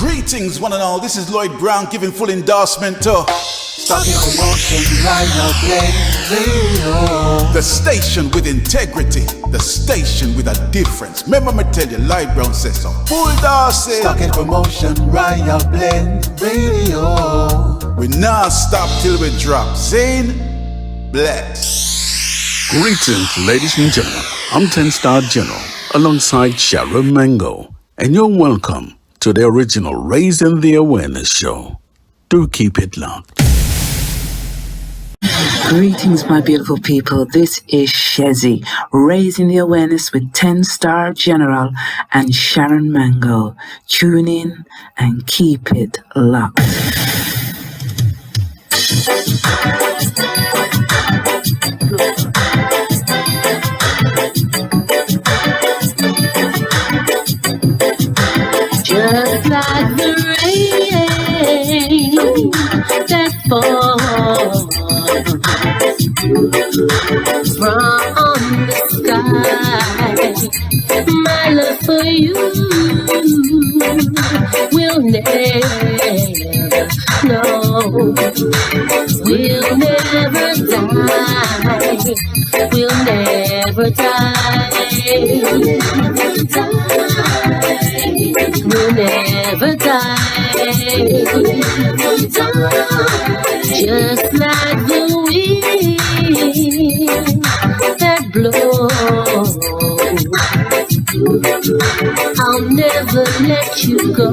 Greetings, one and all. This is Lloyd Brown giving full endorsement to Starting promotion right up radio. The station with integrity, the station with a difference. Remember me tell you, Lloyd Brown says so. Full endorsement. Starting promotion right up radio. We not stop till we drop. Saying bless. Greetings, ladies and gentlemen. I'm 10-Star General alongside Sharon Mango, and you're welcome to the original Raising the Awareness show. Do keep it locked. Greetings, my beautiful people. This is Shezzy, raising the awareness with 10-Star General and Sharon Mango. Tune in and keep it locked. Just like the rain that falls from the sky, my love for you will never, no, will never die, will never die, will never die, just like the wind that blows. I'll never let you go.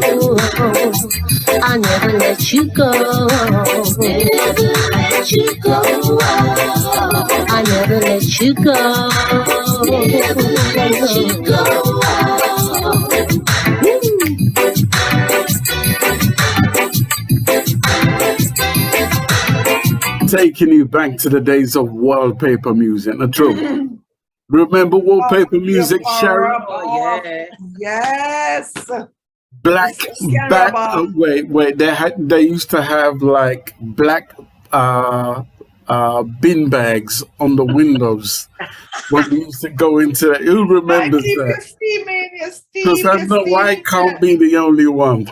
I'll never let you go. Never let you go. I'll never let you go. Never let you go. Taking you back to the days of wallpaper music. The truth. Remember wallpaper music, Sharon? Oh, yeah. Yes. Black back. Wait. They used to have like black bin bags on the windows when we used to go into that. Who remembers that? Because I know I can't be the only one.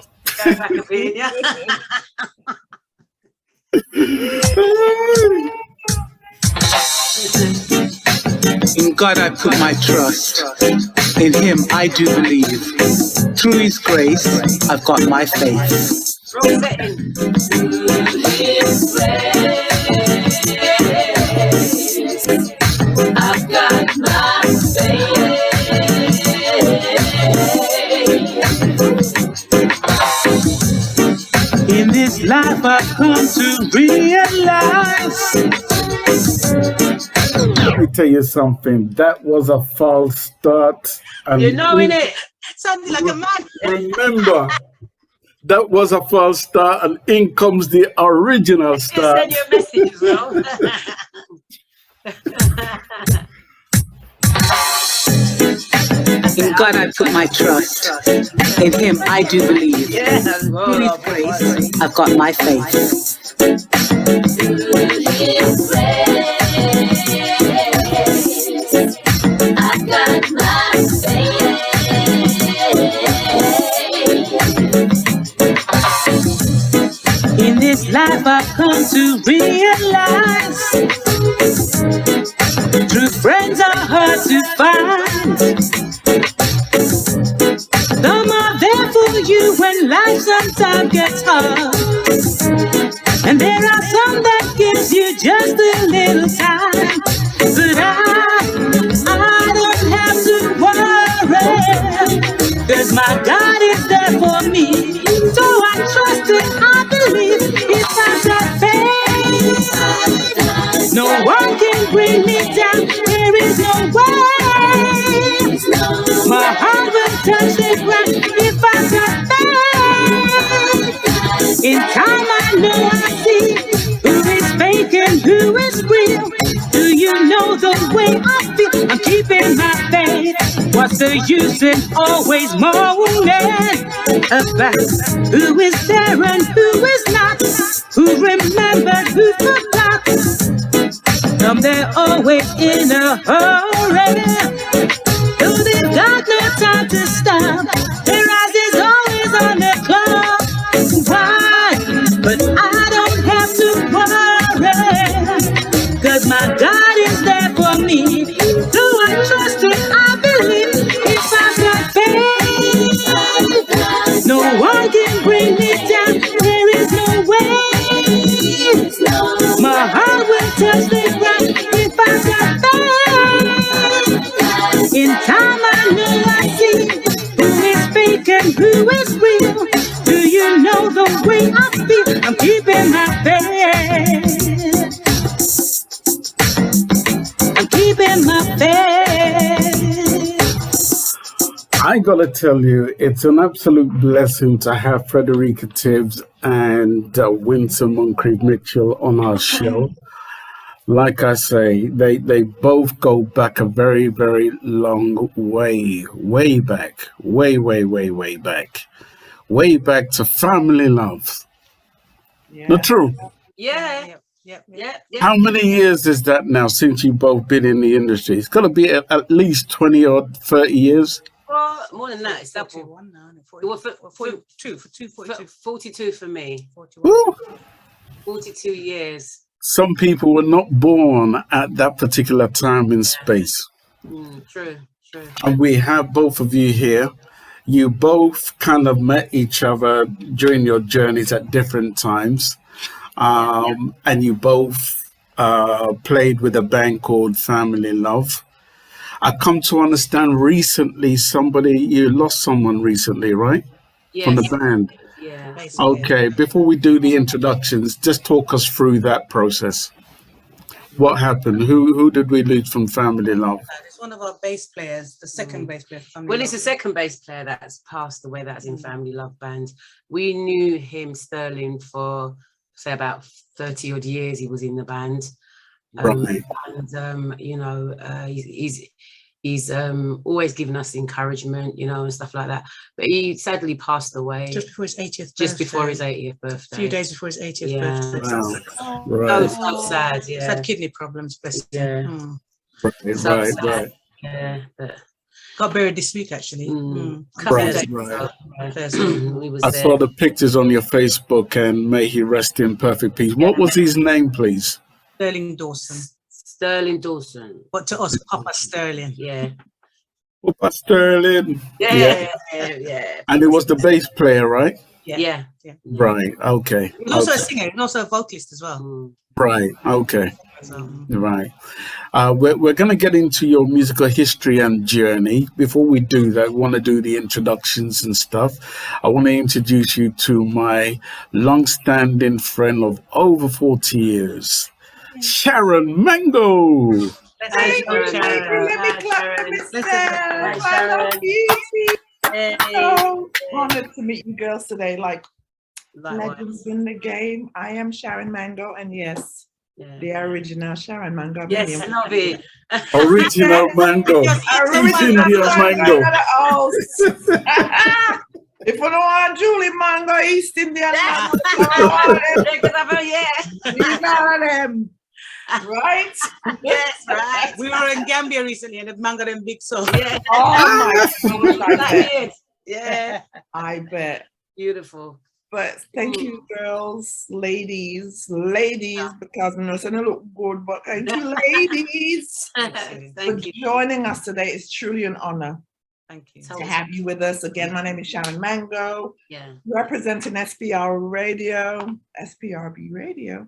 In God I put my trust, in Him I do believe. Through His grace, I've got my faith. Through His grace, I've got my faith. In this life I've come to realize. Let me tell you something. That was a false start. And you know it. Something like a man. Remember, that was a false start, and in comes the original start. Send your message, bro. In God I put my trust, in Him I do believe. Through His grace, I've got my faith. I've got my faith. In this life I've come to realize, true friends are hard to find. Some are there for you when life sometimes gets hard, and there are some that gives you just a little time. But I don't have to worry, 'cause my God is there for me. So I trust and I believe if I've got faith, no one can bring me down. There is no way my heart will touch the ground if I've got faith. In time I know I see who is fake and who is real. Do you know the way I feel? I'm keeping my faith. What's the use in always moaning about who is there and who is not? Who remembered, who forgot? Some they're always in a hurry. Though they've got no time to stop, their eyes is always on the clock. In time I know I see who is fake and who is real. Do you know the way I feel? I'm keeping my faith. I'm keeping my faith. I gotta tell you, it's an absolute blessing to have Frederica Tibbs and Winsome Moncrieffe-Mitchell on our show. Like I say, they both go back a very, very long way back, way back to family love. Not true? Yeah. How many years is that now since you both been in the industry? It's got to be at least 20 or 30 years. Well, more than that. It's double. 41 now. Well, for 42 42 for me. 41. Woo! 42 years. Some people were not born at that particular time in space. True. And we have both of you here. You both kind of met each other during your journeys at different times. And you both played with a band called Family Love. I come to understand recently you lost someone recently, right? Yes. From the band. Yeah. Okay, before we do the introductions, just talk us through that process. What happened? Who did we lose from Family Love? It's one of our bass players, the second bass player for Family Well, Love. it's the second bass player that's passed away. That's in Family Love Band. We knew him, Sterling, for say about 30 odd years. He was in the band. Right. And he's always given us encouragement, and stuff like that. But he sadly passed away just before his 80th birthday. Just before his 80th birthday. A few days before his 80th birthday. Wow. Right. So sad, yeah. He's had kidney problems, bless him. Right. Yeah. But got buried this week, actually. Right. I saw the pictures on your Facebook, and may he rest in perfect peace. What was his name, please? Sterling Dawson. Sterling Dawson. But to us, Papa Sterling. Yeah. Papa Sterling. Yeah. And it was the bass player, right? Yeah. Right. Okay. He was also a singer and also a vocalist as well. Right. Okay. Right. We're going to get into your musical history and journey. Before we do that, we want to do the introductions and stuff. I want to introduce you to my long-standing friend of over 40 years, Sharon Mango. Thank you, Sharon. Let me clap for myself. I love you. So honored to meet you girls today. Legends in the game. I am Sharon Mango, and yes, the original Sharon Mango. Yes, I love it. Original Mango. Original Mango. If you don't want Julie Mango, East Indian Mango. You got them. Right? Yes, right. We were in Gambia recently and the mango them big so. Yeah. Oh my God. Yeah. I bet. Beautiful. But thank you, girls, ladies, because I know it's gonna look good, but thank you, ladies, for joining us today. It's truly an honor. Thank you. To have you with us again. My name is Sharon Mango. Yeah. Representing SPRB Radio,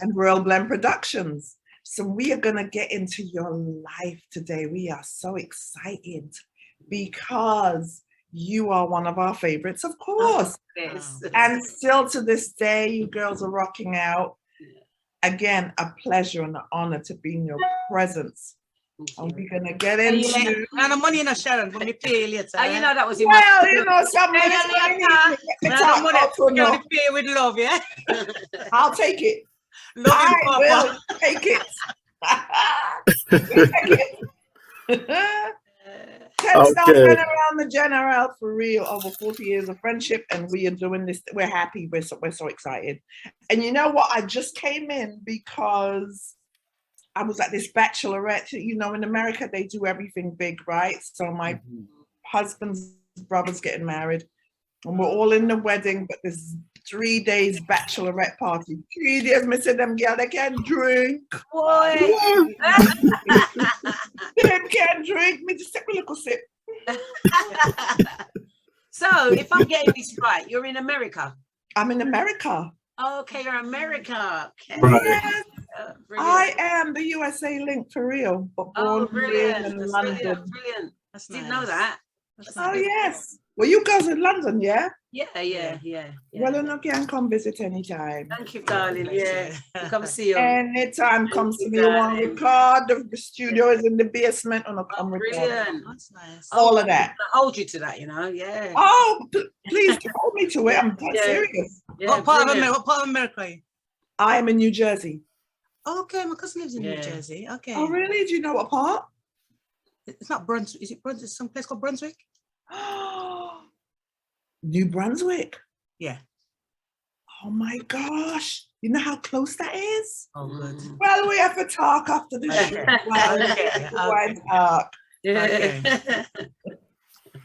and Royal Blend Productions. So we are gonna get into your life today. We are so excited because you are one of our favorites, of course. And still to this day, you girls are rocking out. Again, a pleasure and an honor to be in your presence. And we're going to get into... And the money in a Sharon, when we pay later. You know that was in somebody to pay with love, yeah? I'll take it. I will take it. 10 stars been around the general for real, over 40 years of friendship, and we are doing this. We're happy. We're so excited. And you know what? I just came in because I was at this bachelorette. In America, they do everything big, right? So my husband's brother's getting married, and we're all in the wedding, but there's 3 days bachelorette party. 3 days, me say them girl, they can't drink. Boy. They can't drink. Me just take a little sip. So, if I'm getting this right, you're in America? I'm in America. Okay, you're in America. Okay. Right. Yes. I am the USA link for real, but born brilliant. in That's London. Brilliant. That's Didn't nice. know that. Oh yes. Well, you girls in London, yeah? Yeah. Well, you can come visit anytime. Thank you, darling. Yeah. We'll come see you. Anytime Thank comes you, to me, one darling. record. The studio is in the basement, and I'll come record. Brilliant. That's nice. All of that. I hold you to that, you know. Yeah. Oh, please hold me to it. I'm dead serious. Yeah, What part brilliant. of America are you? I am in New Jersey. Okay, my cousin lives in New Yeah. Jersey. Okay. Oh, really? Do you know what part? It's not Brunswick. Is it Brunswick? Some place called Brunswick? New Brunswick. Yeah. Oh my gosh. You know how close that is? Oh, good. Well, we have to talk after the show. Well, talk. Yeah.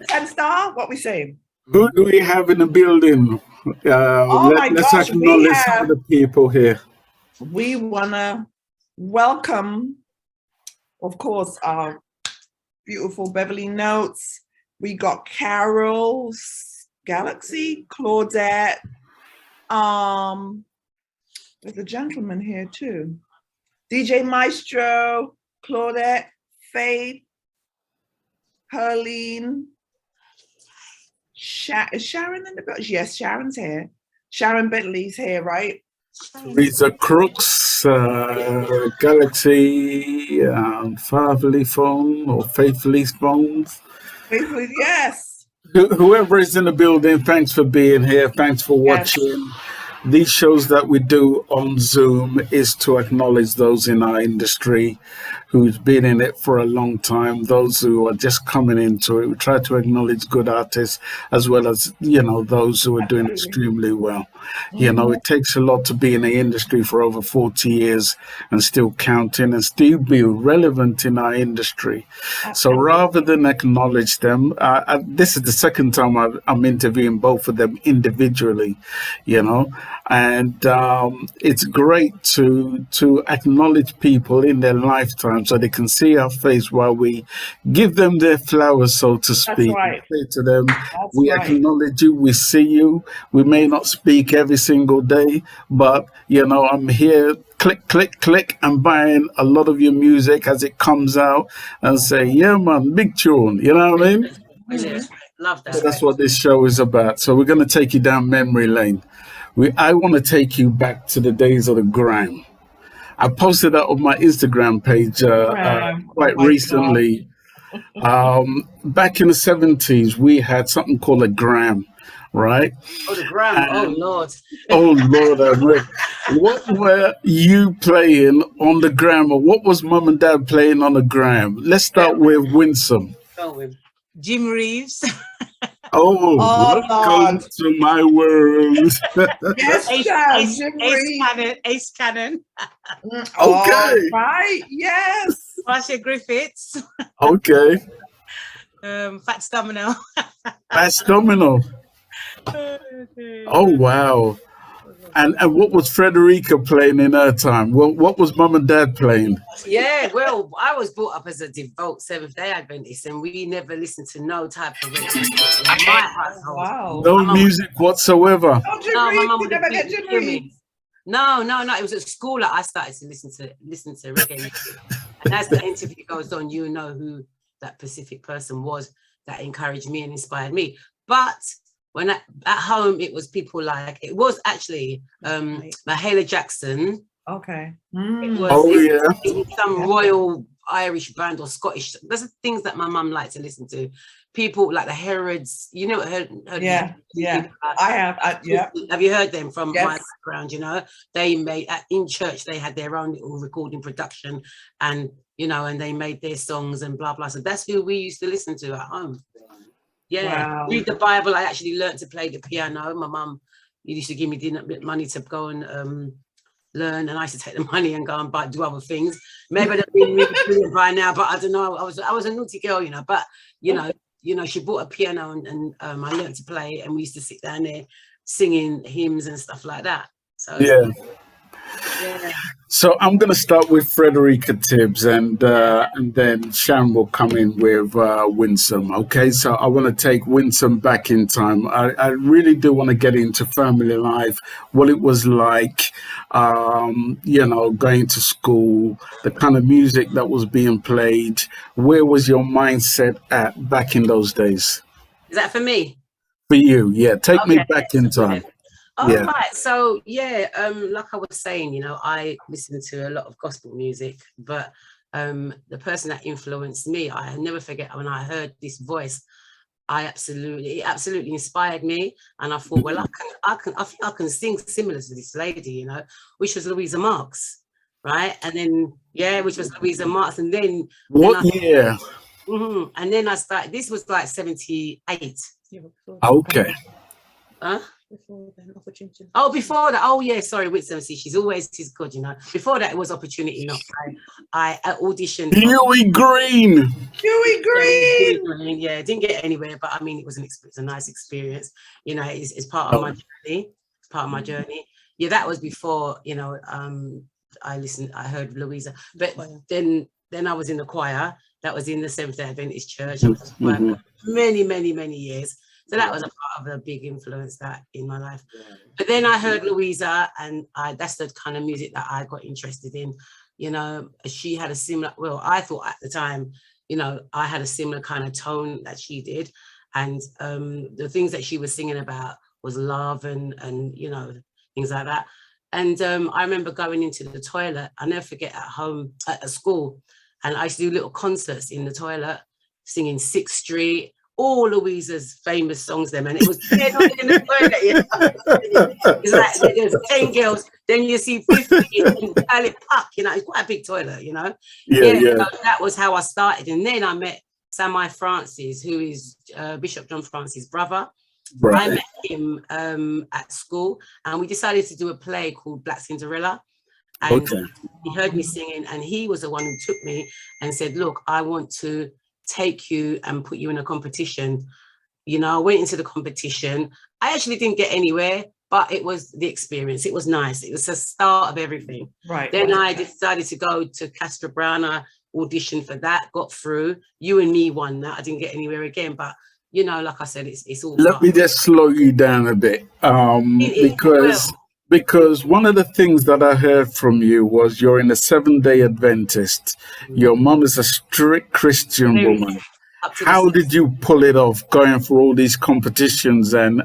10 star, what we saying? Who do we have in the building? Let's gosh, acknowledge some of the people here. We want to welcome, of course, our beautiful Beverly Notes. We got Carol's Galaxy, Claudette. There's a gentleman here too. DJ Maestro, Claudette, Faith, Herline. Is Sharon in the building? Yes, Sharon's here. Sharon Bentley's here, right? Teresa Crooks, Galaxy, Fatherly Phone or Faithfully Phones. Faithfully, yes. Whoever is in the building, thanks for being here. Thanks for watching. These shows that we do on Zoom is to acknowledge those in our industry who's been in it for a long time, those who are just coming into it. We try to acknowledge good artists as well as, those who are doing extremely well. It takes a lot to be in the industry for over 40 years and still counting and still be relevant in our industry. So rather than acknowledge them, this is the second time I'm interviewing both of them individually, and it's great to acknowledge people in their lifetime so they can see our face while we give them their flowers, so to speak. Right. Say to them, we acknowledge you, we see you. We may not speak every single day, but I'm here, click, click, click, and buying a lot of your music as it comes out and say, yeah, man, big tune. You know what I mean? Love that. So that's what this show is about. So we're going to take you down memory lane. I want to take you back to the days of the gram. I posted that on my Instagram page quite recently. Back in the 70s, we had something called a gram, right? Oh, the gram. Oh, Lord. Oh, Lord. What were you playing on the gram, or what was Mum and Dad playing on the gram? Let's start with Winsome. Jim Reeves. Welcome to my world. Yes, Ace Cannon. Okay. Right, yes. Marcia Griffiths. Okay. Fats Domino. Fats Domino. Oh, wow. And what was Frederica playing in her time? Well, what was Mum and Dad playing? Yeah, well, I was brought up as a devout Seventh-day Adventist, and we never listened to no type of music in my household. Wow. No music whatsoever. No, my mum would hear me. No. It was at school that I started to listen to reggae music. And as the interview goes on, you know who that specific person was that encouraged me and inspired me. But when at home, it was people like, it was actually Mahalia Jackson. Okay. It was some royal Irish band or Scottish. Those are things that my mum liked to listen to. People like the Herods, I have. Have you heard them from my background? They made in church. They had their own little recording production, and and they made their songs and blah blah. So that's who we used to listen to at home. Yeah, read the Bible. I actually learned to play the piano. My mum used to give me money to go and learn, and I used to take the money and go and do other things. Maybe I'd have been really brilliant by now, but I don't know. I was a naughty girl, But she bought a piano and I learned to play it, and we used to sit down there singing hymns and stuff like that. So Yeah. So I'm going to start with Frederica Tibbs, and then Sharon will come in with Winsome. Okay, so I want to take Winsome back in time. I really do want to get into family life, what it was like, going to school, the kind of music that was being played. Where was your mindset at back in those days? Is that for me? For you, yeah. Take me Okay. back in time. All Yeah. right. So yeah, like I was saying, I listened to a lot of gospel music, but the person that influenced me, I never forget when I heard this voice. It absolutely inspired me, and I thought, well, I think I can sing similar to this lady, which was Louisa Marks, right? And then which was Louisa Marks, and then what year? And then I started. This was like 78. Okay. Huh? Before then, opportunity. Oh, before that. Oh, yeah. Sorry, Winsome. See, she's good, Before that, it was Opportunity Knock. I auditioned. Huey Green. Huey Green. Yeah, didn't get anywhere, but I mean, it was a nice experience. It's part of my journey. It's part of my journey. Yeah, that was before. I heard Louisa, but then I was in the choir. That was in the Seventh-day Adventist Church. I was for many, many, many years. So that was a part of a big influence that in my life. But then I heard Louisa, and that's the kind of music that I got interested in. She had a similar, well, I thought at the time, I had a similar kind of tone that she did. And the things that she was singing about was love and things like that. And I remember going into the toilet. I never forget at school. And I used to do little concerts in the toilet, singing Sixth Street, all Louisa's famous songs there, man. It was dead on in the toilet. It's like there's 10 girls, then you see 50 in Pallet Puck, it's quite a big toilet, Yeah. That was how I started. And then I met Samai Francis, who is Bishop John Francis' brother. Right. I met him at school, and we decided to do a play called Black Cinderella. And he heard me singing, and he was the one who took me and said, look, I want to take you and put you in a competition. I went into the competition. I actually didn't get anywhere, but it was the experience. It was nice. It was the start of everything. Right. Then I decided to go to Castro Brown. I auditioned for that, got through. You and Me won that. I didn't get anywhere again, but like I said, it's all. Let me just slow you down a bit, because one of the things that I heard from you was you're in a Seventh-day Adventist. Your mom is a strict Christian woman. How did you pull it off, going for all these competitions and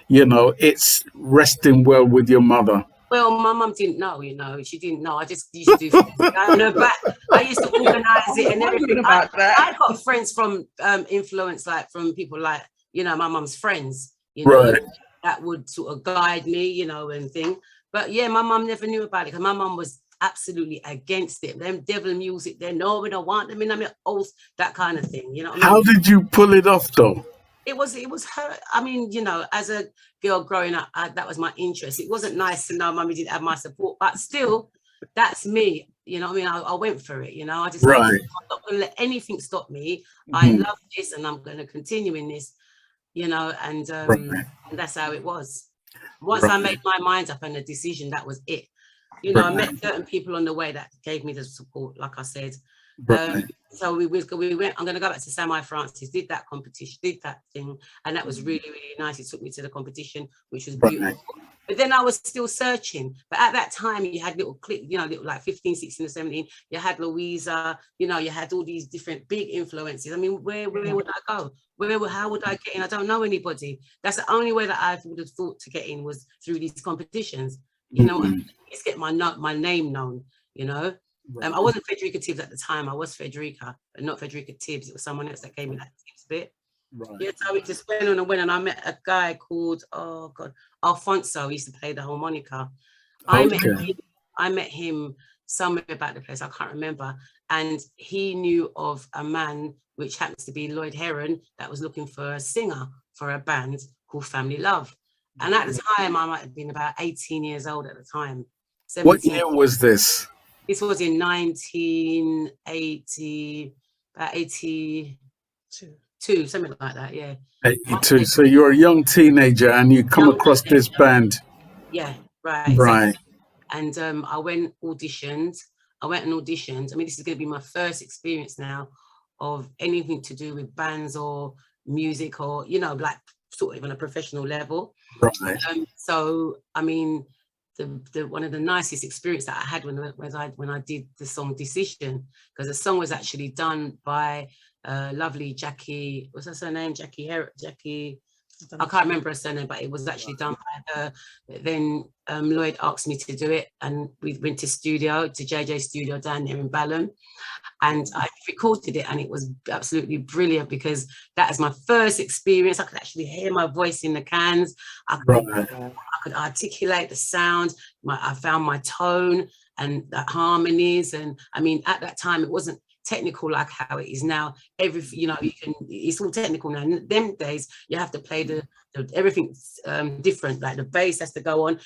it's resting well with your mother? Well, my mum didn't know, she didn't know. I just used to do I used to organize it and everything. I got friends from influence, like from people like, my mum's friends, right. That would sort of guide me, and thing. But yeah, my mum never knew about it, because my mum was absolutely against it. Them devil music, we don't want them in my house, that kind of thing. How did you pull it off though? It was her. I mean, as a girl growing up, that was my interest. It wasn't nice to know Mummy didn't have my support, but still, that's me. I went for it. I just I'm not gonna let anything stop me. I love this, and I'm gonna continue in this. And that's how it was. Once I made my mind up and a decision, that was it. I met certain people on the way that gave me the support, like I said. So we went, I'm going to go back to Samai Francis, did that competition, did that thing. And that was really, really nice. He took me to the competition, which was beautiful. But then I was still searching. But at that time, you had little clip, little like 15, 16, 17. You had Louisa, you had all these different big influences. I mean, where would I go? How would I get in? I don't know anybody. That's the only way that I would have thought to get in, was through these competitions. Let's get my name known, I wasn't Frederica Tibbs at the time. I was Frederica, but not Frederica Tibbs. It was someone else that gave me that Tibbs bit. Right. Yeah, so it just went on and went, and I met a guy called, Alfonso. He used to play the harmonica. I met him somewhere about the place, I can't remember. And he knew of a man, which happens to be Lloyd Heron, that was looking for a singer for a band called Family Love. And at the time, I might have been about 18 years old at the time. 17. What year was this? This was in 1980, about 82, something like that, yeah. 82. So you're a young teenager and you come across this band. Yeah, right. Right. and I went and auditioned. I mean, this is going to be my first experience now of anything to do with bands or music, or, you know, like sort of on a professional level. Right. So, I mean, the one of the nicest experience that I had when I did the song Decision, because the song was actually done by lovely Jackie, what's her surname? Jackie, I can't remember her surname, but it was actually done by her. Then Lloyd asked me to do it, and we went to JJ Studio down there in Balham, and I recorded it, and it was absolutely brilliant, because that is my first experience. I could actually hear my voice in the cans. I could articulate the sound. I found my tone and the harmonies, and I mean, at that time, it wasn't technical like how it is now. It's all technical now. In them days, you have to play the everything's different, like the bass has to go on.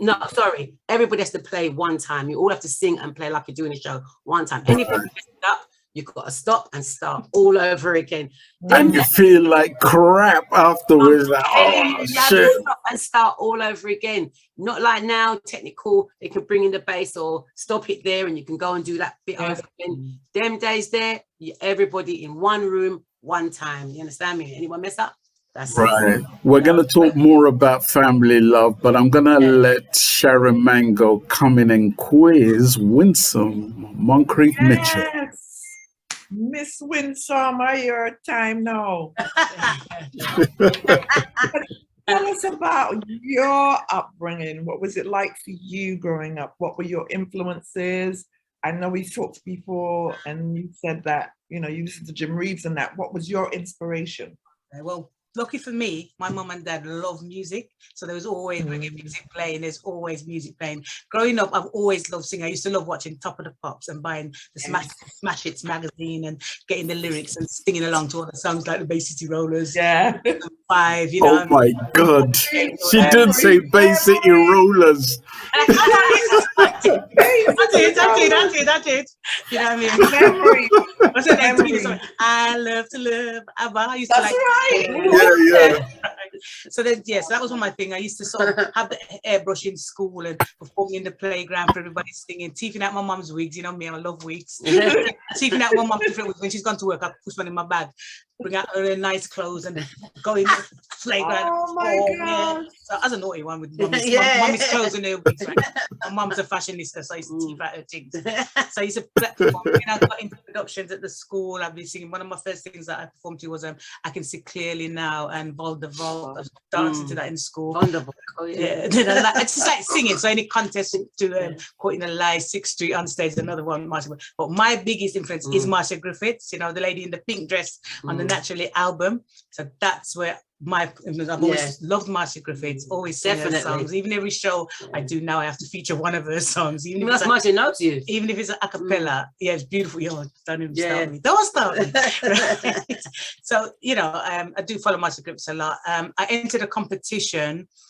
No, sorry, everybody has to play one time. You all have to sing and play like you're doing a show one time. Anything messed up, you've got to stop and start all over again. And you feel like crap afterwards. Like, oh, shit. Stop and start all over again. Not like now, technical, they can bring in the bass or stop it there and you can go and do that bit over again. Them days there, everybody in one room, one time. You understand me? Anyone mess up? That's right. We're going to talk more about family love, but I'm going to let Sharon Mango come in and quiz Winsome Moncrieffe-Mitchell. Yes. Miss Winsome, are your time now. Tell us about your upbringing. What was it like for you growing up? What were your influences? I know we talked before and you said that, you know, you listened to Jim Reeves and that. What was your inspiration? Well, lucky for me, my mum and dad love music. So there was always reggae music playing. There's always music playing. Growing up, I've always loved singing. I used to love watching Top of the Pops and buying the Smash Hits magazine and getting the lyrics and singing along to all the songs like the Bay City Rollers. Yeah. 5, you know. Oh my God. She did say Bay City Rollers. I did. You know what I mean? Memory. What's her name? I love to love. I used to That's like. right. Yeah. So then, yes, that was one of my thing. I used to sort of have the airbrush in school and performing in the playground for everybody singing, teething out my mum's wigs. You know me, I love wigs. Teething out my mum's different wigs. When she's gone to work, I push one in my bag, bring out her nice clothes and go in the playground. Oh my God. Yeah. So as a naughty one with mummy's clothes and her wigs, right? My mum's a fashionista, so I used to teeth out her things. So I used to perform. I got into productions at the school. I've been singing. One of my first things that I performed to was I Can See Clearly Now and Vol de Vol. I was dancing to that in school. Wonderful. Oh, yeah. It's just like singing. So any contest to Caught in a Lie, 6th Street on stage, another one, Marcia. But my biggest influence is Marcia Griffiths, you know, the lady in the pink dress on the Naturally album. So that's where I've always loved Marcia Griffiths, always sing her songs. Even every show I do now, I have to feature one of her songs. Even if Marcia knows you. Even if it's a cappella, yeah, it's beautiful. Yo, don't even start me. Don't start me. Right. So, you know, I do follow Marcia Griffiths a lot. I entered a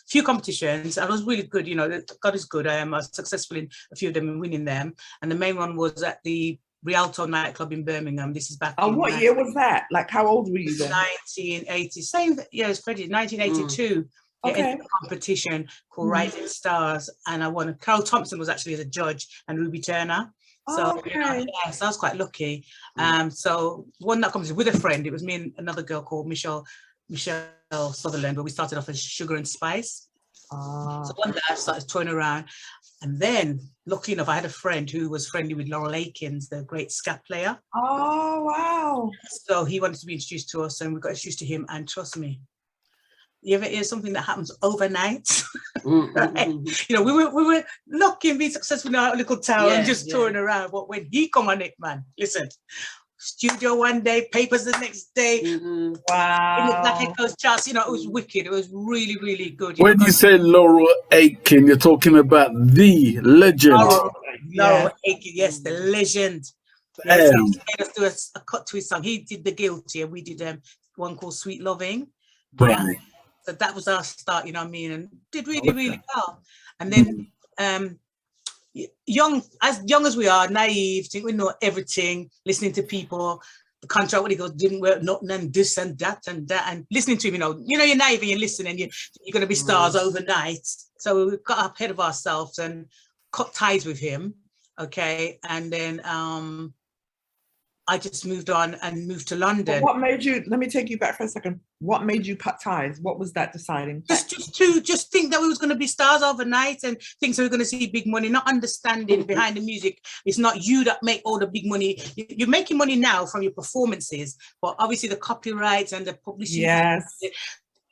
few competitions. I was really good, you know, God is good. I was successful in a few of them and winning them. And the main one was at the Rialto nightclub in Birmingham. This is back in what year was that? Like, how old were you then? 1980. Same, yeah, it's Freddie, 1982. Okay. A competition called Rising Stars, and I won. Carol Thompson was actually the judge, and Ruby Turner. So, so I was quite lucky. So won that competition with a friend. It was me and another girl called Michelle Sutherland, but we started off as Sugar and Spice. So one day I started touring around. And then, lucky enough, I had a friend who was friendly with Laurel Akins, the great scat player. Oh, wow. So he wanted to be introduced to us, and we got introduced to him. And trust me, you ever hear something that happens overnight? Right? You know, we were lucky and being successful in our little town and just touring around. But when he come on it, man, listen. Studio one day, papers the next day. Wow. In the Black Echoes charts, you know, it was wicked. It was really, really good. When you say Laurel Aitken, you're talking about the legend. Laurel Aitken, yes, the legend. Yes, he made us do a cut to his song. He did The Guilty, and we did one called Sweet Loving. Right. So that was our start, you know what I mean? And did really, really well. And then young as we are, naive, think we know everything, listening to people, the contract what he goes, didn't work, nothing, and this and that, and listening to him, you know, you're naive and you listen, and you're going to be stars overnight. So we got up ahead of ourselves, and cut ties with him. Okay, and then I just moved on and moved to London. What made you? Let me take you back for a second. What made you cut ties? What was that deciding? Just think that we was going to be stars overnight and think so we're going to see big money. Not understanding behind the music, it's not you that make all the big money. You're making money now from your performances, but obviously the copyrights and the publicity. Yes.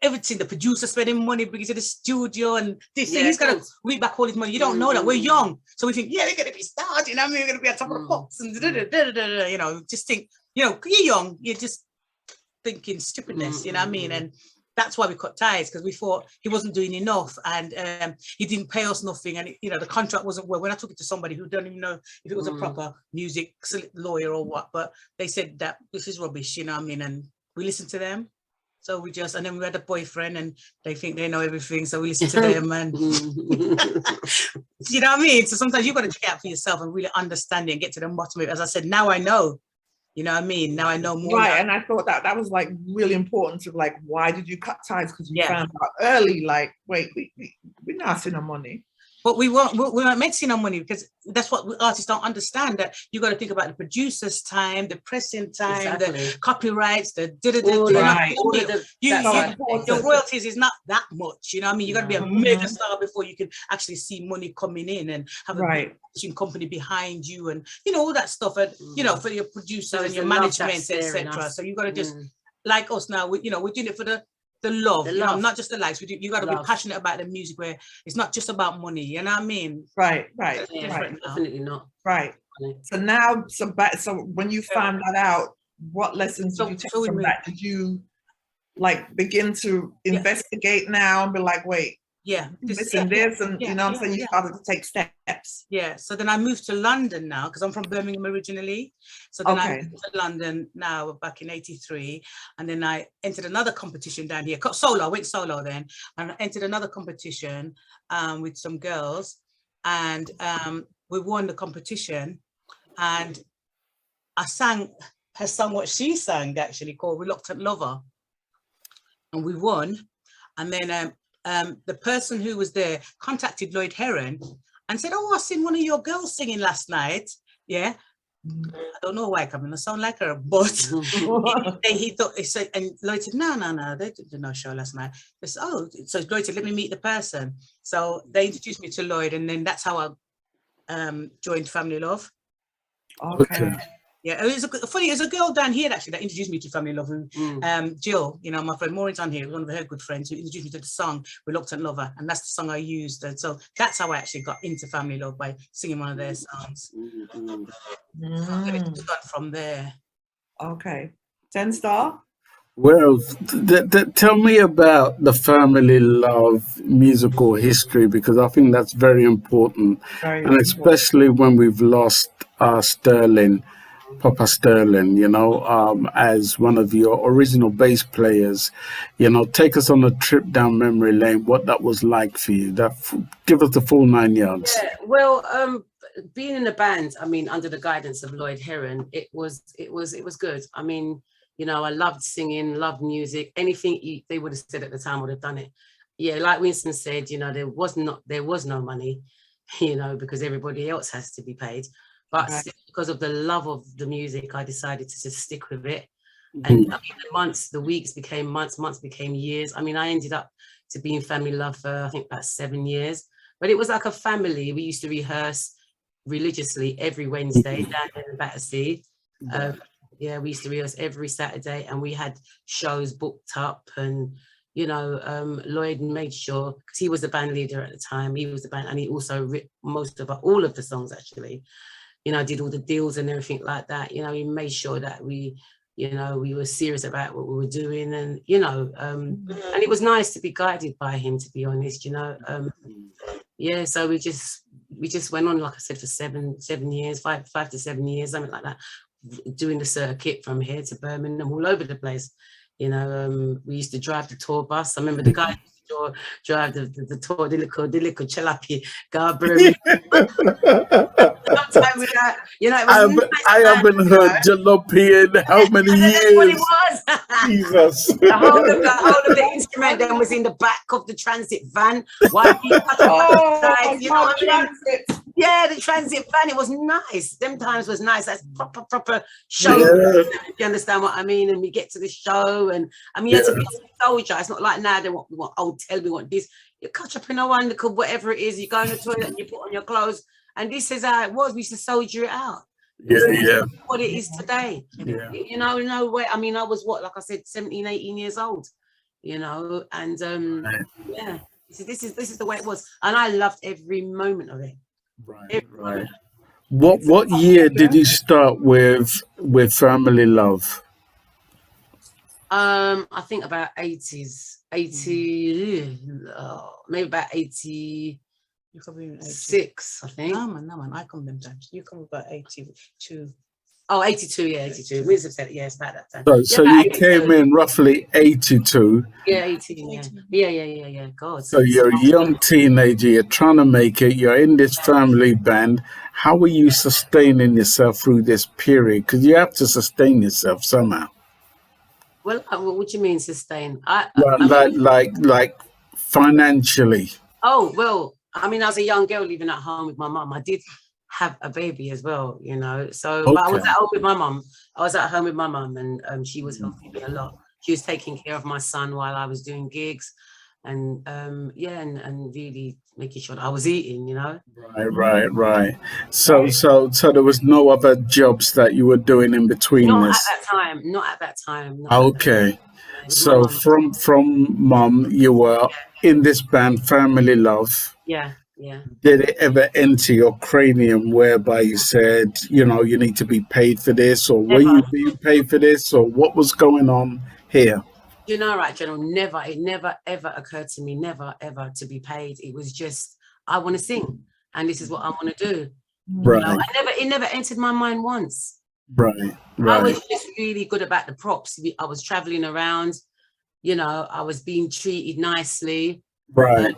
Everything, the producer spending money, bringing to the studio and this thing, he's gonna read back all his money. You don't know that. We're young. So we think, yeah, we're gonna be stars, you know what I mean? We're gonna be on top of the pops and you know, just think, you know, you're young, you're just thinking stupidness, you know what I mean? And that's why we cut ties, because we thought he wasn't doing enough and he didn't pay us nothing, and you know, the contract wasn't well. When I took it to somebody who don't even know if it was a proper music lawyer or what, but they said that this is rubbish, you know what I mean? And we listened to them. So we just, and then we had a boyfriend and they think they know everything. So we listen to them and, you know what I mean? So sometimes you've got to check out for yourself and really understand it and get to the bottom of it. As I said, now I know, you know what I mean? Now I know more. Right, and I thought that was like really important to like, why did you cut ties? Because you found out early, like, wait, we're not seeing no money. But we weren't making no money, because that's what artists don't understand, that you got to think about the producer's time, the pressing time, the copyrights, the your royalties is not that much, you know what I mean? You got to be a mega star before you can actually see money coming in and have a big production company behind you and, you know, all that stuff, and, you know, for your producers and your management, etc. So you got to just, like us now, you know, we're doing it for the love, you know, not just the likes. You got to be passionate about the music, where it's not just about money, you know what I mean? Right. Definitely not. Right. So now, so when you found that out, what lessons did you take from that? Did you like begin to investigate now and be like, wait, this and this, and you know what I'm saying? You started to take steps. Yeah. So then I moved to London now, because I'm from Birmingham originally. So then I moved to London now back in '83, and then I entered another competition down here. I went solo then, and I entered another competition with some girls, and we won the competition, and I sang her song, what she sang actually, called "Reluctant Lover," and we won. And then the person who was there contacted Lloyd Heron and said, "Oh, I seen one of your girls singing last night." Yeah. I don't know why I come in, I sound like her, but he thought, he said, and Lloyd said, no, they did no show last night. Said, so Lloyd said, let me meet the person. So they introduced me to Lloyd, and then that's how I joined Family Love. Okay. Yeah, it was funny. There's a girl down here actually that introduced me to Family Love. Jill, you know, my friend Maureen's on here, one of her good friends, who introduced me to the song "Reluctant Lover," and that's the song I used. And so that's how I actually got into Family Love, by singing one of their songs. So it just got from there. Okay, 10 Star. Well, tell me about the Family Love musical history, because I think that's very important, especially when we've lost Sterling. Papa Sterling, you know, as one of your original bass players, you know, take us on a trip down memory lane, what that was like for you. Give us the full 9 yards. Yeah, well, being in a band, I mean, under the guidance of Lloyd Heron, it was good. I mean, you know, I loved singing, loved music. Anything they would have said at the time, would have done it. Yeah, like Winston said, you know, there was no money, you know, because everybody else has to be paid. But because of the love of the music, I decided to just stick with it. And I mean, the weeks became months became years. I mean, I ended up to be in Family Love for, I think, about 7 years. But it was like a family. We used to rehearse religiously every Wednesday down in the Battersea. We used to rehearse every Saturday, and we had shows booked up. And, you know, Lloyd made sure, because he was the band leader at the time, he was the band, and he also wrote all of the songs, actually. You know, did all the deals and everything like that. You know, he made sure that we were serious about what we were doing, and, you know, and it was nice to be guided by him, to be honest, you know. So we just went on, like I said, for 7 years, 5 to 7 years, something like that, doing the circuit from here to Birmingham, all over the place. You know, we used to drive the tour bus. I remember the guy used to drive the tour, the little chalapi, Birmingham. You know, I haven't heard jalopy in how many years? That's what it was. Jesus. The whole of the instrument then was in the back of the transit van. Why you know what I mean? Yeah, the transit van, it was nice. Them times was nice. That's proper show. Yeah. You understand what I mean? And we get to the show, and I mean, you had to be a soldier. It's not like now they want, we want old tell, we want this. You catch up in a one, whatever it is, you go in the toilet and you put on your clothes. And this is how it was. We used to soldier it out. Yeah. What it is today. Yeah. You know, no way. I mean, I was what, like I said, 17, 18 years old, you know, and yeah, this is the way it was. And I loved every moment of it. Right. What year did you start with Family Love? I think about 80s, 80, maybe about 80. You come in 6, I think. No man, I come them times. You come about 82. Oh, 82, yeah, 82. Winsome said it, yeah, it's about that time. So you came in roughly 82. Yeah, 18, yeah. God. So you're a young teenager, you're trying to make it, you're in this family band. How are you sustaining yourself through this period? Because you have to sustain yourself somehow. Well, what do you mean sustain? Like financially. Oh, well, I mean, I was a young girl living at home with my mum. I did have a baby as well, you know. So but I was at home with my mum. And she was helping me a lot. She was taking care of my son while I was doing gigs, and and really making sure that I was eating, you know. Right. So there was no other jobs that you were doing in between Not this. Not at that time. Okay. So from mum, you were in this band, Family Love. Yeah. Did it ever enter your cranium whereby you said, you know, you need to be paid for this, or were you being paid for this, or what was going on here? You know, right, General, it never ever occurred to me, never ever to be paid. It was just, I want to sing, and this is what I want to do. Right. You know, it never entered my mind once. Right. I was just really good about the props. I was traveling around, you know, I was being treated nicely. Right.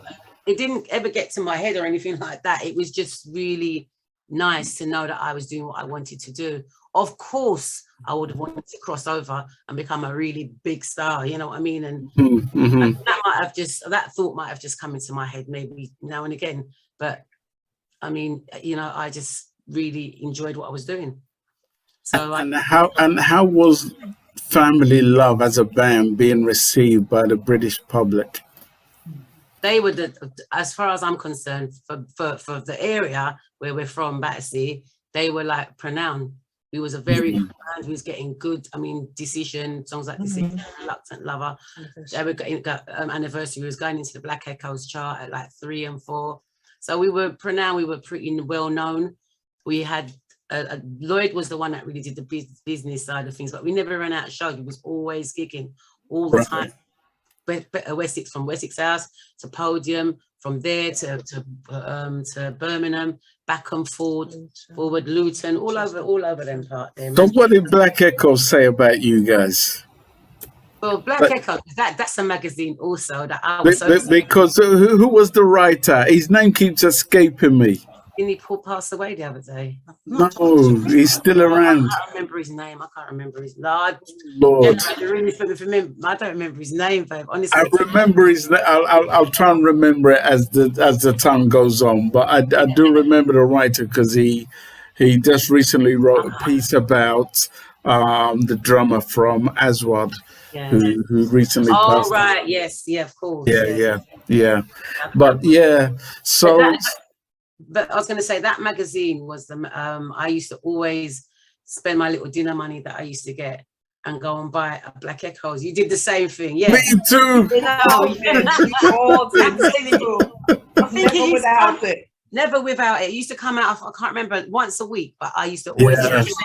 It didn't ever get to my head or anything like that. It was just really nice to know that I was doing what I wanted to do. Of course, I would have wanted to cross over and become a really big star, you know what I mean? And, and that thought might have just come into my head maybe now and again. But I mean, you know, I just really enjoyed what I was doing. So how was Family Love as a band being received by the British public? They were as far as I'm concerned, for the area where we're from, Battersea, they were like renowned. We was a very good band who was getting good, I mean, Decision, songs like Decision, Reluctant Lover. They were got Anniversary, we was going into the Black Echoes chart at like 3 and 4. So we were renowned, we were pretty well known. We had, Lloyd was the one that really did the business side of things, but we never ran out of shows. We was always gigging all the time. Wessex, from Wessex House to Podium, from there to Birmingham, back and forward, Luton, all over them part there. So what did Black Echoes say about you guys? Well, Black Echoes, that's a magazine also that I was because who was the writer? His name keeps escaping me. Didn't he pass away the other day? No, he's still around. I can't remember his name. Lord. Lord. I don't remember his name, babe. Honestly, I remember his name. I'll try and remember it as the time goes on. But I do remember the writer because he just recently wrote a piece about the drummer from Aswad, who recently passed. Oh right, yes, yeah, of course. Yeah. But yeah, so. But I was going to say that magazine was I used to always spend my little dinner money that I used to get and go and buy a Black Echoes. You did the same thing, yeah. Me too. You know, without it. Never without it. It used to come out, I can't remember, once a week, but I used to always that's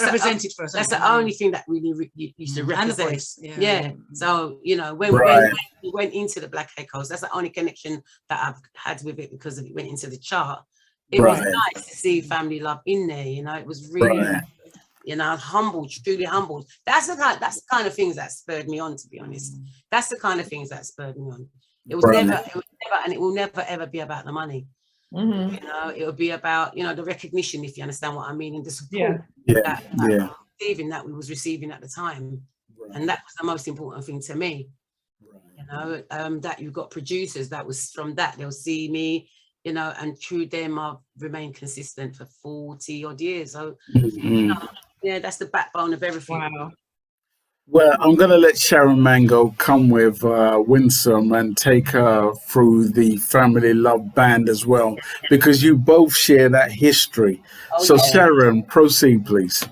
represented for us. That's the only thing that really used to represent. Yeah. So, you know, when we went into the Black Echoes, that's the only connection that I've had with it because it went into the chart. It was nice to see Family Love in there, you know, it was really, you know, humbled, truly humbled. That's the kind of things that spurred me on, to be honest. That's the kind of things that spurred me on. It was never, and it will never ever be about the money. You know, it will be about, you know, the recognition, if you understand what I mean, and the support that we was receiving at the time, and that was the most important thing to me. You know, that you've got producers that was from that they'll see me, you know, and through them I've remained consistent for 40 odd years. So, yeah, that's the backbone of everything. Wow. Well, I'm going to let Sharon Mango come with Winsome and take her through the Family Love Band as well, because you both share that history. So, Sharon, proceed, please.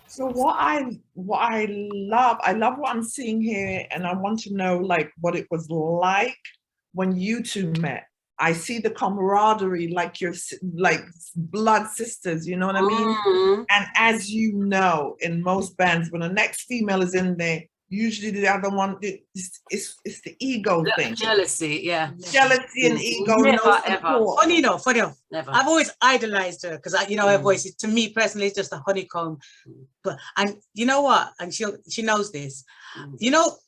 So what I love what I'm seeing here, and I want to know like what it was like when you two met. I see the camaraderie, like you're like blood sisters, you know what I mean? And as you know, in most bands, when the next female is in there, usually the other one, it's the ego thing. Jealousy, yeah. Jealousy and ego. Never, ever. Funny enough, Never. I've always idolized her because you know her voice is, to me personally, it's just a honeycomb. But and you know what? And she knows this. You know.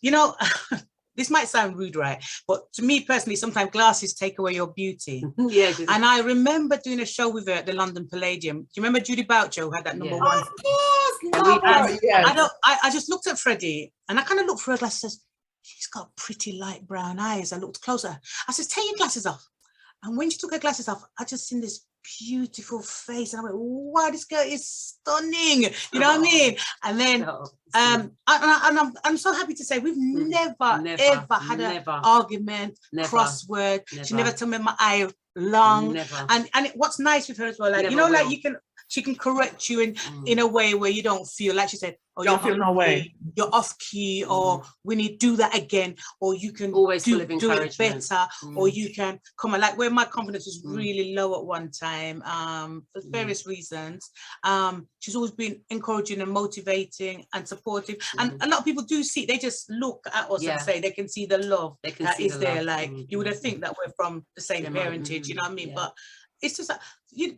This might sound rude, right? But to me personally, sometimes glasses take away your beauty. Yeah. And I remember doing a show with her at the London Palladium. Do you remember Judy Boucher, who had that number one? Of course, I just looked at Freddie and I kind of looked for her glasses. Says, she's got pretty light brown eyes. I looked closer. I said, take your glasses off. And when she took her glasses off, I just seen this beautiful face, and I went, wow, this girl is stunning. You know what I mean? And then I'm so happy to say we've never ever had an argument, crossword. She never told me my eye long. And what's nice with her as well, like you know, like she can correct you in a way where you don't feel, like she said, oh, don't feel no way, you're off key, or we need to do that again, or you can always do it better, or you can come on, like where my confidence was really low at one time, for various reasons. She's always been encouraging and motivating and supportive, and a lot of people do see, they just look at us and say they can see the love that is there. Like you would have think that we're from the same parentage, you know what I mean? But it's just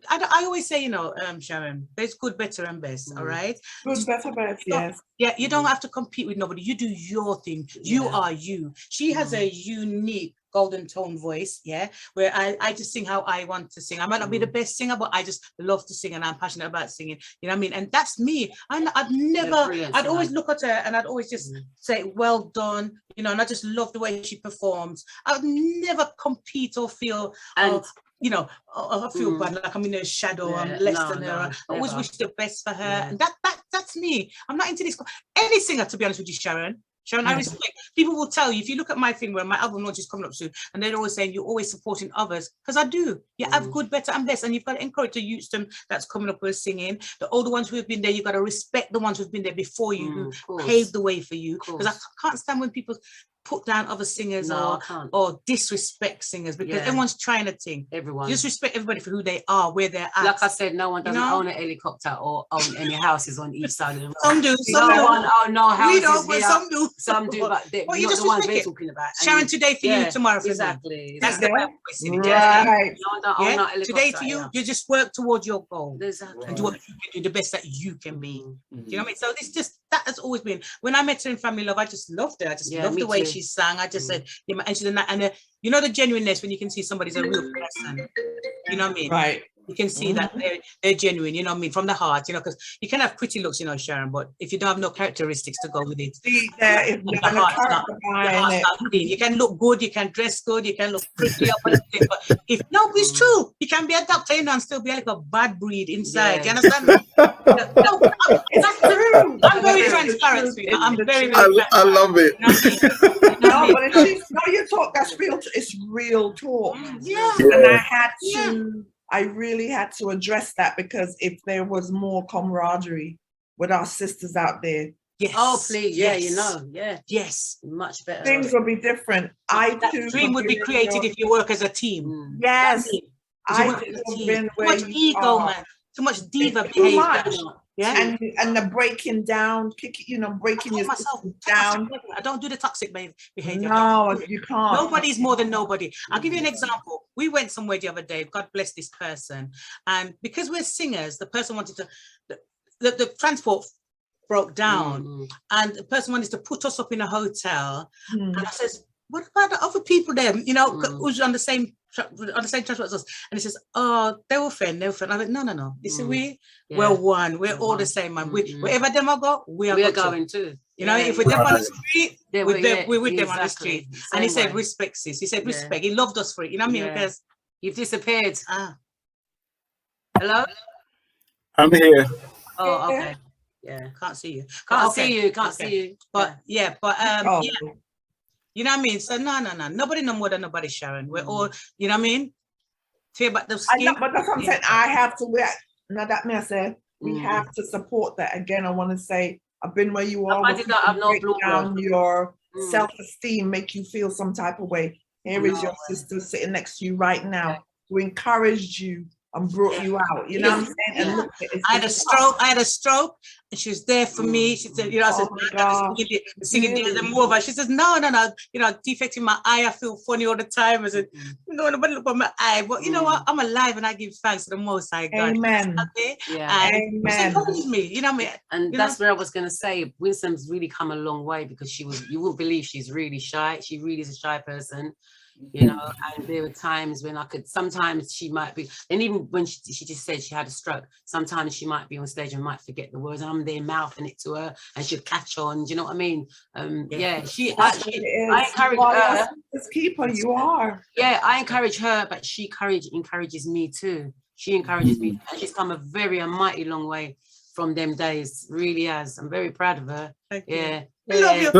I always say, you know, Sharon, there's good, better, and best. All right, good, better, best. Yes. Yeah, you don't have to compete with nobody. You do your thing. You are you. She has a unique golden tone voice, where I just sing how I want to sing. I might not be the best singer, but I just love to sing, and I'm passionate about singing. You know what I mean? And that's me. I'd always look at her and I'd always just say, well done, you know, and I just love the way she performs. I'd never compete or feel, you know, I feel bad, like I'm in her shadow, I'm less than her. I always wish the best for her. And that's me. I'm not into this. Any singer, to be honest with you, Sharon, I respect. People will tell you, if you look at my thing where my album launch is coming up soon, and they're always saying you're always supporting others, because I do. You have good, better, and best, and you've got to encourage the youth that's coming up with singing. The older ones who have been there, you've got to respect the ones who've been there before you, who paved the way for you. Because I can't stand when people put down other singers or disrespect singers, because everyone's trying a thing. Everyone. Just respect everybody for who they are, where they're at. Like I said, no one doesn't own a helicopter or own any houses on each side of the road. Some do. Some don't. No houses. We don't, but some do. Some do, but they're not the ones we're talking about. Sharon, today for you, tomorrow for exactly. That's the way we're seeing it. Right. Today for you, you just work towards your goal. Exactly. And do what you can do, the best that you can be. Do you know what I mean? So this just, that has always been, when I met her in Family Love, I just loved her. I just loved the way she sang. I just said, and she's and you know the genuineness when you can see somebody's a real person. You know what I mean? Right. You can see that they're genuine, you know what I mean, from the heart, you know, because you can have pretty looks, you know, Sharon, but if you don't have no characteristics to go with it, the heart's not clean. You can look good, you can dress good, you can look pretty up, but if it's true, you can be a doctor, you know, and still be like a bad breed inside. You understand? No, that's true. I'm very transparent. I'm very I love it. No, but it's you talk. That's real. It's real talk. And I really had to address that, because if there was more camaraderie with our sisters out there, please, you know, much better. Things will be different. That dream would be created if you work as a team. Yes, too much ego, man. Too much diva behavior. Yeah, and the breaking down, breaking yourself down. I don't do the toxic behavior. No, you can't. Nobody's more than nobody. I'll give you an example. We went somewhere the other day. God bless this person, and because we're singers, the person wanted to. The transport broke down, and the person wanted to put us up in a hotel. And I says, "What about the other people there? You know, who's on the same transport as us?" And he says, "Oh, they were friends. I went, no. You see, we're one. We're all the same, man. Wherever them I go, we are going too. You know, if we're them on the street, we're with them on the street." And he said, "Respect, sis." He said, "Respect." He loved us for it. You know what I mean? Because You've disappeared. Hello? I'm here. Oh, okay. Yeah. Can't see you. Can't see you. Can't see you. But yeah, you know what I mean? So no. Nobody no more than nobody, Sharon. We're all, you know what I mean? Feel about the skin. I know, but that's what I'm saying. I have to now that me I said we have to support that. Again, I want to say I've been where you are. Break down your self-esteem, make you feel some type of way. Here is your sister sitting next to you right now who encouraged you and brought you out. You know what I'm saying? And look, I had a stroke, and she was there for me. She said, you know, I said, singing the move. She says, no, you know, defect in my eye. I feel funny all the time. I said, no, nobody look at my eye. But you know what? I'm alive, and I give thanks to the Most High God. Amen. Okay? Yeah. And encouraged me. You know what I mean? And that's where I was going to say, Winsome's really come a long way, because you wouldn't believe she's really shy. She really is a shy person. You know, and there were times when sometimes she might be, and even when she just said she had a stroke, sometimes she might be on stage and might forget the words, and I'm there mouthing it to her, and she'll catch on. Do you know what I mean? I encourage her. Keeper, you are. Yeah, I encourage her, but she encourages me too. She encourages me, and she's come a mighty long way from them days. Really has. I'm very proud of her. Yeah. I love you.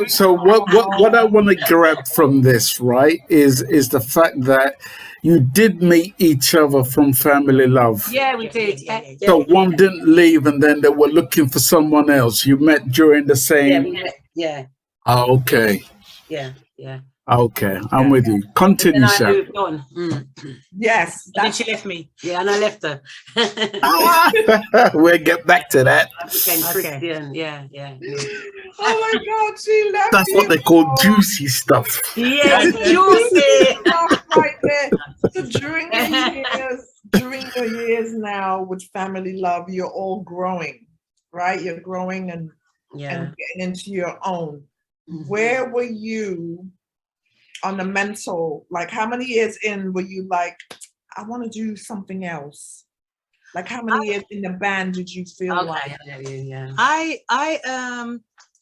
So what I want to grab from this, right, is the fact that you did meet each other from family love. Yeah, we did. So one didn't leave, and then they were looking for someone else. You met during the same. Yeah. Oh, okay. Yeah. Okay, I'm with you. Continue, Sharon. Yes. And then she left me. Yeah, and I left her. We'll get back to that. Christian. Yeah. Oh my God, she left. That's what they call juicy stuff. Yes, juicy. Right there. So during your years now with family love, you're all growing, right? You're growing and getting into your own. Where were you on the mental, like how many years in were you like, I want to do something else? Like how many years in the band did you feel like?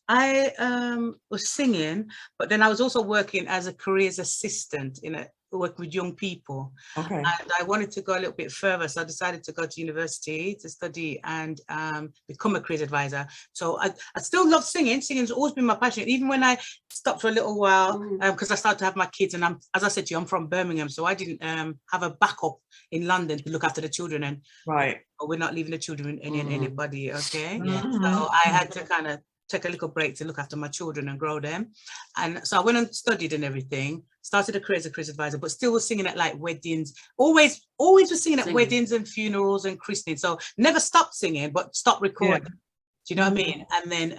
I was singing, but then I was also working as a careers assistant work with young people. Okay. And I wanted to go a little bit further, so I decided to go to university to study and become a careers advisor. So I still love singing. Singing's always been my passion, even when I stopped for a little while because I started to have my kids. And as I said to you, I'm from Birmingham, so I didn't have a backup in London to look after the children. And we're not leaving the children with anybody. Okay. So I had to kind of take a little break to look after my children and grow them. And so I went and studied and everything, started a career as a careers advisor, but still was singing at like weddings, always was singing at weddings and funerals and christening. So never stopped singing, but stopped recording. Do you know what I mean? And then,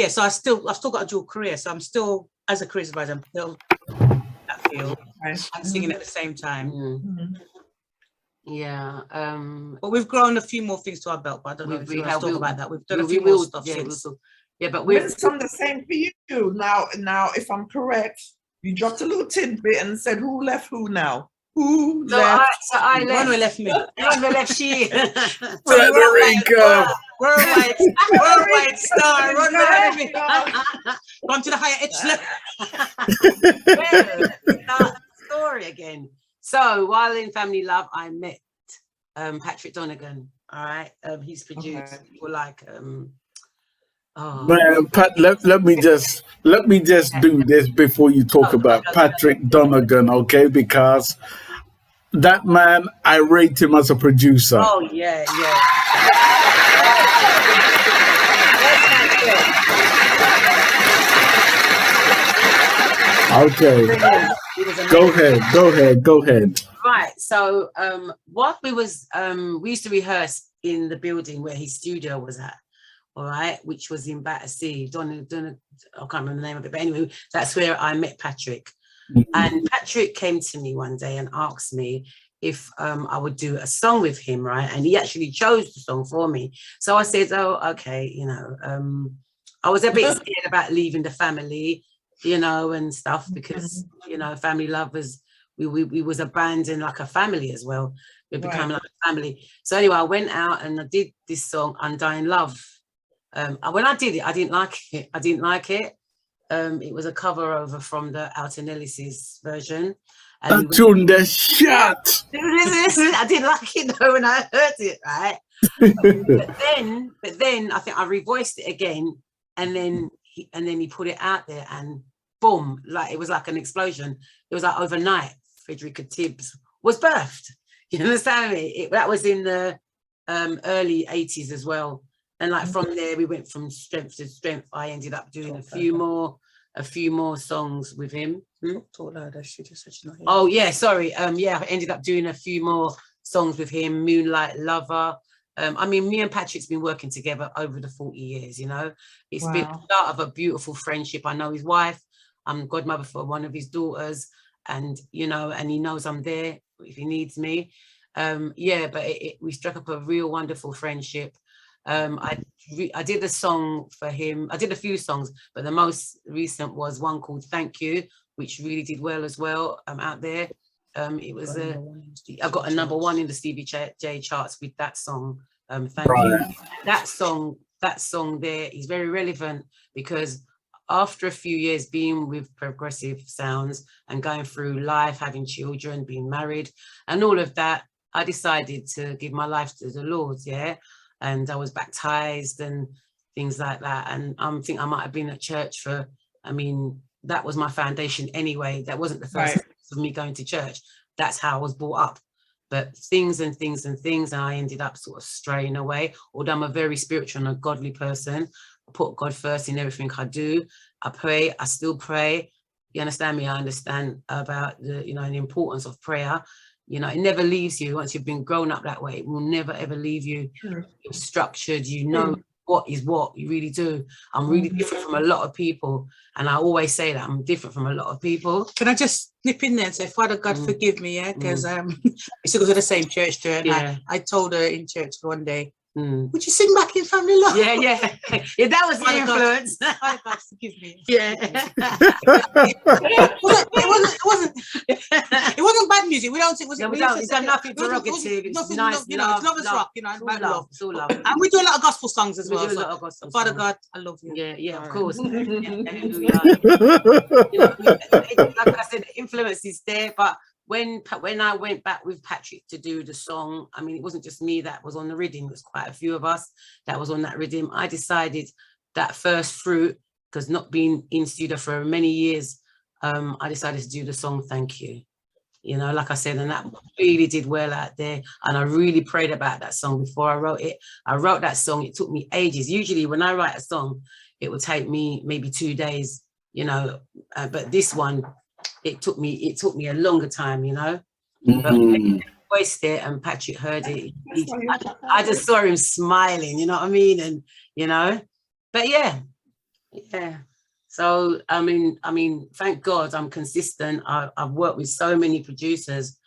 so I've still got a dual career. So I'm still, as a careers advisor, I'm still in that field and singing at the same time. Yeah, but we've grown a few more things to our belt, but I don't know if we have to talk about that. We've done a few more stuff since. Yeah, but we're some the same for you now. If I'm correct, you dropped a little tidbit and said who left who now. Who left? I left. Ronwe left me. Ronwe left she. Frederica. Worldwide star. Ronwe left me. Gone to the higher echelon. Well, story again. So while in family love, I met Patrick Donegan. All right, he's produced for like Man, Pat, let me just do this before you talk about Patrick Donegan, okay? Because that man, I rate him as a producer. Oh yeah. Okay. Go ahead. Right. So what we used to rehearse in the building where his studio was at, all right, which was in Battersea. I can't remember the name of it, but anyway, that's where I met Patrick. And Patrick came to me one day and asked me if I would do a song with him, right? And he actually chose the song for me. So I said, oh, okay, you know, I was a bit scared about leaving the family, you know, and stuff, because, you know, family love was, we was a band and like a family as well. We became like a family. So anyway, I went out and I did this song, Undying Love. When I did it, I didn't like it. It was a cover over from the Alton Ellis's version. That tune, the shot. I didn't like it though when I heard it, right? but then I think I revoiced it again, and then he put it out there, and boom, like it was like an explosion. It was like overnight, Frederica Tibbs was birthed. You understand me? That was in the early 80s as well. And like from there, we went from strength to strength. I ended up doing a few more songs with him. Oh yeah, sorry. Yeah, I ended up doing a few more songs with him. Moonlight Lover. I mean, me and Patrick's been working together over the 40 years. You know, it's been the start of a beautiful friendship. I know his wife. I'm godmother for one of his daughters, and you know, and he knows I'm there if he needs me. Yeah, but we struck up a real wonderful friendship. I did a song for him. I did a few songs, but the most recent was one called Thank You, which really did well as well out there. It was I got a #1 in the Stevie J charts with that song. Thank You. That song there is very relevant because after a few years being with Progressive Sounds and going through life, having children, being married and all of that, I decided to give my life to the Lord, yeah? And I was baptized and things like that. And I think I might have been at church for, I mean, that was my foundation anyway. That wasn't the first of me going to church. That's how I was brought up. But things, and I ended up sort of straying away. Although I'm a very spiritual and a godly person, I put God first in everything I do. I pray, I still pray. You understand me? I understand about the, you know, the importance of prayer. You know, it never leaves you. Once you've been grown up that way, it will never ever leave you. You're structured, you know what is what, you really do. I'm really different from a lot of people, and I always say that I'm different from a lot of people. Can I just nip in there and say, Father God, forgive me, yeah? Because we still go to the same church to her, and I told her in church one day, would you sing back in Family Love? Yeah, that was the influence. Father God, forgive me. Yeah. It wasn't bad music. We don't think it's got nothing derogative. It's nice, you know, it's love is rock, you know, it's all love. It's all love. And we do a lot of gospel songs as well. We do a lot of gospel Father songs. God, I love you. Yeah, of course. Hallelujah. You know, like I said, the influence is there, but when I went back with Patrick to do the song, I mean, it wasn't just me that was on the rhythm. It was quite a few of us that was on that rhythm. I decided that first fruit, because not being in studio for many years, I decided to do the song Thank You. You know, like I said, and that really did well out there. And I really prayed about that song before I wrote it. I wrote that song. It took me ages. Usually when I write a song, it would take me maybe 2 days, you know, but this one, it took me a longer time, you know. But I voiced it and Patrick heard it. I just saw him smiling, you know what I mean? And you know, but yeah. So I mean, thank God I'm consistent. I've worked with so many producers,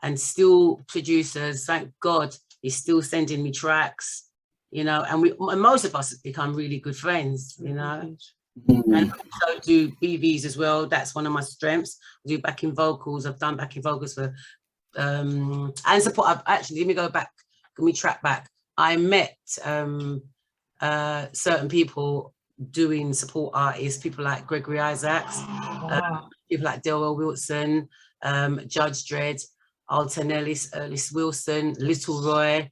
and still producers, thank God, is still sending me tracks, you know, and most of us have become really good friends, you know. And also do BVs as well. That's one of my strengths. I do backing vocals. I've done backing vocals for and support. Actually, let me go back. Let me track back. I met certain people doing support artists, people like Gregory Isaacs, people like Delwell Wilson, Judge Dredd, Alton Ellis, Ellis Wilson, Little Roy,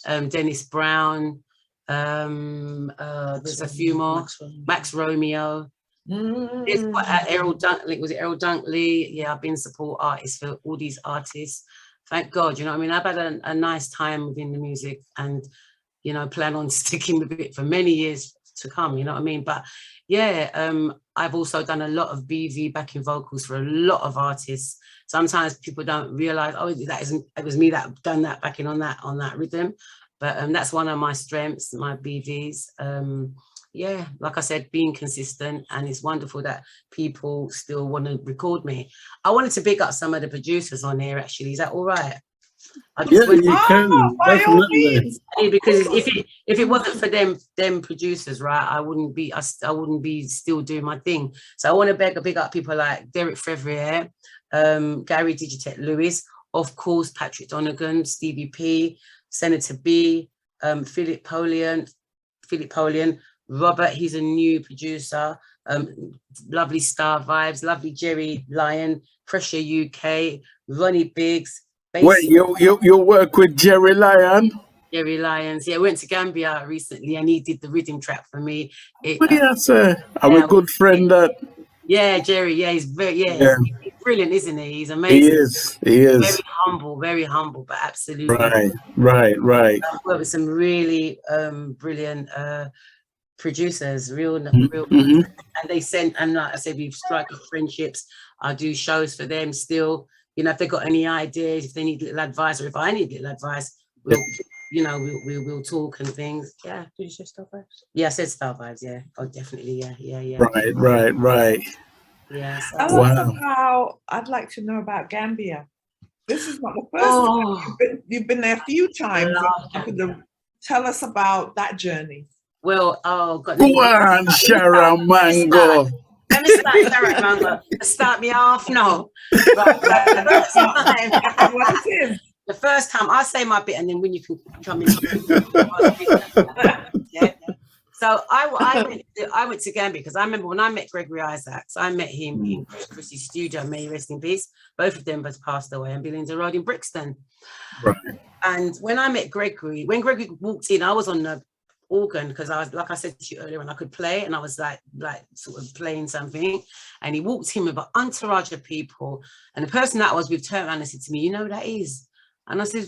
Dennis Brown. There's a few more. Max Romeo. There's Errol Dunkley. Was it Errol Dunkley? Yeah, I've been support artist for all these artists. Thank God, you know what I mean? I've had a nice time within the music, and you know, plan on sticking with it for many years to come, you know what I mean? But yeah, I've also done a lot of BV backing vocals for a lot of artists. Sometimes people don't realize, oh, it was me that done that backing on that rhythm. But that's one of my strengths, my BVs. Yeah, like I said, being consistent, and it's wonderful that people still want to record me. I wanted to big up some of the producers on here, actually. Is that all right? Yeah, you can. Definitely. Because if it wasn't for them producers, right, I wouldn't be still doing my thing. So I want to big up people like Derek Fevrier, Gary Digitech Lewis, of course, Patrick Donegan, Stevie P, Senator B, Philip Polian, Robert, he's a new producer. lovely Star Vibes, lovely Jerry Lyon, Pressure UK, Ronnie Biggs. Wait, you work with Jerry Lyon? Jerry Lyons. Yeah, I went to Gambia recently and he did the rhythm track for me. Yes, I'm a good friend that. Yeah, Jerry. Yeah, he's he's brilliant, isn't he? He's amazing. He is. Very humble, but absolutely. Right. I've worked with some really brilliant producers, real. And they send, and like I said, we've struck friendships. I do shows for them still. You know, if they've got any ideas, if they need little advice, or if I need little advice, we'll talk and things. Yeah. Did you say Star Vibes? Yeah, I said Star Vibes. Yeah. Oh, definitely. Yeah. Right. Yeah. So. Wow. I'd like to know about Gambia. This is not the first time. You've been there a few times. Tell us about that journey. Well, oh God. Go on, Sharon Mango. Let me start Sharon Mango. Start me off. No. The first time I say my bit, and then when you can come in. Yeah. So I went to Gambia because I remember when I met Gregory Isaacs, I met him in Chrissy's studio, may he rest in peace. Both of them both passed away, and Belinda Road in Brixton. Right. And when I met Gregory, when Gregory walked in, I was on the organ because I was, like I said to you earlier, when I could play, and I was like sort of playing something, and he walked in with an entourage of people, and the person that I was with turned around and said to me, "You know who that is?" And I said,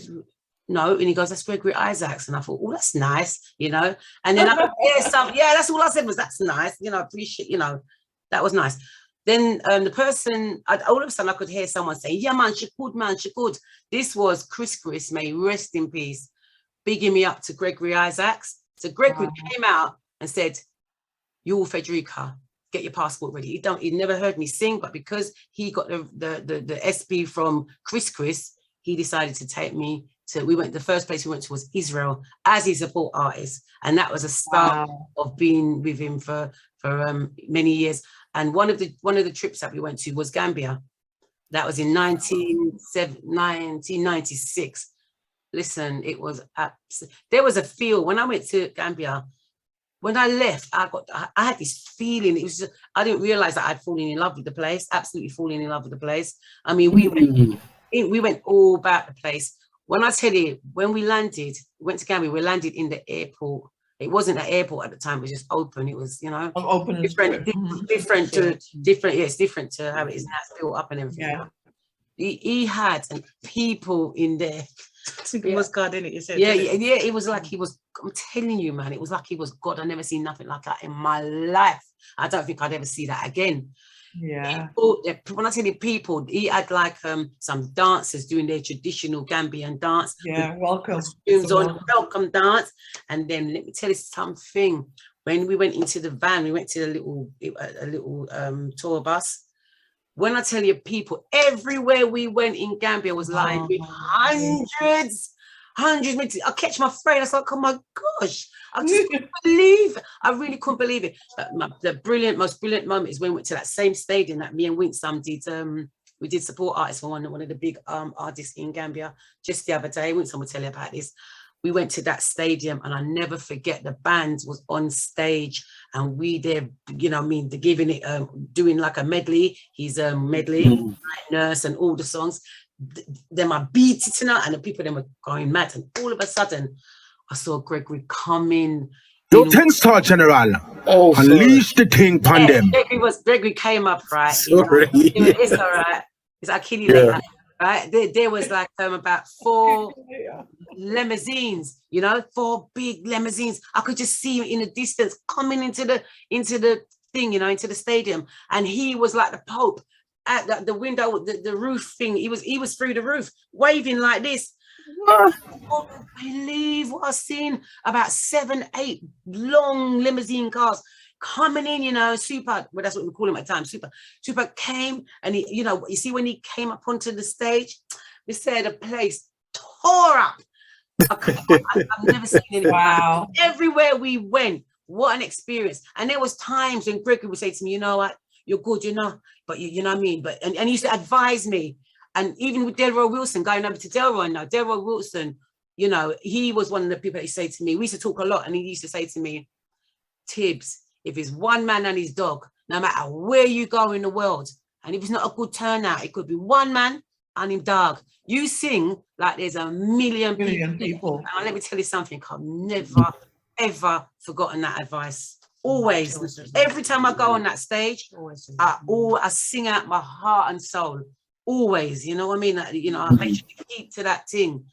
"No," and he goes, "That's Gregory Isaacs." And I thought, "Oh, that's nice," you know. And then I could hear something. Yeah, that's all I said was, "That's nice," you know. Appreciate, you know, that was nice. Then the person, all of a sudden, I could hear someone saying, "Yeah, man, she good." This was Chris, may he rest in peace, bigging me up to Gregory Isaacs. So Gregory came out and said, "You're Frederica, get your passport ready." He never heard me sing, but because he got the SB from Chris, he decided to take me to, the first place we went to was Israel as his support artist. And that was a start of being with him for many years. And one of the trips that we went to was Gambia. That was in 1996. Listen, it was there was a feel when I went to Gambia. When I left, I had this feeling. It was just, I didn't realize that I'd fallen in love with the place. Absolutely fallen in love with the place. I mean, we went all about the place. When I tell you, when we went to Gambia, we landed in the airport. It wasn't an airport at the time; it was just open. It was, you know, open, different. Yeah, it's different to how it is now. It's built up and everything. Yeah. He had people in there. It was God, innit? You said, yeah. It was like he was. I'm telling you, man, it was like he was God. I never seen nothing like that in my life. I don't think I'd ever see that again. Yeah. When I tell you people, he had like some dancers doing their traditional Gambian dance. Yeah, welcome dance. And then let me tell you something. When we went into the van, we went to a little tour bus. When I tell you people, everywhere we went in Gambia was lined with hundreds. I catch my friend. I was like, oh my gosh, I just couldn't believe it. I really couldn't believe it. The most brilliant moment is when we went to that same stadium that me and Winsome did. We did support artists for one of the big artists in Gambia just the other day. Winsome will tell you about this. We went to that stadium, and I never forget, the band was on stage, and we there, you know, I mean, they're giving it, doing like a medley. He's a medley, Nurse, and all the songs. Them are beating tonight, and the people them were going mad, and all of a sudden I saw Gregory come in. Yo, 10-star general. Oh, unleash the thing upon them. Gregory came up, right? Sorry. You know, it's all right. It's Achille later, right? There was like about 4 limousines, you know, 4 big limousines. I could just see him in the distance coming into the thing, you know, into the stadium, and he was like the Pope. At the window, the roof thing, he was through the roof, waving like this. I can't believe what I've seen. About 7, 8 long limousine cars coming in, you know, Super, well, that's what we call him at the time, Super came, and he, you know, you see when he came up onto the stage, they said the place tore up. I've never seen anything. Wow. Everywhere we went, what an experience. And there was times when Gregory would say to me, you know what, you're good, you know, but you know what I mean? But and he used to advise me. And even with Delroy Wilson, going over to Delroy now, Delroy Wilson, you know, he was one of the people that used to say to me, we used to talk a lot, and he used to say to me, Tibbs, if it's one man and his dog, no matter where you go in the world. And if it's not a good turnout, it could be one man and him dog. You sing like there's a million people. And let me tell you something, I've never, ever forgotten that advice. Always. Every time I go on that stage, I sing out my heart and soul. Always, you know what I mean? You know, I make sure to keep to that thing,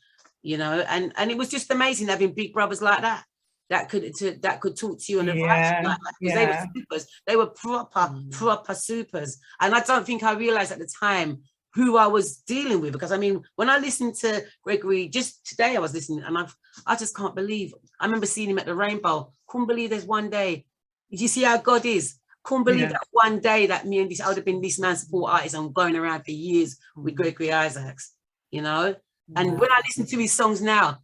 you know, and it was just amazing having big brothers like that. That could talk to you and advise you like that, because they were supers. They were proper supers. And I don't think I realized at the time who I was dealing with, because I mean, when I listened to Gregory, just today I was listening, and I just can't believe. I remember seeing him at the Rainbow. Couldn't believe there's one day. You see how God is. Couldn't believe that one day that me and I would have been this man's support artist. I'm going around for years with Gregory Isaacs, you know. And when I listen to his songs now,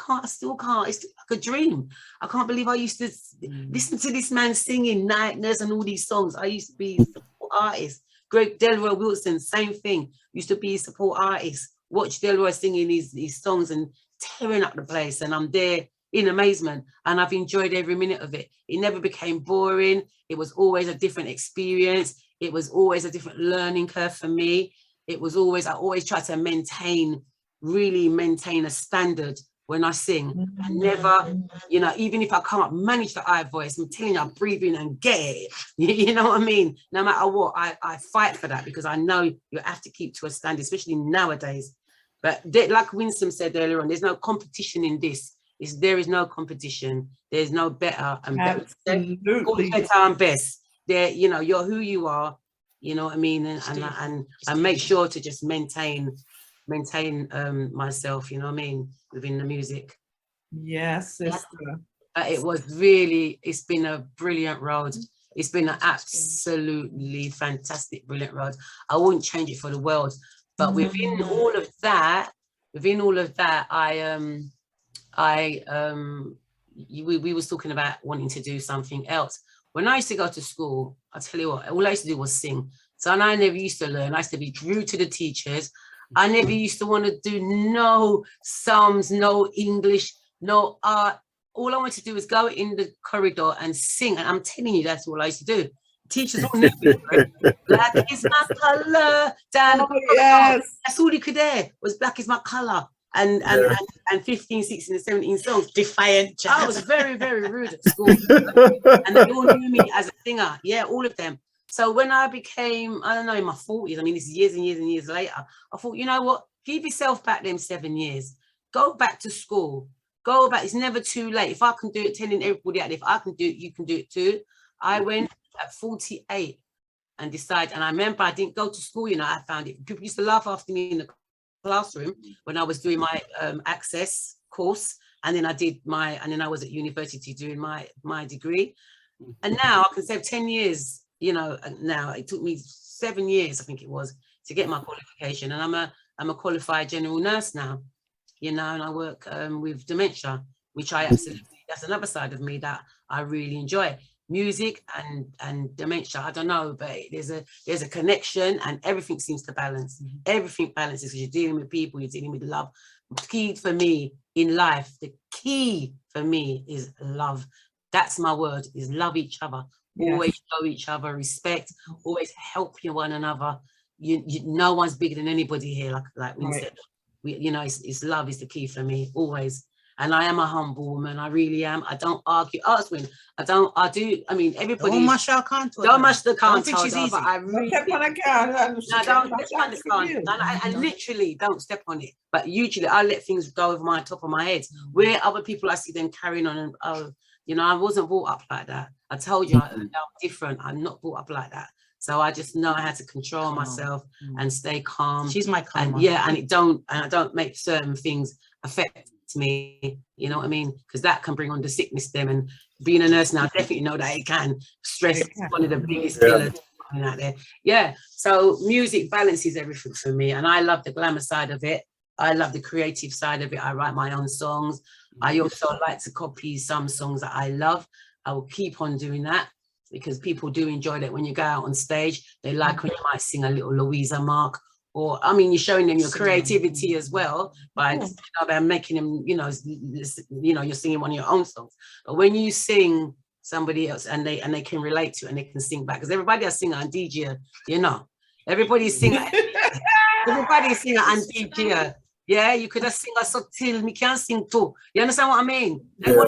I still can't. It's like a dream. I can't believe I used to listen to this man singing Night Nurse and all these songs. I used to be a support artist. Greg Delroy Wilson, same thing. Used to be a support artist. Watch Delroy singing his songs and tearing up the place, and I'm there in amazement. And I've enjoyed every minute of it. It never became boring. It was always a different experience. It was always a different learning curve for me. It was always, I always try to really maintain a standard when I sing. I never, you know, even if I can't manage the high voice, I'm telling you, I breathe in and get it. You know what I mean? No matter what, I fight for that, because I know you have to keep to a standard, especially nowadays. But like Winsome said earlier on, there's no competition in this. There is no competition. There's no better and better. Better and best. There, you know, you're who you are. You know what I mean? And make sure to just maintain myself, you know what I mean, within the music. Yes, sister. It's been a brilliant road. It's been an absolutely fantastic, brilliant road. I wouldn't change it for the world. But within all of that, we was talking about wanting to do something else. When I used to go to school, I tell you what, all I used to do was sing. So I never used to learn. I used to be rude to the teachers. I never used to want to do no psalms, no English, no art. All I wanted to do was go in the corridor and sing. And I'm telling you, that's all I used to do. Teachers all knew me. Black is my color. Yes. That's all you could hear was black is my color. And 15, 16, and 17 songs. Defiant. I was very, very rude at school. And they all knew me as a singer. Yeah, all of them. So when I became, I don't know, in my 40s, I mean, this is years and years and years later, I thought, you know what? Give yourself back them 7 years. Go back to school. Go back. It's never too late. If I can do it, telling everybody out, if I can do it, you can do it too. I went at 48 and decided, and I remember I didn't go to school, you know, I found it. People used to laugh after me in the classroom when I was doing my access course. And then I was at university doing my degree. And now I can say 10 years. You know, now it took me 7 years, I think it was, to get my qualification. And I'm a qualified general nurse now, you know, and I work with dementia, which I absolutely, that's another side of me that I really enjoy. Music and dementia, I don't know, but there's a connection, and everything seems to balance. Everything balances, because you're dealing with people, you're dealing with love. The key for me in life, the key for me is love. That's my word, is love each other. Yes. Always show each other respect, always help one another. No one's bigger than anybody here, like we said. You know, it's love is the key for me, always. And I am a humble woman, I really am. I don't argue. I mean, everybody. Don't mash the can't. Don't mash the can't. I don't think she's easy. I really don't step on it. And literally don't step on it. But usually I let things go over my top of my head. Where other people, I see them carrying on and you know, I wasn't brought up like that. I told you I'm different. I'm not brought up like that. So I just know I had to control myself and stay calm. She's my calm. And I don't make certain things affect me. You know what I mean? Because that can bring on the sickness them. And being a nurse now, I definitely know that it can. Stress is one of the biggest killers out there. Yeah. So music balances everything for me. And I love the glamour side of it. I love the creative side of it. I write my own songs. I also like to copy some songs that I love. I will keep on doing that, because people do enjoy that when you go out on stage. They like when you might sing a little Louisa Mark, or, I mean, you're showing them your creativity as well by making them, you know, you're singing one of your own songs. But when you sing somebody else, and they can relate to it and they can sing back, because everybody a singer and DJ, you know. Everybody's singer. Everybody's singer and DJ. Yeah, you could have sing a song till me can sing too. You understand what I mean?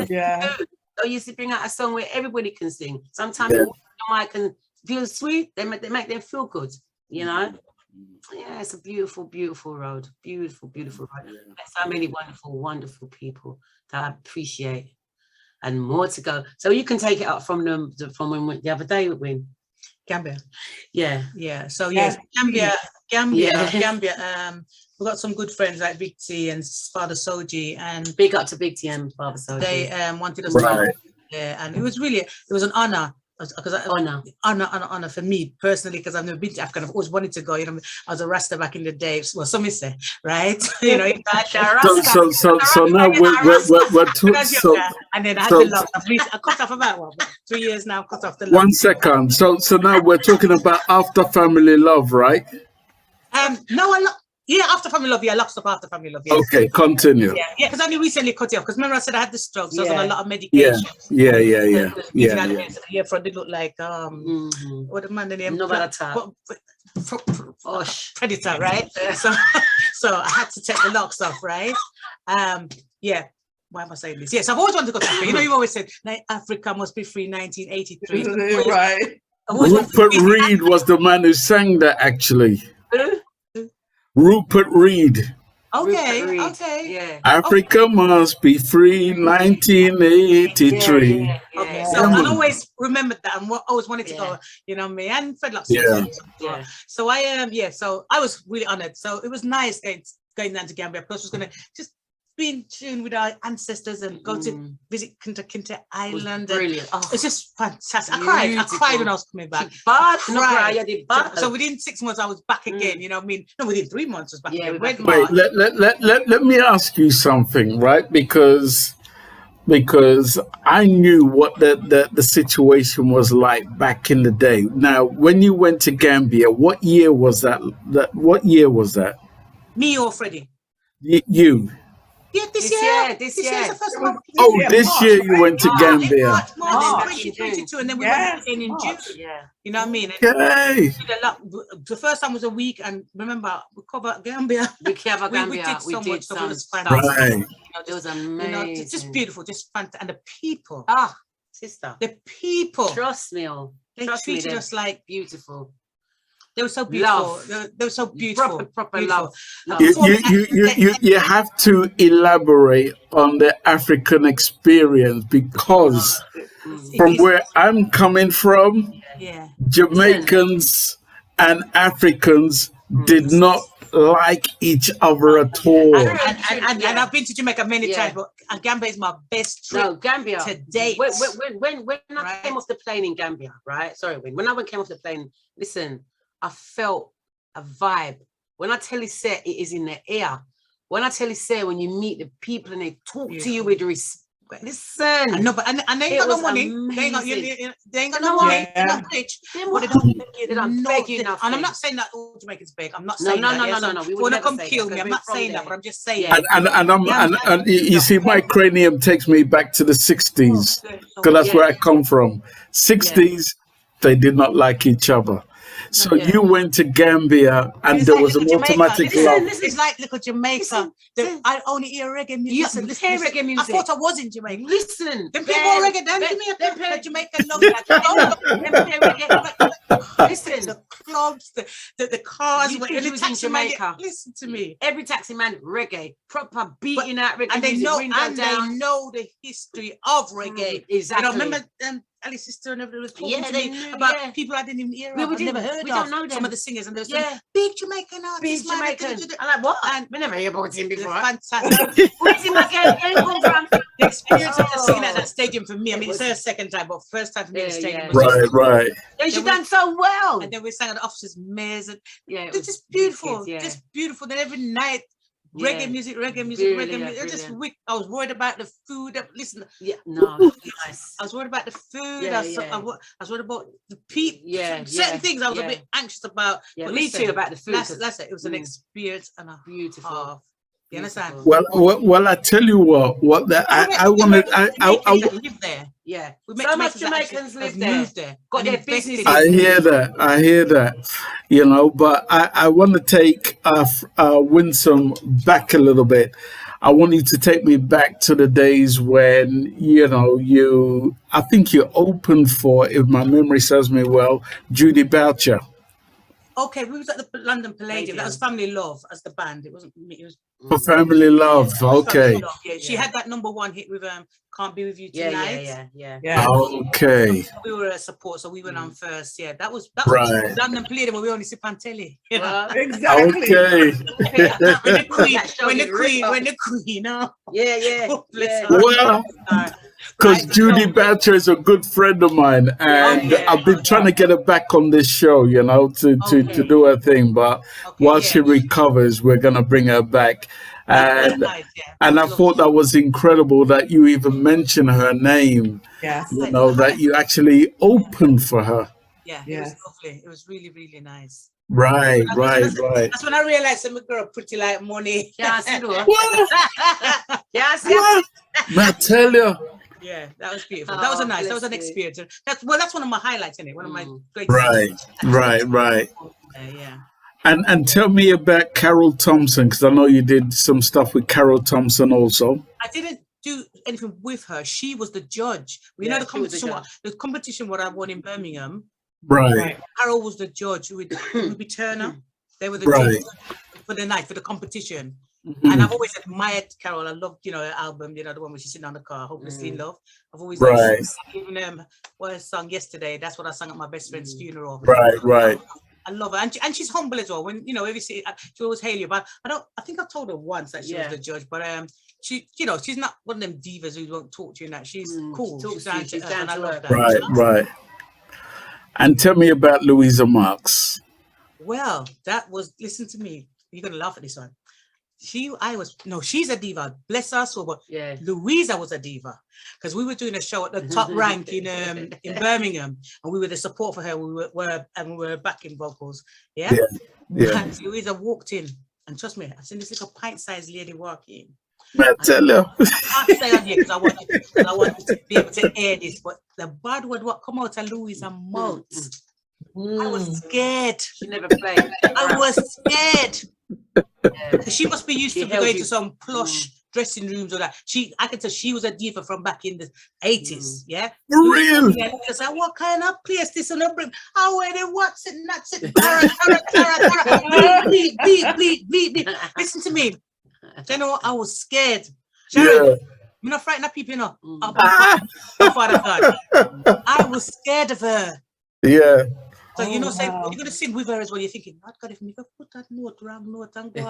Yeah. So you bring out a song where everybody can sing. Sometimes the mic can feel sweet. They make them feel good. You know. Yeah, it's a beautiful, beautiful road. Beautiful, beautiful road. There's so many wonderful, wonderful people that I appreciate, and more to go. So you can take it up from when we went the other day with Win. Gambia. Yeah. So yes, Gambia. We've got some good friends like Big T and Father Soji, and big up to Big T and Father Soji. They wanted us to go there, and it was an honor. Because honor for me personally, because I've never been to Africa. I've always wanted to go. You know, I was a Rasta back in the day. Well, some say, right? You know, so now we're talking. And then I had to lock. I cut off about 3 years now. Cut off the lock. 1 second. So now we're talking about After Family Love, right? After Family Love, lots of After Family Love. Yes. Okay, continue. Yeah, because I only recently cut it off. Because remember I said I had the stroke, so I was on a lot of medication. Yeah. Yeah, for it looked like what the man name? No matter. Predator, right? So I had to take the locks off, right? Why am I saying this? Yes, I've always wanted to go to Africa. You know, you've always said Africa must be free, 1983. Right. Rupert Reed was the man who sang that, actually. Rupert Reed. Okay. Yeah. Africa must be free, 1983. Okay. So I always remembered that and always wanted to go, you know me, and Fred Lux. So so I was really honored. So it was nice going down to Gambia. Plus, I was going to just be in tune with our ancestors and go to visit Kinte Island. Brilliant. It's just fantastic. I cried when I was coming back. So within 6 months, I was back again. You know what I mean? No, within 3 months, I was back again. Wait, let me ask you something, right? Because I knew what the situation was like back in the day. Now, when you went to Gambia, what year was that? What year was that? Me or Freddie? You. Yeah, this year. This year is the first one. This year you went to Gambia. March 2022, and then we went again in June. Yeah. You know what I mean? Okay. The first time was a week, and remember, we covered Gambia. We covered Gambia. We did so much, so it was fantastic. Right. You know, it was amazing. You know, it's just beautiful, just fantastic. And the people. Sister. The people. Trust me, they treated us like beautiful. They were so beautiful. They were so beautiful. Proper beautiful. love. You have to elaborate on the African experience, because from where I'm coming from, Jamaicans and Africans did not like each other at all. And I've been to Jamaica many times, but Gambia is my best trip. No, Gambia to date. When I came off the plane in Gambia, right? Sorry, when I came off the plane, listen, I felt a vibe. When I tell you, sir, it is in the air. When I tell you, sir, when you meet the people and they talk to you with respect. Listen. No, but and they ain't got no money. They ain't got no money. They're not rich. They don't beg you nothing. And I'm not saying that all Jamaicans beg. I'm not saying that. No. We want to come kill me. I'm not saying that, but I'm just saying. And you see, my cranium takes me back to the 60s, because that's where I come from. 60s, they did not like each other. So you went to Gambia and there was an automatic love. This is like little Jamaica. I only hear reggae music. Listen, reggae music. I thought I was in Jamaica. Listen. Them people reggae, them give me a Jamaican love. Listen, the clubs, the cars. Every taxi man, listen to me. Every taxi man, reggae, proper beating out reggae. And they know the history of reggae. Exactly. You know, remember Ali's sister and everybody was talking to me about people I didn't even hear of. I've never heard of. Know some of the singers, and they were saying, big Jamaican artist. Big Jamaican. I'm like, what? And we never heard about him before. Fantastic. Where's him again? The experience of just singing at that stadium for me, I mean, it's her second time, but first time for me in the stadium. Right. And she done so well. And then we sang at the officers' mares. And they're just beautiful. Just beautiful. Then every night, reggae music. Just I was worried about the food. Listen, nice. I was worried about the food. I was worried about the people. Certain things I was a bit anxious about. Yeah, me too, about the food. That's it. It was an experience and a beautiful. You understand? Well, I tell you what that I wanted. I live there. Yeah, so much Jamaicans live there. Got their businesses. I hear that. You know, but I want to take Winsome back a little bit. I want you to take me back to the days when, you know, I think you opened for, if my memory serves me well, Judy Boucher. Okay, we was at the London Palladium. That was Family Love as the band. It wasn't me. It was for Family Love. Okay. Love. Yeah, she had that #1 hit with "Can't Be With You Tonight." Yeah. Okay. We were a support, so we went on first. Yeah, that was right. London Palladium, where we only see Pantelli. You know? Exactly. Okay. when the Queen. Yeah. Well, because Judy Boucher is a good friend of mine, and I've been trying to get her back on this show, you know, to do her thing. But while she recovers, we're gonna bring her back. And I thought that was incredible that you even mentioned her name. Yes. You know, that you actually opened for her. Yeah, it was lovely. It was really, really nice. Right. That's when I realized I'm a girl pretty like money. Yes, I tell you. Yeah, that was beautiful. That was a nice. That was an experience. That's one of my highlights in it. One of my great. Right. Yeah. And tell me about Carol Thompson, because I know you did some stuff with Carol Thompson also. I didn't do anything with her. She was the judge. You know the competition what I won in Birmingham. Right. Carol was the judge with Ruby Turner. They were the judges for the night, for the competition. Mm-hmm. And I've always admired Carol. I loved, her album, the one where she's sitting on the car, Hopelessly in Love. I've always even what I sung yesterday. That's what I sang at my best friend's funeral. Right. I love her, and she's humble as well. When if you see, she always hail you. But I think I've told her once that she was the judge. But she, she's not one of them divas who won't talk to you. And that she's cool. She's down to earth, and I love that. Right. And tell me about Louisa Marks. Well, that was. Listen to me. You're gonna laugh at this one. She's a diva. Bless her soul. But Louisa was a diva because we were doing a show at the top rank in Birmingham, and we were the support for her. We were backing vocals. Yeah. And Louisa walked in, and trust me, I've seen this little pint-sized lady walk in. I tell you. I can't stay on here because I wanted to be able to air this, but the bad word what come out of Louisa mouth. I was scared. She never played. I was scared. She must be used to going to some plush dressing rooms or that. I can tell she was a diva from back in the 80s. Yeah. For real. Because what kind of place this on a brim? I wear the what's it, nuts it, bleed. Listen to me. I was scared. Sharon, I'm not frightened of people, Oh, Father God. I was scared of her. Yeah. So you're gonna sing with her as well. You're thinking, oh God, if me go put that wrong note and go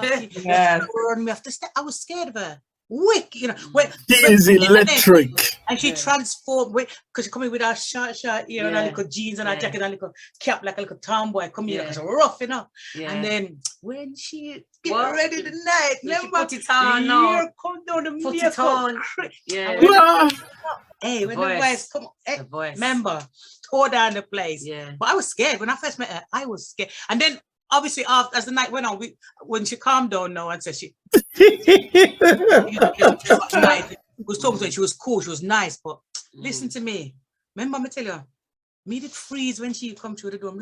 me after step. I was scared of her. Wick, she is electric. And she transformed because she come in with her short, and her little jeans and her jacket and her little cap like a little tomboy. Come in like rough, And then when she get ready tonight, put it on. Come down the put it on. Hey, when the voice come, remember, tore down the place. Yeah. But I was scared when I first met her. I was scared, and then obviously as the night went on, when she calmed down now and said she was talking to her, she was cool, she was nice. But listen to me. Remember, I tell you, me did freeze when she come through the door.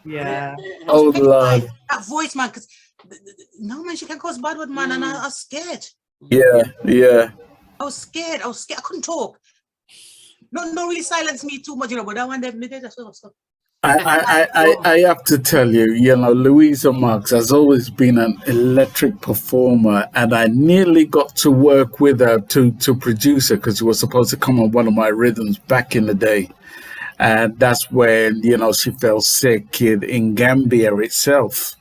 Yeah. Oh Lord. That voice, man, because no man, she can cause bad word, man, and I was scared. Yeah. I was scared. I couldn't talk. No, really silence me too much, but that one day, that's what I have to tell you, Louisa Marks has always been an electric performer, and I nearly got to work with her to produce her because she was supposed to come on one of my rhythms back in the day. And that's when, she fell sick in Gambia itself.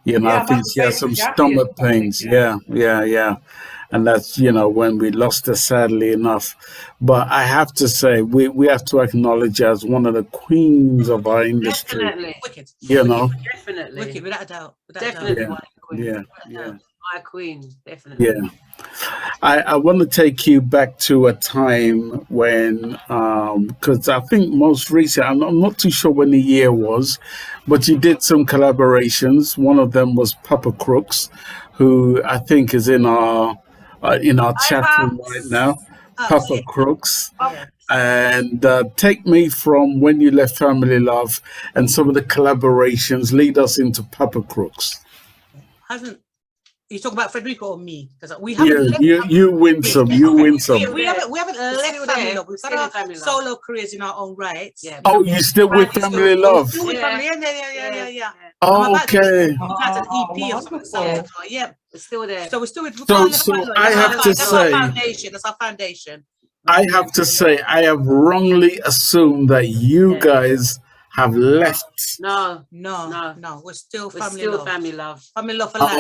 I think she had some stomach pains. Yeah. And that's, when we lost her, sadly enough. But I have to say, we have to acknowledge her as one of the queens of our industry. Definitely. Wicked. Definitely. Wicked, without a doubt. Definitely. Yeah. My queen, definitely. Yeah. I want to take you back to a time when, because I think most recent, I'm not too sure when the year was, but you did some collaborations. One of them was Papa Crooks, who I think is in our chat room right now. Papa Crooks. And take me from when you left Family Love and some of the collaborations. Lead us into Papa Crooks. You talk about Frederica or me? Because we haven't. You Winsome. We haven't left Family Love. We've got our solo careers in our own right. Yeah. Oh, you still with Family Love? Still with Family. Yeah. Oh, okay. That's an EP or something. Yeah, it's still there. So we're still with. So I have to say, that's our foundation. I have to say, I have wrongly assumed that you guys have left. No. We're still family love. Family love for life.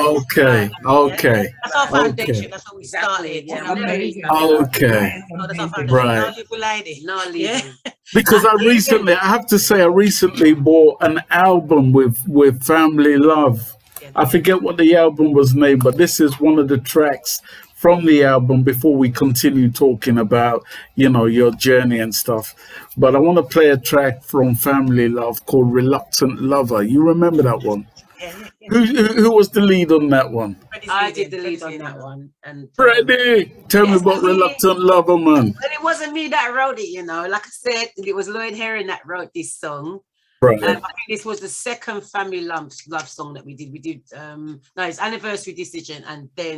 Okay. That's our foundation. That's what we started. Okay. That's our foundation. Right. Because I recently bought an album with Family Love. I forget what the album was named, but this is one of the tracks from the album before we continue talking about, your journey and stuff. But I want to play a track from Family Love called Reluctant Lover. You remember that one? Who was the lead on that one? I did the lead on that one. And Freddie, tell me about Reluctant Lover, man. But it wasn't me that wrote it, Like I said, it was Lloyd Herring that wrote this song. Right. I think this was the second Family Love song that we did. We did it's Anniversary Decision, and then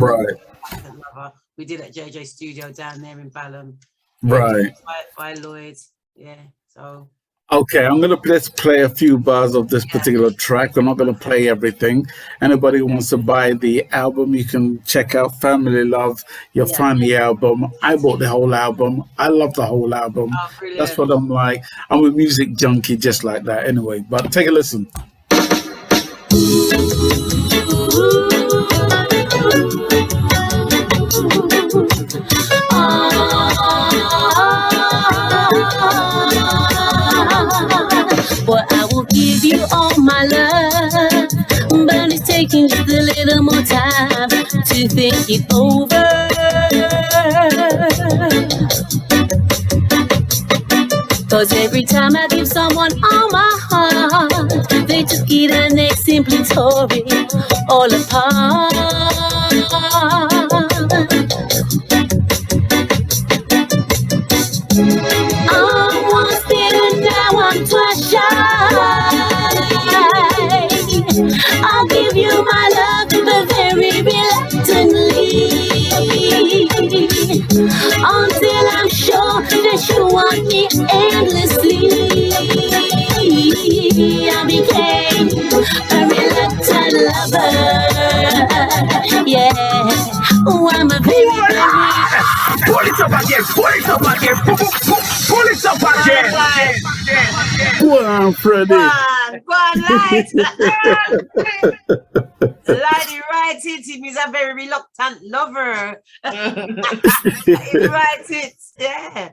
we did at JJ Studio down there in Balham. Right. By Lloyd. Yeah. So. Okay, I'm gonna play a few bars of this particular track. I'm not gonna play everything. Anybody who wants to buy the album, you can check out Family Love. You'll find the album. I bought the whole album. I love the whole album. That's what I'm like. I'm a music junkie just like that anyway. But take a listen. Well, I will give you all my love, but it's taking just a little more time to think it over. Cause every time I give someone all my heart, they took it and they simply tore it all apart. I once did and now I'm twice shy. I'll give you my love, but very reluctantly, until I'm sure that you want me endlessly. I became a reluctant lover. Yeah, oh, I'm a very pull it up again, pull it up again, pull it up again. Go on, Freddie. Go on, Light. Light writes it. He's a very reluctant lover. He writes it. Yeah.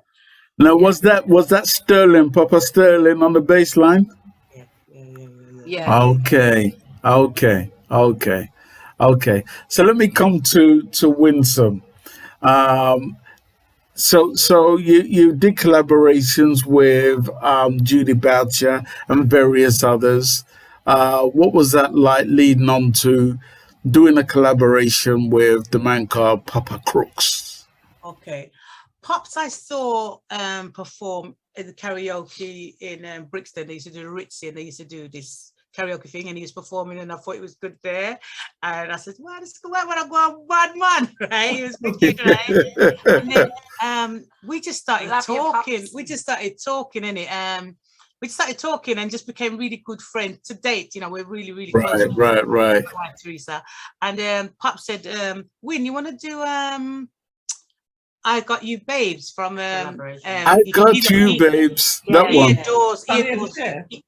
Now, was that Sterling, Papa Sterling on the bass line? Yeah. Okay. So let me come to Winsome. So you did collaborations with Judy Boucher and various others. What was that like leading on to doing a collaboration with the man called Papa Crooks? Okay. Pops I saw perform in the karaoke in Brixton. They used to do the Ritzy, and they used to do this karaoke thing, and he was performing, and I thought it was good there. And I said, well, this is why would I go on bad man, right? He was thinking, right? And then we just started talking. We just started talking, innit? We started talking and just became really good friends to date. We're really, really close. Right. Teresa. And Pop said, Win, you want to do I Got You Babes from I Got You Babes. That one.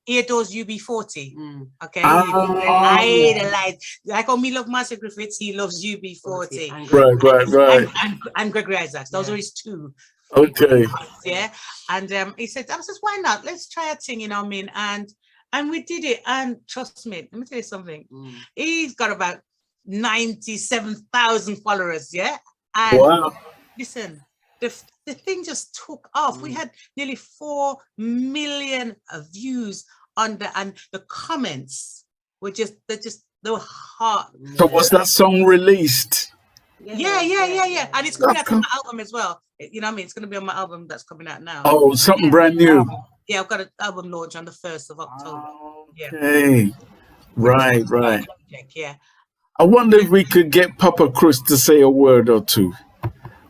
He adores UB40. Okay. I like me love Marcia Griffiths, he loves UB40. Right. And Gregory Isaacs. Those are his two. Okay. Yeah. And he said, I said, why not? Let's try a thing, and we did it. And trust me, let me tell you something. He's got about 97,000 followers, yeah? And wow. listen, the thing just took off. We had nearly 4 million views on and the comments were they were hot. So was that song released? Yeah. And it's coming out on my album as well. You know what I mean? It's going to be on my album that's coming out now. Oh, something brand new. Yeah, I've got an album launch on the 1st of October. Okay. Right. Yeah. I wonder if we could get Papa Crooks to say a word or two.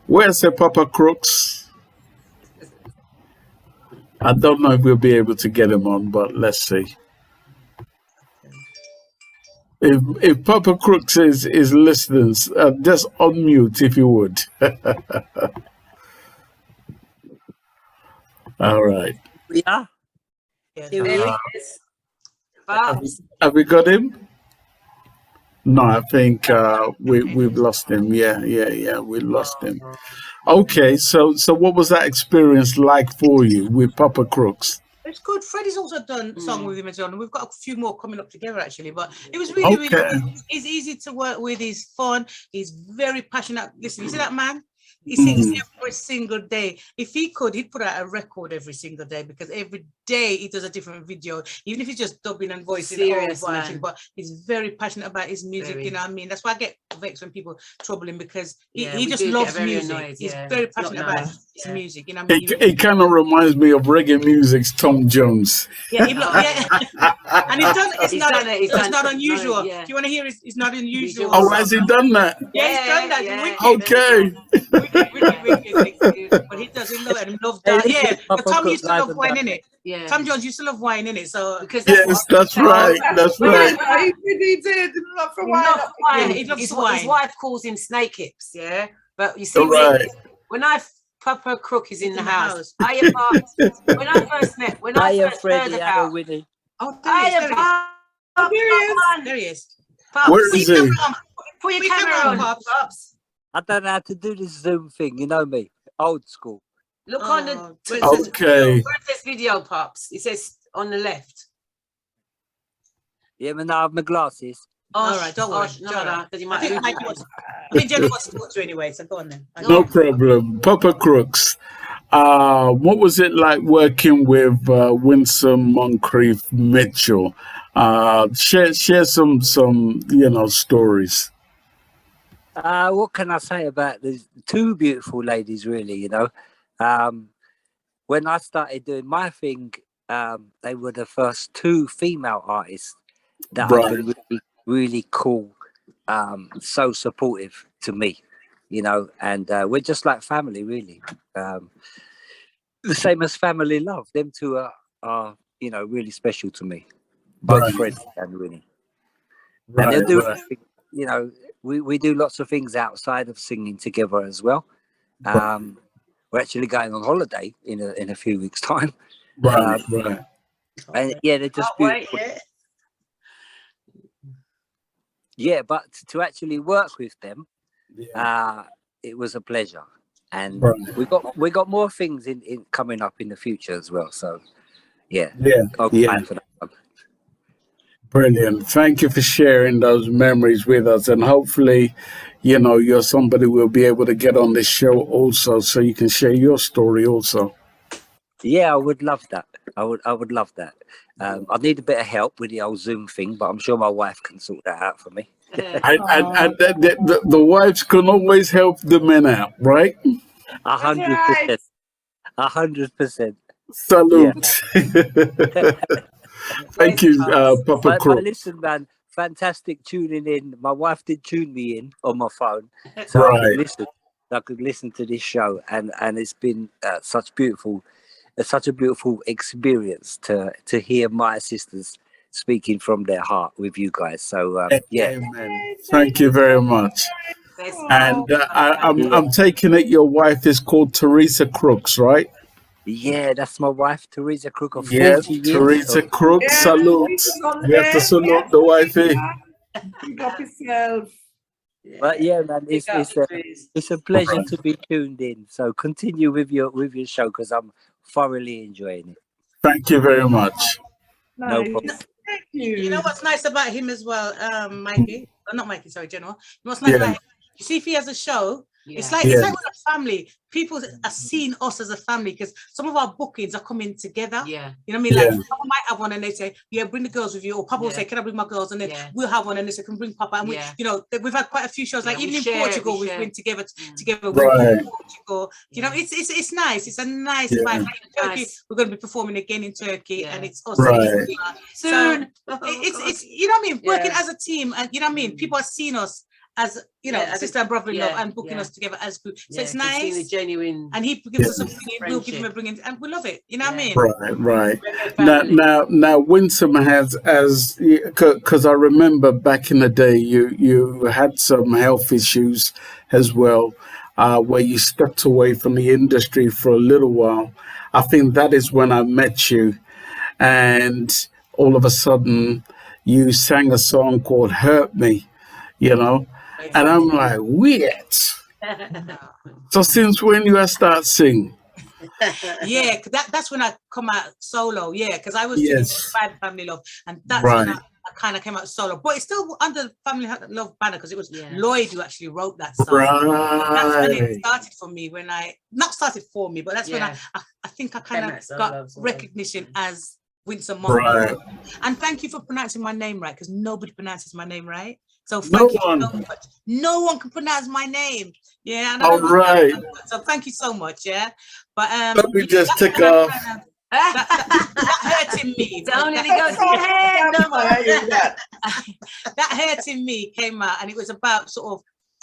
Where's the Papa Crooks? I don't know if we'll be able to get him on, but let's see. If Papa Crooks is listening, just unmute if you would. All right. Yeah. Here he is. Have we got him? No, I think we've lost him. Yeah, we lost him. Okay, so what was that experience like for you with Papa Crooks? It's good. Freddie's also done a song with him as well, and we've got a few more coming up together actually. But it was really good. He's easy to work with. He's fun. He's very passionate. Listen, you see that man? He sings every single day. If he could, he'd put out a record every single day, because every day he does a different video, even if he's just dubbing and voicing. But he's very passionate about his music, you know what I mean? That's why I get vexed when people trouble him, because he just loves music. Annoyed, he's very passionate about his music, you know what I mean? It kind of reminds me of reggae music's Tom Jones. Yeah, and he's done it. It's not unusual. Do you want to hear it's not unusual? Oh, has he done that? Yeah, he's done that. Yeah. Okay. But he doesn't know it and love that. Yeah, but Tom used to love wine in it. Yeah, Tom Jones used to love wine in it. So yes, that's right. That's right. He did love for wine. He loves wine. His wife calls him Snake Hips. Yeah, but you see, when Papa Crook is in the house. Hiya, Pops. When I first heard about Winnie. Oh, there he is. Pops, where is he? Put your camera on, Pops. I don't know how to do this Zoom thing, you know me, old school. Look on the okay. Where's this video, Pops? It says on the left. Yeah, but now I have my glasses. All right, don't worry. I think Jenny wants to talk to you anyway, so go on then. No problem. Papa Crooks, what was it like working with Winsome Moncrieffe-Mitchell? Share some stories. What can I say about the two beautiful ladies, really, you know? When I started doing my thing, they were the first two female artists that I could really cool, so supportive to me, you know, and we're just like family, really. The same as family love. Them two are you know, really special to me, both Fred and Winnie. And they'll do, you know, we do lots of things outside of singing together as well. We're actually going on holiday in a few weeks' time. And yeah, they're just beautiful. Yeah, but to actually work with them, it was a pleasure, and we got more things in coming up in the future as well. So time for that one. Brilliant. Thank you for sharing those memories with us, and hopefully, you know, you're somebody we'll be able to get on this show also, so you can share your story also. Yeah, I would love that. I would love that. I need a bit of help with the old Zoom thing, but I'm sure my wife can sort that out for me. And the wives can always help the men out, right? 100%. 100%. Salute. Thank you, Papa Crook. But listen, man, fantastic tuning in. My wife did tune me in on my phone, so I could listen to this show, and it's been such a beautiful experience to hear my sisters speaking from their heart with you guys. So Amen. Thank you very much. And I'm taking it your wife is called Teresa Crooks, right? Yeah, that's my wife, Teresa Crook, of 40 years. Teresa Crook, salute. You have to salute the wifey. Pick up yourself. But yeah, man, it's a pleasure to be tuned in. So continue with your show, because I'm thoroughly enjoying it. Thank you very much. No problem. Thank you. You know what's nice about him as well, Mikey? Not Mikey, sorry, General. What's nice about him? You see, if he has a show, It's like we're a family. People are seeing us as a family because some of our bookings are coming together. Yeah. You know what I mean? Like Papa might have one and they say, yeah, bring the girls with you. Or Papa will say, can I bring my girls? And then we'll have one and they say, can bring Papa. And we, you know, we've had quite a few shows. Like even in Portugal, we've been together Right. with Portugal. You know, it's nice. It's a nice vibe. Like in Turkey, we're going to be performing again in Turkey, and it's us. Right. So it's you know what I mean? Working as a team, and you know what I mean? People are seeing us as, you know, sister and brother-in-law and booking us together as group. So it's nice. The genuine, and he gives us something, we'll give him a bringing, and we love it. You know what I mean? Right. Now, Winsome has, because I remember back in the day, you had some health issues as well, where you stepped away from the industry for a little while. I think that is when I met you, and all of a sudden, you sang a song called "Hurt Me," you know. And I'm like, weird. So since when you start singing? Yeah, that's when I come out solo. Yeah, because I was doing Bad Family Love, and that's when I kind of came out solo. But it's still under Family Love banner because it was Lloyd who actually wrote that song. Right. That's when it started for me. When not started for me, but that's when I think I kind of got recognition as Winsome Moncrieffe. And thank you for pronouncing my name right, because nobody pronounces my name right. So thank you so much. No one can pronounce my name. Yeah. And all right. So thank you so much. Yeah. But let me just take off. That hurting me. Don't let it go to your head. That hurting me came out, and it was about sort of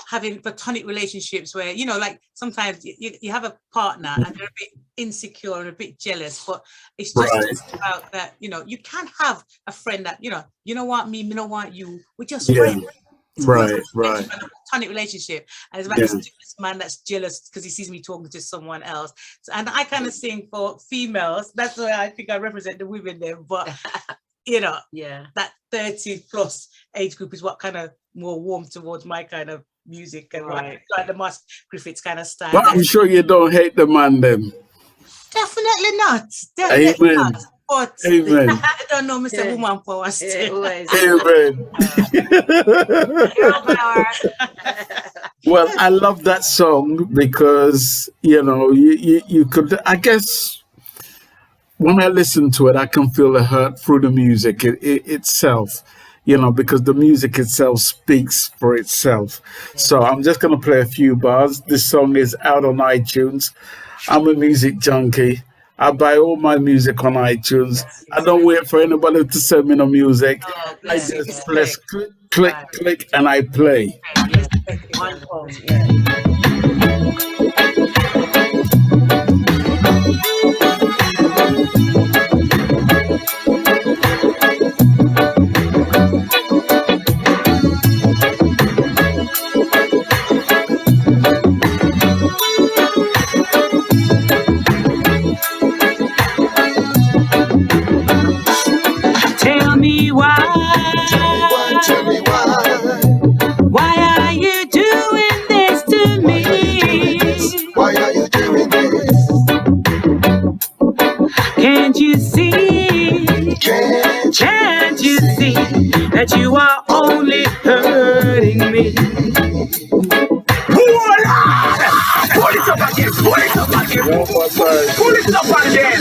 having platonic relationships where, you know, like sometimes you have a partner and they're a bit insecure and a bit jealous, but it's just about that, you know, you can't have a friend that, you don't want me don't want you, we're just friends. Right. A platonic relationship, and it's about this man that's jealous because he sees me talking to someone else. So, and I kind of sing for females. That's why I think I represent the women there, but you know, that 30 plus age group is what kind of more warm towards my kind of music and like the Moncrieffes kind of style. But I'm sure you don't hate the man then. Definitely not. Definitely not. But I don't know, Mr. Woman Power still. Amen. Well, I love that song because, you know, you could, I guess, when I listen to it, I can feel the hurt through the music itself. You know, because the music itself speaks for itself. So I'm just going to play a few bars. This song is out on iTunes. I'm a music junkie. I buy all my music on iTunes. I don't wait for anybody to send me no music. I just press click, and I play. Tell me why. Why are you doing this to me? Why are you doing this? Can't you see? Can't you see that you are only hurting me? Pull it up again, pull it up again, pull it up again.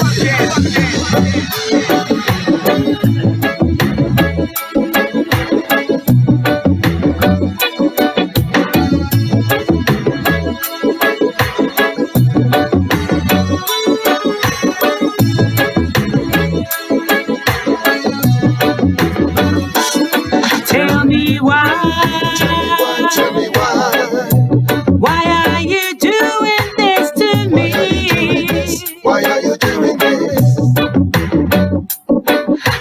Tell me why. Why are you doing this to me? Why are you doing this?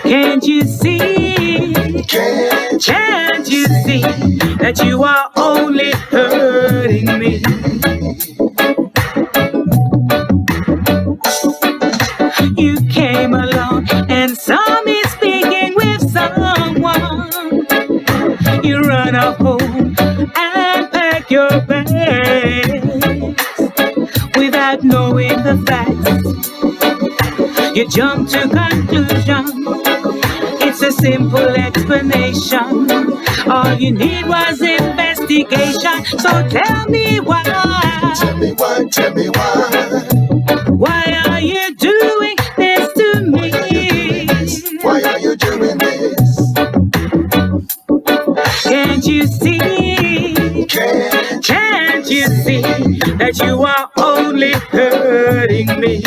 Can't you see? Can't you see that you are only hurting me? You came along and saw me speaking with someone. You run off home and pack your bags without knowing the facts. You jump to conclusion. It's a simple explanation. All you need was investigation. investigation. So tell me why. Tell me why, tell me why. Why are you doing this to me? Why are you doing this? Can't you see? Can't you see that you are only hurting me?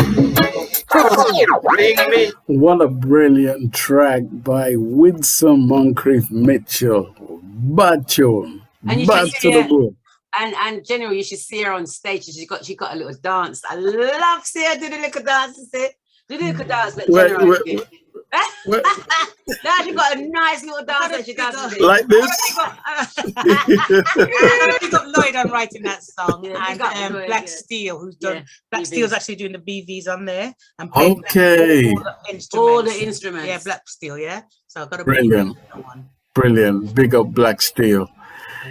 Hurting me. What a brilliant track by Winsome Moncrieffe-Mitchell. Bacho. And you Back should to see the book. and generally you should see her on stage. She got a little dance. I love seeing her do the little dance. Do the little dance that General did. Now she got a nice little dance that she does. Like this? We got Lloyd on writing that song, and Lloyd, Black Steel, who's done. Black Steel's actually doing the BVs on there and Okay. all the instruments. Yeah, Black Steel. Yeah, so I've got a Brilliant. Brilliant. Big up Black Steel.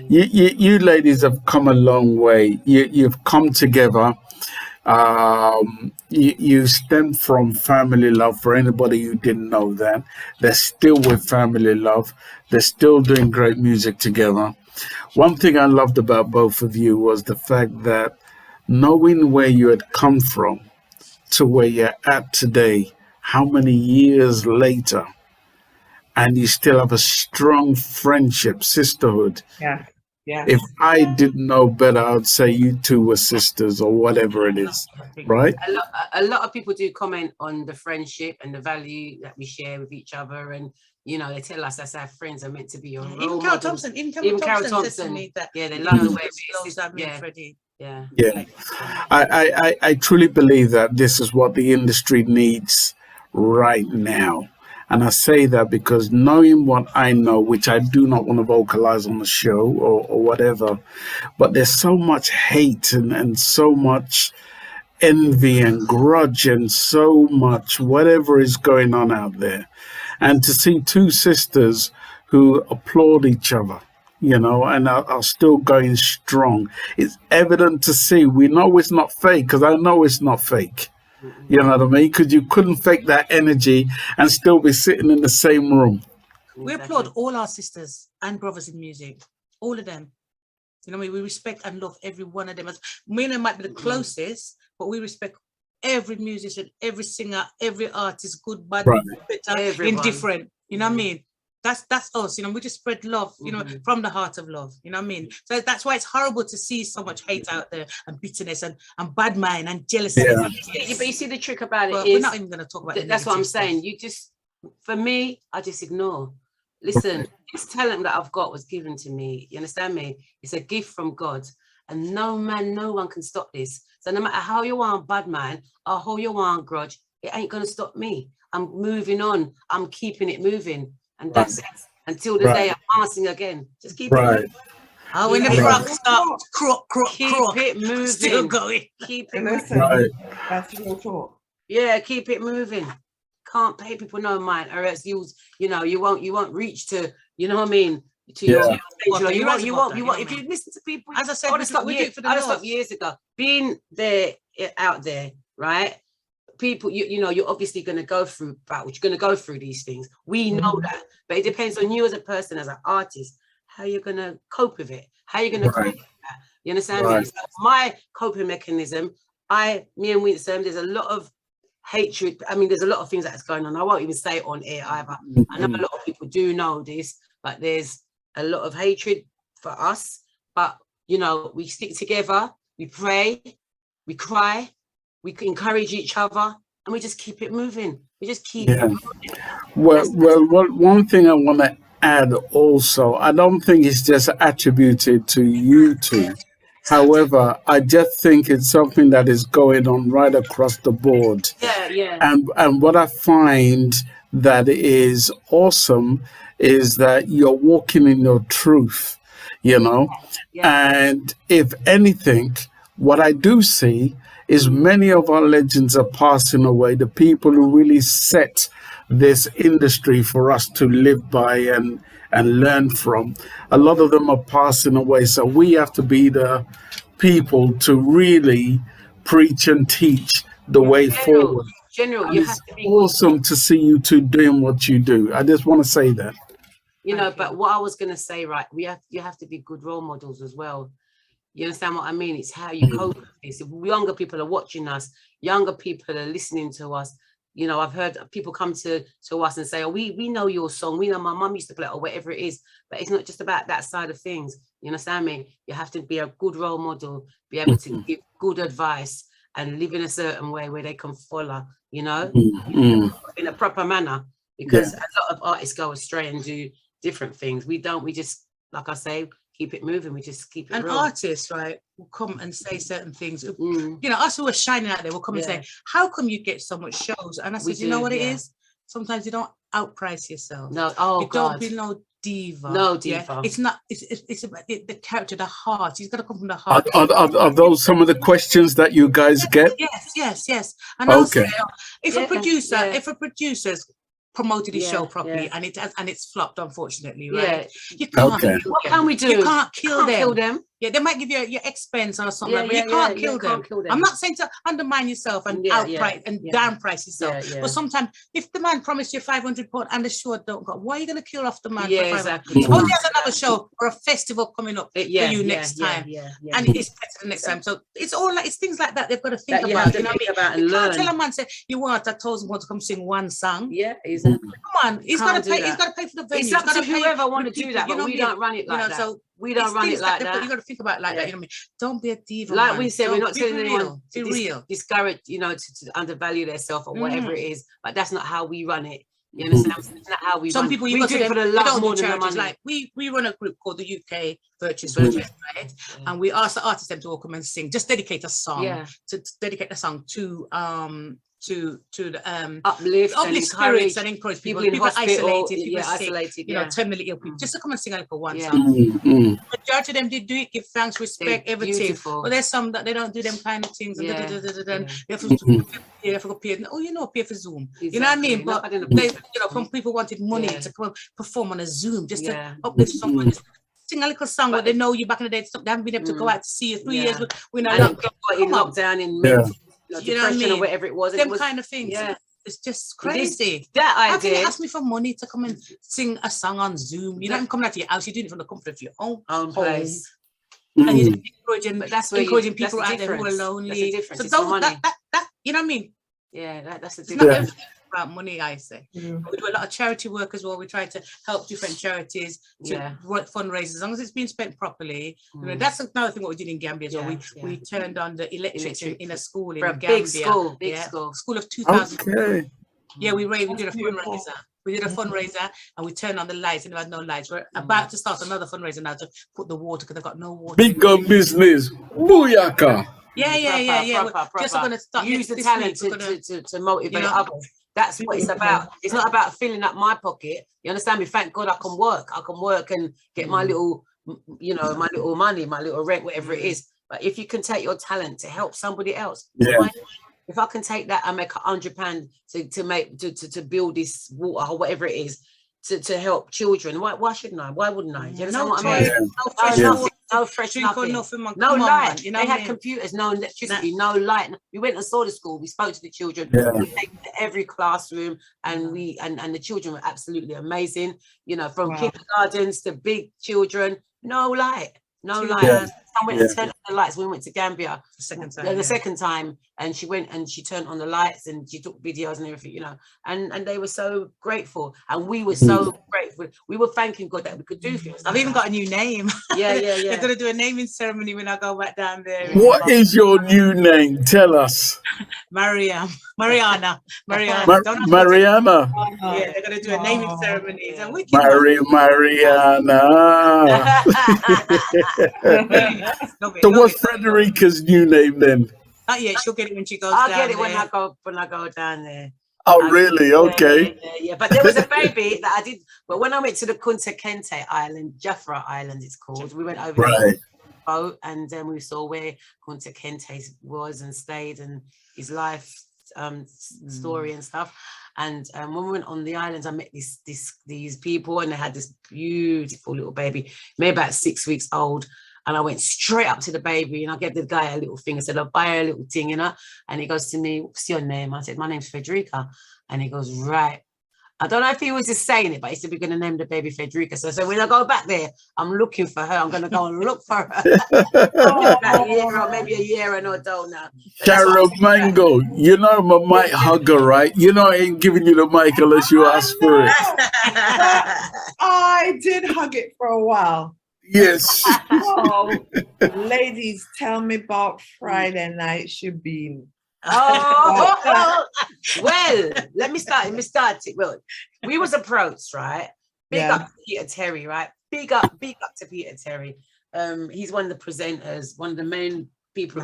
You ladies have come a long way. You've come together. You stem from family love. For anybody who didn't know that, they're still with family love. They're still doing great music together. One thing I loved about both of you was the fact that knowing where you had come from to where you're at today, how many years later, and you still have a strong friendship, sisterhood. Yeah. Yeah. If I didn't know better, I would say you two were sisters or whatever it is, right? A lot of people do comment on the friendship and the value that we share with each other, and you know, they tell us that's our friends are meant to be your role Even Carol Thompson, even Carol Thompson, yeah, they love the way Freddie. Yeah. I truly believe that this is what the industry needs right now. And I say that because knowing what I know, which I do not want to vocalize on the show or whatever, but there's so much hate and so much envy and grudge and so much whatever is going on out there. And to see two sisters who applaud each other, you know, and are still going strong, it's evident to see. We know it's not fake, because I know it's not fake. You know what I mean? Because you couldn't fake that energy and still be sitting in the same room. We applaud all our sisters and brothers in music, all of them. You know what I mean? We respect and love every one of them. Me and them might be the closest, but we respect every musician, every singer, every artist, good, bad, better, indifferent. You know what I mean? That's us, you know, we just spread love, you know, from the heart of love, you know what I mean? So that's why it's horrible to see so much hate out there and bitterness and bad mind and jealousy. Yeah. But you see, the trick about it is, we're not even going to talk about that's what I'm saying. You just, for me, I just ignore. Listen, this talent that I've got was given to me. You understand me? It's a gift from God, and no one can stop this. So no matter how you want bad man or how you want grudge, it ain't going to stop me. I'm moving on. I'm keeping it moving. And that's it. Until the day I'm passing again. Just keep it moving. Oh, when the frog starts, keep it moving. Still going. Keep it moving. That's real talk. Yeah, keep it moving. Can't pay people no mind, or else you won't reach to, you know what I mean? To your you won't. If you listen to people, as I said, I stopped years ago. Being there, out there, right? People, you're obviously going to go through battles. You're going to go through these things. We know that, but it depends on you as a person, as an artist, how you're going to cope with it, how you're going to cope with that. You understand me? So my coping mechanism, me and Winsome, there's a lot of hatred. I mean, there's a lot of things that's going on. I won't even say it on air either. I know a lot of people do know this, but there's a lot of hatred for us. But, we stick together, we pray, we cry, we encourage each other, and we just keep it moving. We just keep it moving. Well, one thing I want to add also, I don't think it's just attributed to you two. However, I just think it's something that is going on right across the board. And what I find that is awesome is that you're walking in your truth, and if anything, what I do see is many of our legends are passing away, the people who really set this industry for us to live by and learn from. A lot of them are passing away, so we have to be the people to really preach and teach the way forward. You have it's to be awesome to see you two doing what you do. I just want to say that. You know, but what I was going to say, right, you have to be good role models as well. You understand what I mean? It's how you cope with this. If younger people are watching us, younger people are listening to us. You know, I've heard people come to us and say, oh, we know your song. We know my mum used to play it, or whatever it is. But it's not just about that side of things. You understand me? You have to be a good role model, be able to give good advice and live in a certain way where they can follow, you know, in a proper manner. Because a lot of artists go astray and do different things. We don't. We just, like I say, keep it moving. We just keep it and real. Artists, right, will come and say certain things. You know, us who are shining out there will come and say, how come you get so much shows? And I said, you know what it is? Sometimes you don't outprice yourself. No, you don't be no diva. No diva. Yeah? It's not, it's about the character, the heart. He's got to come from the heart. Are those some of the questions that you guys get? Yes. And also, if a producer's promoted his show properly and it's flopped, unfortunately, right? You can't. What can we do? You can't kill them. Yeah, they might give you your expense or something, but you can't kill them. I'm not saying to undermine yourself and outprice and downprice yourself, but sometimes if the man promised you £500 and the show don't go, why are you going to kill off the man? Yeah, exactly. Only has another show or a festival coming up for you next time, and it's better the next time. So it's all like, it's things like that they've got to think about. You know what I mean? You can't tell a man, say you want £1,000 to come sing one song. Yeah, exactly. Come on, he's got to pay. He's got to pay for the venue. It's up to whoever want to do that, but we don't run it like that. So we don't run it like that. You got to think about it like that. You know what I mean? Don't be a diva. Like we said, we're not telling anyone to discourage, you know, to undervalue themselves or whatever it is. But that's not how we run it. You understand? It's not how we Some run people, we do it for the love more than the money. Like we run a group called the UK Virtuous Virtuous, right? And we ask the artists them to all come and sing. Just dedicate a song to dedicate the song to the uplift spirits and encourage people in hospital, isolated, you know, terminally ill people, just to come and sing for one song. The majority of them did do it, give thanks, respect, everything. But there's some that they don't do them kind of things. They have to pay. Oh, you know, pay for Zoom. You know what I mean? But they, you know, some people wanted money to come perform on a Zoom just to uplift someone. Sing a little song where they know you back in the day. They haven't been able to go out to see you 3 years. We're not in lockdown in you know what I mean? Or whatever it was. Them kind of things. Yeah. It's just crazy. That idea. How can you ask me for money to come and sing a song on Zoom? You're not even coming out to your house. You're doing it from the comfort of your own place. And you're encouraging people out there who are lonely. That's the difference. So that, you know what I I Yeah, that's the difference. It's not about money, I say. We do a lot of charity work as well. We try to help different charities to work fundraisers as long as it's being spent properly. You know, that's another thing what we did in Gambia as well. We turned on the electric in a school in Gambia. Big school of 2,000. Yeah, we did a fundraiser. We did a fundraiser and we turned on the lights and there was no lights. We're about to start another fundraiser now to put the water because they've got no water. Big gun business. Booyaka. Yeah. Proper. Just going to start use the talent to motivate others. That's what it's about. It's not about filling up my pocket. You understand me? Thank God I can work and get my little, you know, my little money, my little rent, whatever it is. But if you can take your talent to help somebody else, if I can take that and make £100 to build this water or whatever it is to help children, why shouldn't I? Why wouldn't I? Do you understand what I mean? No fresh nothing. No light. They had computers, no electricity, no light. We went and saw the school. We spoke to the children. We came to every classroom, and the children were absolutely amazing. You know, from kindergartens to big children, no light. I went and turned on the lights when we went to Gambia the second time, and she went and she turned on the lights and she took videos and everything, you know, and they were so grateful and we were so grateful. We were thanking God that we could do things. I've even got a new name. Yeah. They're gonna do a naming ceremony when I go back down there. What is your new name? Tell us. Mariana. Mariana. Yeah, they're gonna do a naming ceremony. Mariana. So what's Frederica's new name then? Not yet. She'll get it when she goes down there. I'll get it when I go down there. Oh, really? Okay. Yeah. But there was a baby that I did. But when I went to the Kunta Kinte Island, Jafra Island, it's called. We went over there boat, and then we saw where Kunta Kinte was and stayed, and his life story and stuff. And when we went on the islands, I met these people, and they had this beautiful little baby, maybe about 6 weeks old. And I went straight up to the baby and I gave the guy a little thing. I said, I'll buy her a little thing, you know? And he goes to me, what's your name? I said, my name's Frederica. And he goes, right. I don't know if he was just saying it, but he said we're going to name the baby Frederica. So when I go back there, I'm looking for her. I'm going to go and look for her. About a year or maybe a year and a half now. Sharon Mango, you know I'm a mic hugger, right? You know I ain't giving you the mic unless you ask for it. I did hug it for a while. Yes. Oh, ladies, tell me about Friday night Shebeen. Oh, well, let me start it. Well, we was approached, right? Big up to Peter Terry, right? Big up to Peter Terry. He's one of the presenters, one of the main people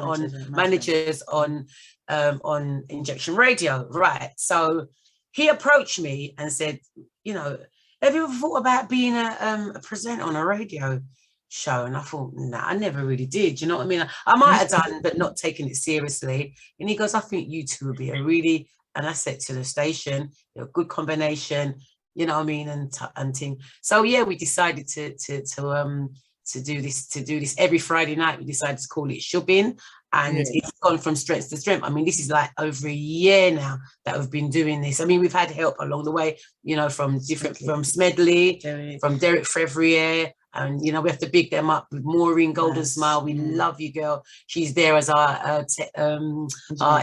managers on Injection Radio, right? So he approached me and said, you know, have you ever thought about being a presenter on a radio show? And I thought, nah, I never really did. You know what I mean? I might have done, but not taking it seriously. And he goes, I think you two would be a really, and I said to the station, a good combination, you know what I mean, and thing. So yeah, we decided to do this every Friday night. We decided to call it Shubin, and it's gone from strength to strength. I mean, this is like over a year now that we've been doing this. I mean, we've had help along the way, you know, from Smedley, from Derek Fevrier, and you know, we have to big them up with Maureen Golden Smile. We love you, girl. She's there as our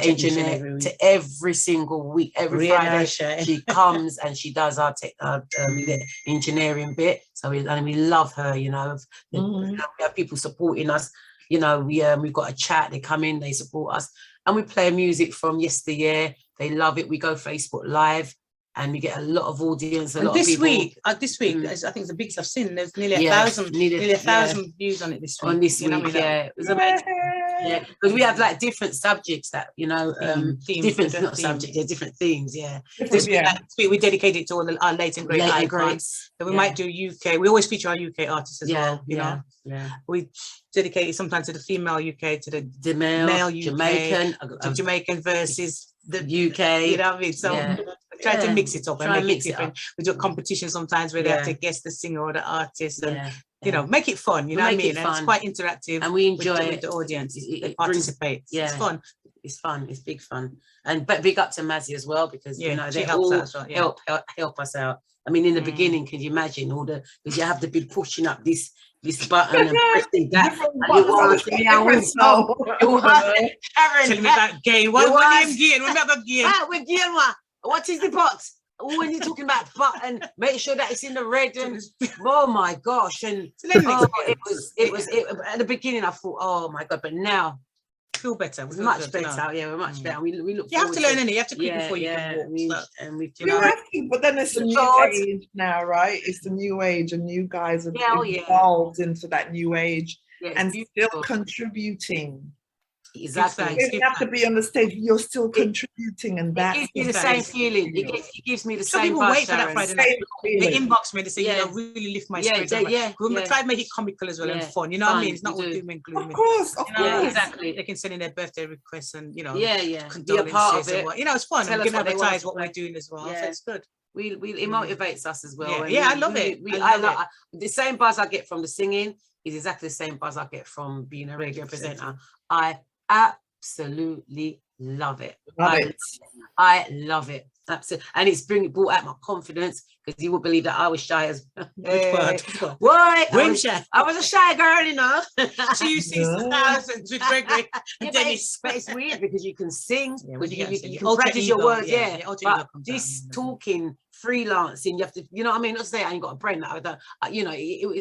engineer to every single week, every Friday. She comes and she does our engineering bit. So we love her. You know, we have people supporting us. You know, we've got a chat. They come in, they support us, and we play music from yesteryear. They love it. We go Facebook Live, and we get a lot of audience. This week, I think the biggest I've seen. There's nearly 1,000 views on it this week. It was amazing. Yeah, because we have like different subjects that, you know, different themes. Yeah. This week we dedicated it to all our late and great icons. So we might do UK. We always feature our UK artists as well. You know. Yeah. We dedicated sometimes to the female UK, to the male UK, Jamaican versus the UK. You know what I mean? So try to mix it up and make it different. We do a competition sometimes where they have to guess the singer or the artist and you know, make it fun. You know what I mean? And it's quite interactive, and we enjoy it with the audience. They participate. It's fun. It's fun. It's big fun. And but big up to Mazzy as well, because you know they all help us out. I mean, in the beginning, can you imagine because you have to be pushing up this button and pressing that. Tell me that game. What name game? Remember game? With game what is the box? When you're talking about button, make sure that it's in the red. And oh my gosh! And it was at the beginning. I thought, oh my god! But now, feel better. We're much better. Yeah, we're much better. We look. You have to learn, you have to quit before you can walk. But then it's the new age now, right? It's the new age, and new guys have evolved into that new age and still contributing. Exactly. You have to be on the stage. You're still contributing, and that gives me the same feeling. It gives me the same. People wait for that Friday night. They inbox me. They say, you know, really lift my spirits. We'll try to make it comical as well and fun. You know what I mean? It's not all doom and gloom. Of course, exactly. They can send in their birthday requests and you know, be a part of it. You know, it's fun. And we can advertise what we're doing as well. So it's good. It motivates us as well. Yeah, I love it. The same buzz I get from the singing is exactly the same buzz I get from being a radio presenter. I absolutely love it. I love it. Absolutely. And it's brought out my confidence, because you would believe that I was shy as why? I was a shy girl, you know. 2,600 with Gregory. But it's weird because you can sing, because you can practice your words, but this talking, freelancing, you have to, you know what I mean? Not to say I ain't got a brain that I don't, you know,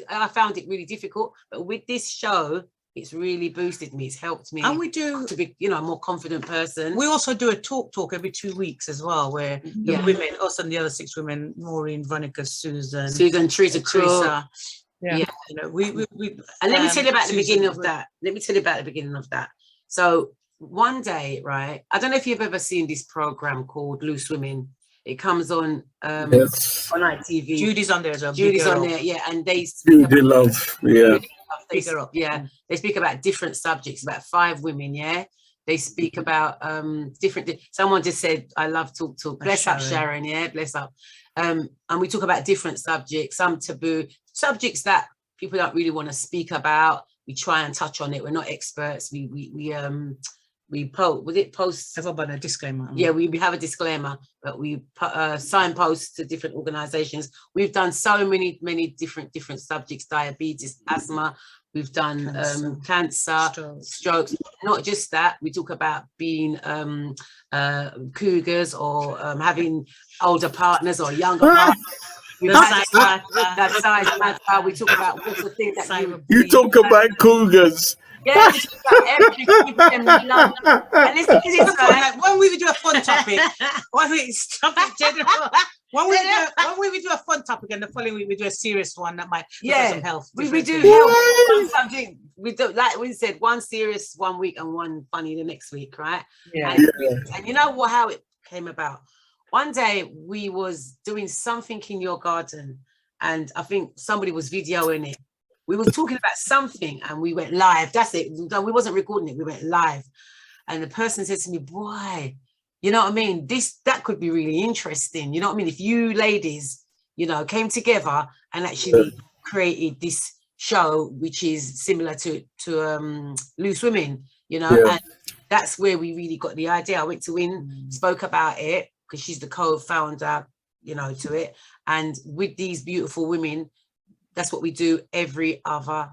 I found it really difficult, but with this show, it's really boosted me. It's helped me. And we do to be, you know, a more confident person. We also do a talk every 2 weeks as well, where the women, us and the other 6 women, Maureen, Veronica, Susan, Teresa. You know, we and let me tell you about the beginning of that. So one day, right? I don't know if you've ever seen this program called Loose Women. It comes on on ITV. Judy's on there as well. Judy's on there, and they Judy Love, they speak about different subjects, about 5 women, they speak about different, someone just said, I love talk, bless up Sharon, bless up, and we talk about different subjects, some taboo subjects that people don't really want to speak about. We try and touch on it. We're not experts. We we post. Have about a disclaimer. Yeah, we have a disclaimer, but we signpost to different organizations. We've done so many different subjects: diabetes, asthma. We've done cancer, strokes. Not just that, we talk about being cougars or having older partners or younger partners. That size matter. We talk about what's the thing that you talk about cougars. Yeah, we talk about everything. And it's when we do a fun topic, when we do a fun topic, and the following week we do a serious one that might some health. We do health something. We do, like we said, one serious one week and one funny the next week, right? Yeah. And you know what? How it came about. One day we was doing something in your garden, and I think somebody was videoing it. We were talking about something, and we went live. That's it. We wasn't recording it. We went live, and the person said to me, "Boy, you know what I mean? That could be really interesting. You know what I mean? If you ladies, you know, came together and actually created this show, which is similar to Loose Women, you know, and that's where we really got the idea. I went to Win, spoke about it because she's the co-founder, you know, to it, and with these beautiful women." That's what we do every other.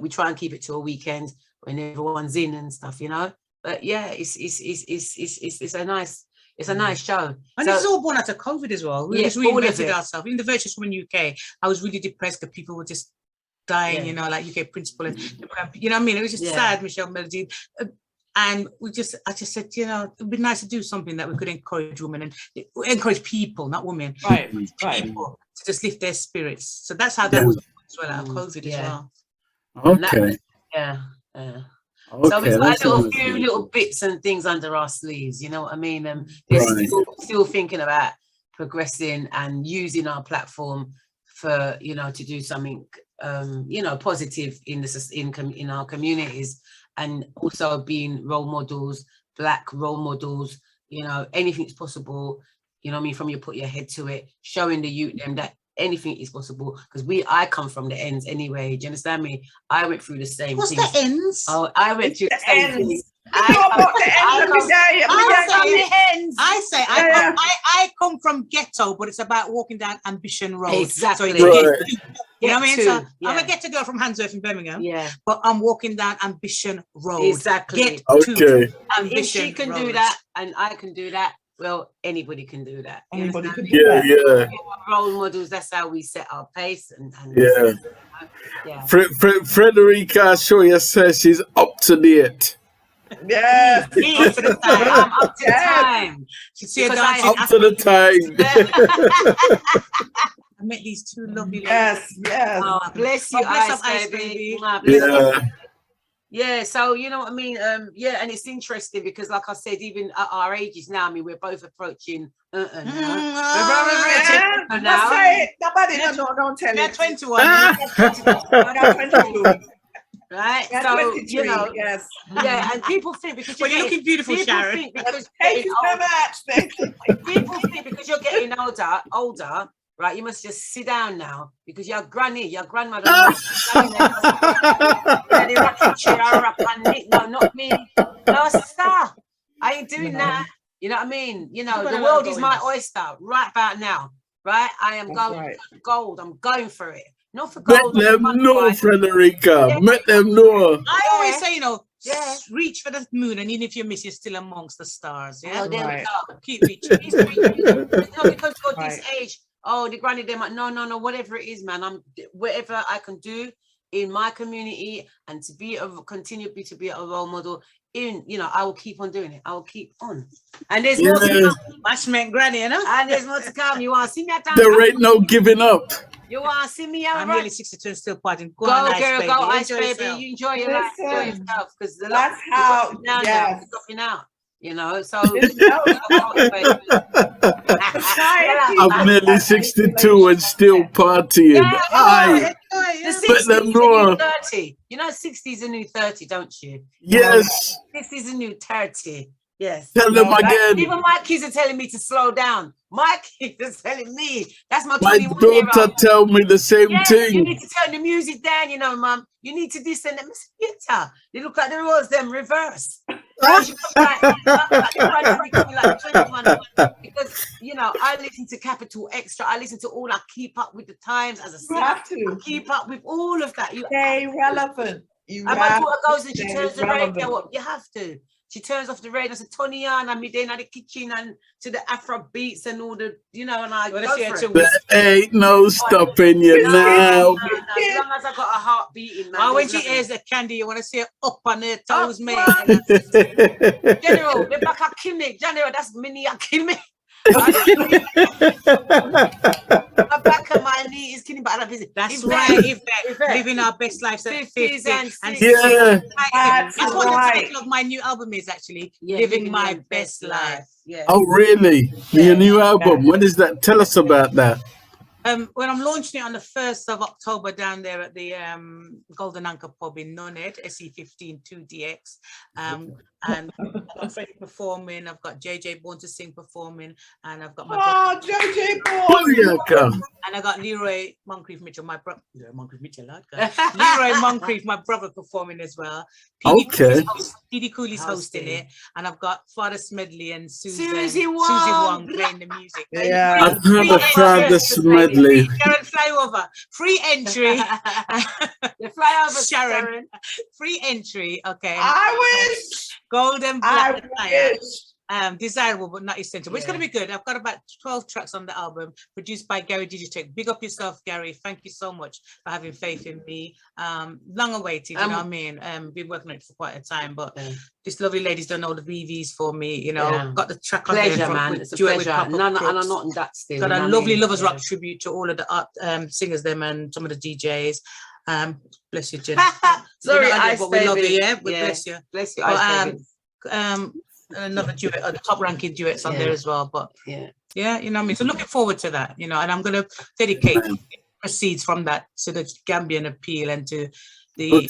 We try and keep it to a weekend when everyone's in and stuff, you know. But yeah, it's a nice show. And it's all born out of COVID as well. We just reinvented ourselves. In the Virtuous Women UK, I was really depressed that people were just dying, you know, like UK principal, and you know what I mean. It was just sad, Michelle Melody. And I just said, you know, it'd be nice to do something that we could encourage women and encourage people, not women, people to just lift their spirits. So that's how that was as well out of COVID as well. Okay. So we've got a few little bits and things under our sleeves, you know what I mean? They're still thinking about progressing and using our platform for, you know, to do something, you know, positive in our communities. And also being role models, Black role models, you know, anything's possible, you know what I mean, from you put your head to it, showing the youth them that anything is possible. Because I come from the ends anyway, do you understand me? I went through the same thing. What's the ends? Oh, I went through the same thing. I come from ghetto, but it's about walking down Ambition Road. Exactly. So you know what I mean? So I'm a ghetto girl from Handsworth in Birmingham. Yeah. But I'm walking down Ambition Road. Exactly. And if she can do that, and I can do that, well, anybody can do that. Anybody can do that. Yeah. Role models. That's how we set our pace. And Frederica Shoya says she's up to date. Yes. I'm up to time. Up to the time. I met these two lovely ladies. Yes. Oh, bless you, Ice baby. Yeah, so you know what I mean. Yeah, and it's interesting because, like I said, even at our ages now, I mean, we're both approaching. Don't say it. Nobody, don't tell it. 21. Right, so you know, and people think because you're looking beautiful, Sharon. People think because you're getting older, right? You must just sit down now because your grandmother. No, not me. No, sister, I ain't doing that. You know what I mean? You know, the world is my oyster right about now, right? I am going for gold. I'm going for it. Not for gold. Let them know, Frederica. Let them know. I always say, you know, reach for the moon, and even if you miss, you're still amongst the stars. Yeah, there we go. Keep reaching. Not because you're this age. Oh, the granny, them. No. Whatever it is, man. Whatever I can do in my community and to continue to be a role model. You know, I will keep on doing it. I will keep on. And there's more to come. Much meant granny, you know. And there's more to come. You want to see me at There ain't no giving up. You want to see me out? I'm nearly 62 and still partying. Go girl, go Ice baby. You enjoy your life, enjoy yourself, because the life is dropping out. You know, so I'm nearly 62 and still partying. Let them know. 30. You know, 60 is a new 30, don't you? Yes. 60 is a new 30. Yes. Tell them again. Even my kids are telling me to slow down. My kids are telling me. That's my 21 daughter tell me the same thing. You need to turn the music down, you know, Mum. You need to this and them. They look like the roads, them reverse. Because you know, I listen to Capital Extra, I listen to all, I keep up with the times as a singer. You have to keep up with all of that. You stay relevant. And my daughter goes and she turns the radio up. You have to. She turns off the radio and says, Tony on, and me then at the kitchen and to the Afro beats and all the, you know, and I go for it. There ain't no stopping you now. As long as I got a heart beating, man. Oh, when she hears the Candy, you want to see her up on her toes, mate. General, the back of Kimmy. General, that's mini Kimmy. My back of my knee is killing, but I'm busy. That's right. Living our best lives at 50 and 60. Yeah. That's what the title of my new album is, actually. Living my best life. Yeah. Oh, really? Your new album. When is that? Tell us about that. When I'm launching it on the 1st of October down there at the Golden Anchor Pub in Nunhead, SE15 2DX. And I've got Freddie performing, I've got JJ Born to Sing performing, and I've got my JJ Born. And I got Leroy Moncrieffe-Mitchell, my brother. Leroy Moncrieffe, my brother, performing as well. PD Cooley's hosting it, and I've got Father Smedley and Susie Wong playing the music. Yeah, I've heard of Father Smedley. Sharon, fly over. Free entry. Fly over, Sharon. Free entry. Okay. I wish. Golden black attire. Desirable but not essential, but it's going to be good. I've got about 12 tracks on the album, produced by Gary Digitech. Big up yourself, Gary. Thank you so much for having faith in me. Long awaited, you know what I mean? Been working on it for quite a time, but this lovely lady's done all the VVs for me, you know. Got the track on pleasure, there man. It's a pleasure. And I'm not in that still. Got a lovely Lovers Rock tribute to all of the singers, them, and some of the DJs. Bless you, Jen. Sorry, but we love you, yeah? Bless you. Bless you. Another duet, the top ranking duets on there as well, but yeah, you know what I mean. So looking forward to that, you know, and I'm going to dedicate proceeds from that to the Gambian appeal and to the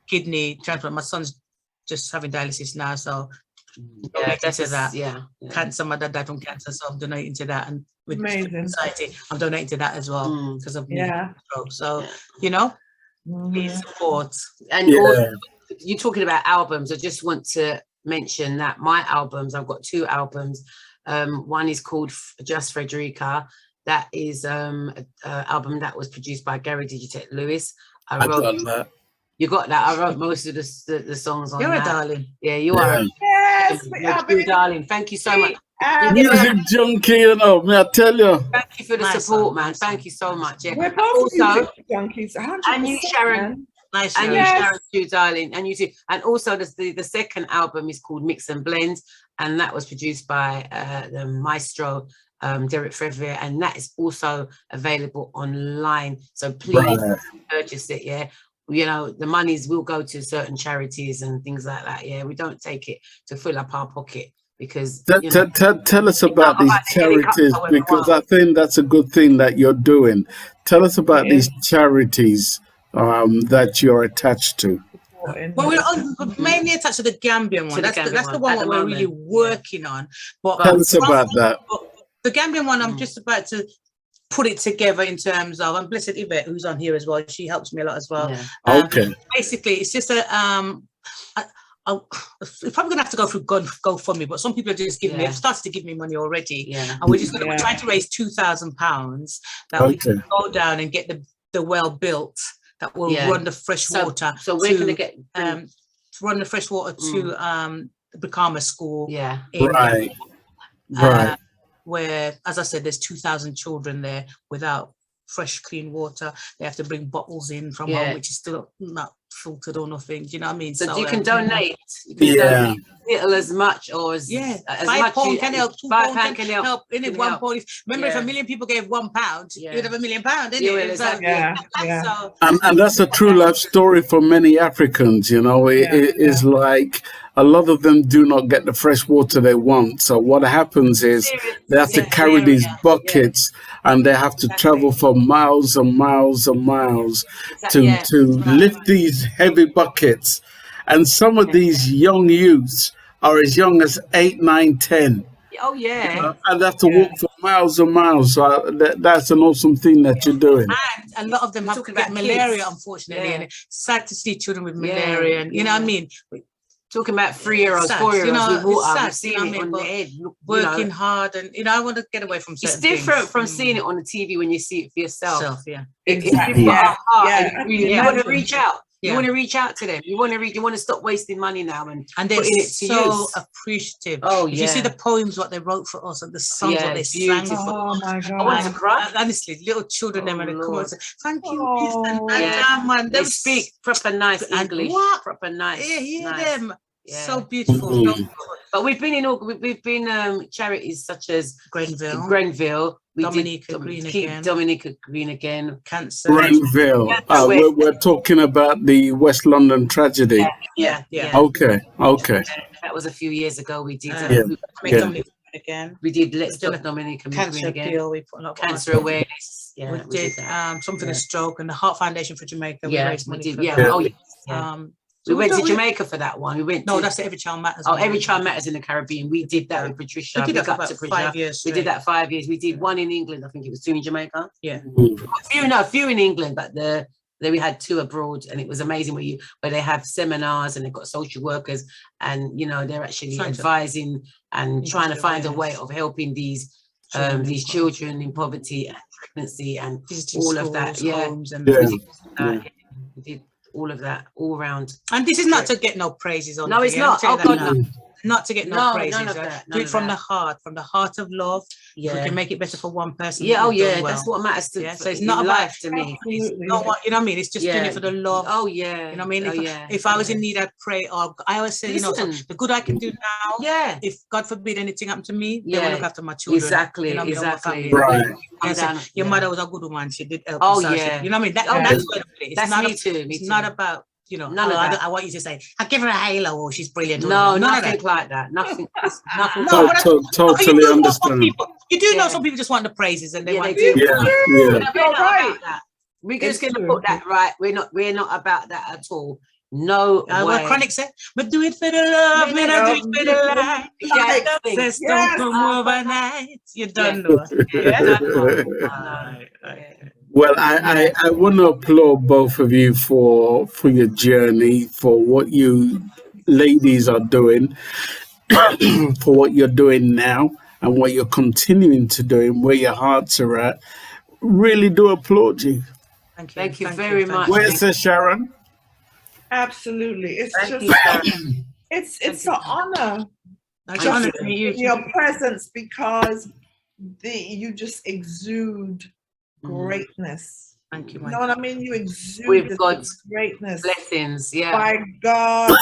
kidney transplant. My son's just having dialysis now, so cancer. My dad died from cancer, so I'm donating to that, and with society, I'm donating to that as well because of stroke. So you know, please support. And you're talking about albums. I just want to mention that my albums, I've got 2 albums. One is called Just Frederica. That is an album that was produced by Gary Digitech Lewis. I wrote that. You got that? I wrote most of the songs on You're that. A darling. Yeah, you are. Yes, you're a darling. Thank you so much. Music junkie, you know, may I tell you. Thank you for the support, man. Thank you so much. Yeah. We're both music junkies. And you, Sharon. Nice, and you, Sharon, too, darling, and you too. And also, the second album is called Mix and Blend, and that was produced by the maestro Derek Frevere, and that is also available online. So please purchase it. Yeah, you know, the monies will go to certain charities and things like that. Yeah, we don't take it to fill up our pocket. Because tell us about these charities, because I think that's a good thing that you're doing. Tell us about these charities that you're attached to. Well, we're mainly attached to the Gambian one. So that's the one we're really working on. But tell us about that. The Gambian one, I'm just about to put it together in terms of, and blessed Yvette, who's on here as well. She helps me a lot as well. Okay. Basically, it's just a I'm probably gonna have to go through GoFundMe, but some people are just giving me. They've started to give me money already, and we're trying to raise £2,000 that we can go down and get the well built that will run the fresh water. So we're gonna get to run the fresh water to Brikama School. Right. Where, as I said, there's 2,000 children there without fresh, clean water. They have to bring bottles in from home, which is still not filtered or nothing. Do you know what I mean? So you can donate. You can donate little as much or as as £5 can help. £2 can help. In it, £1. Remember, if 1 million people gave £1, you'd have £1 million, and that's a true life story for many Africans. You know, it is like a lot of them do not get the fresh water they want. So what happens is they have to carry these buckets and they have to travel for miles and miles and miles to lift these heavy buckets. And some of these young youths are as young as 8, 9, 10. Oh, yeah. And they have to walk for miles and miles. So that's an awesome thing that you're doing. And a lot of them have to get malaria, unfortunately. And it's sad to see children with malaria. And you know what I mean? Talking about 3-year-olds, Sad, 4-year-olds you know, with water, it's we've sad, seen you know it what I on mean? the head. Working hard, and I want to get away from certain it's different things. from seeing it on the TV when you see it for yourself. Yeah. If Exactly. you've got a heart Yeah. and you want to reach out, you want to reach out to them. You want to stop wasting money now and they're putting it to so use. appreciative. Oh, If you see the poems what they wrote for us and the songs what they sang for Oh my I want to God. cry. honestly, little children them and they come out and say, thank you, Oh. man. They speak proper nice English. What? Proper nice. Yeah, hear nice. them. Yeah. So beautiful. So good. But we've been in all charities such as Grenville. We Dominica did Green keep again. Dominica Green again. Cancer. Grenville. We're talking about the West London tragedy. Yeah. Okay. That was a few years ago. We did. Dominica again. We did Let's Stop Dominica Cancer again. appeal. We put a lot of Cancer awareness. Yeah, we did something for the stroke and the Heart Foundation for Jamaica. Yeah, we raised money did. for Yeah. that. Oh, yeah. We went to Jamaica for that one. We went. No, that's the Every Child Matters. Oh, Every Child Matters in the Caribbean. We did that with Patricia. We did that for about 5 years. We did that 5 years. We did one in England. I think it was 2 in Jamaica. Yeah. A few in England, but then we had 2 abroad, and it was amazing where they have seminars and they've got social workers, and they're actually advising and trying to find a way of helping these children in poverty and pregnancy and all of that. We did all of that all round. And this is not to get no praises on. No, it's not. Oh God, no. Not to get no praises. None of that. Do it from the heart of love. Yeah. We can make it better for one person. Yeah, that's what matters to So it's not life to me. It's not what, you know what I mean? It's just doing it for the love. Oh yeah. You know what I mean? If I was in need, I'd pray. Or I always say, so the good I can do now. Yeah. If God forbid anything happened to me, they will look after my children. Exactly. Right. Your mother was a good woman. She did help. Oh yeah. You know what I mean? That's where the place. That's me too. It's not about. None of that. I want you to say, I give her a halo, or she's brilliant. No, nothing like that. Nothing. Totally understand. You do know some people just want the praises and they want to. Yeah. We're just going to put that right. We're not about that at all. No way. What Chronic said, but do it for the love, man. I do it for the life. Success don't come overnight. You don't know. Well, I want to applaud both of you for your journey, for what you ladies are doing, for what you're doing now, and what you're continuing to do, and where your hearts are at. Really do applaud you. Thank you very much. Where's Sharon? Absolutely, it's an honor. It's an honor to meet you. Your presence, because you just exude greatness. Thank you, You know what I mean? You exude with God's greatness, blessings. Yeah. By God.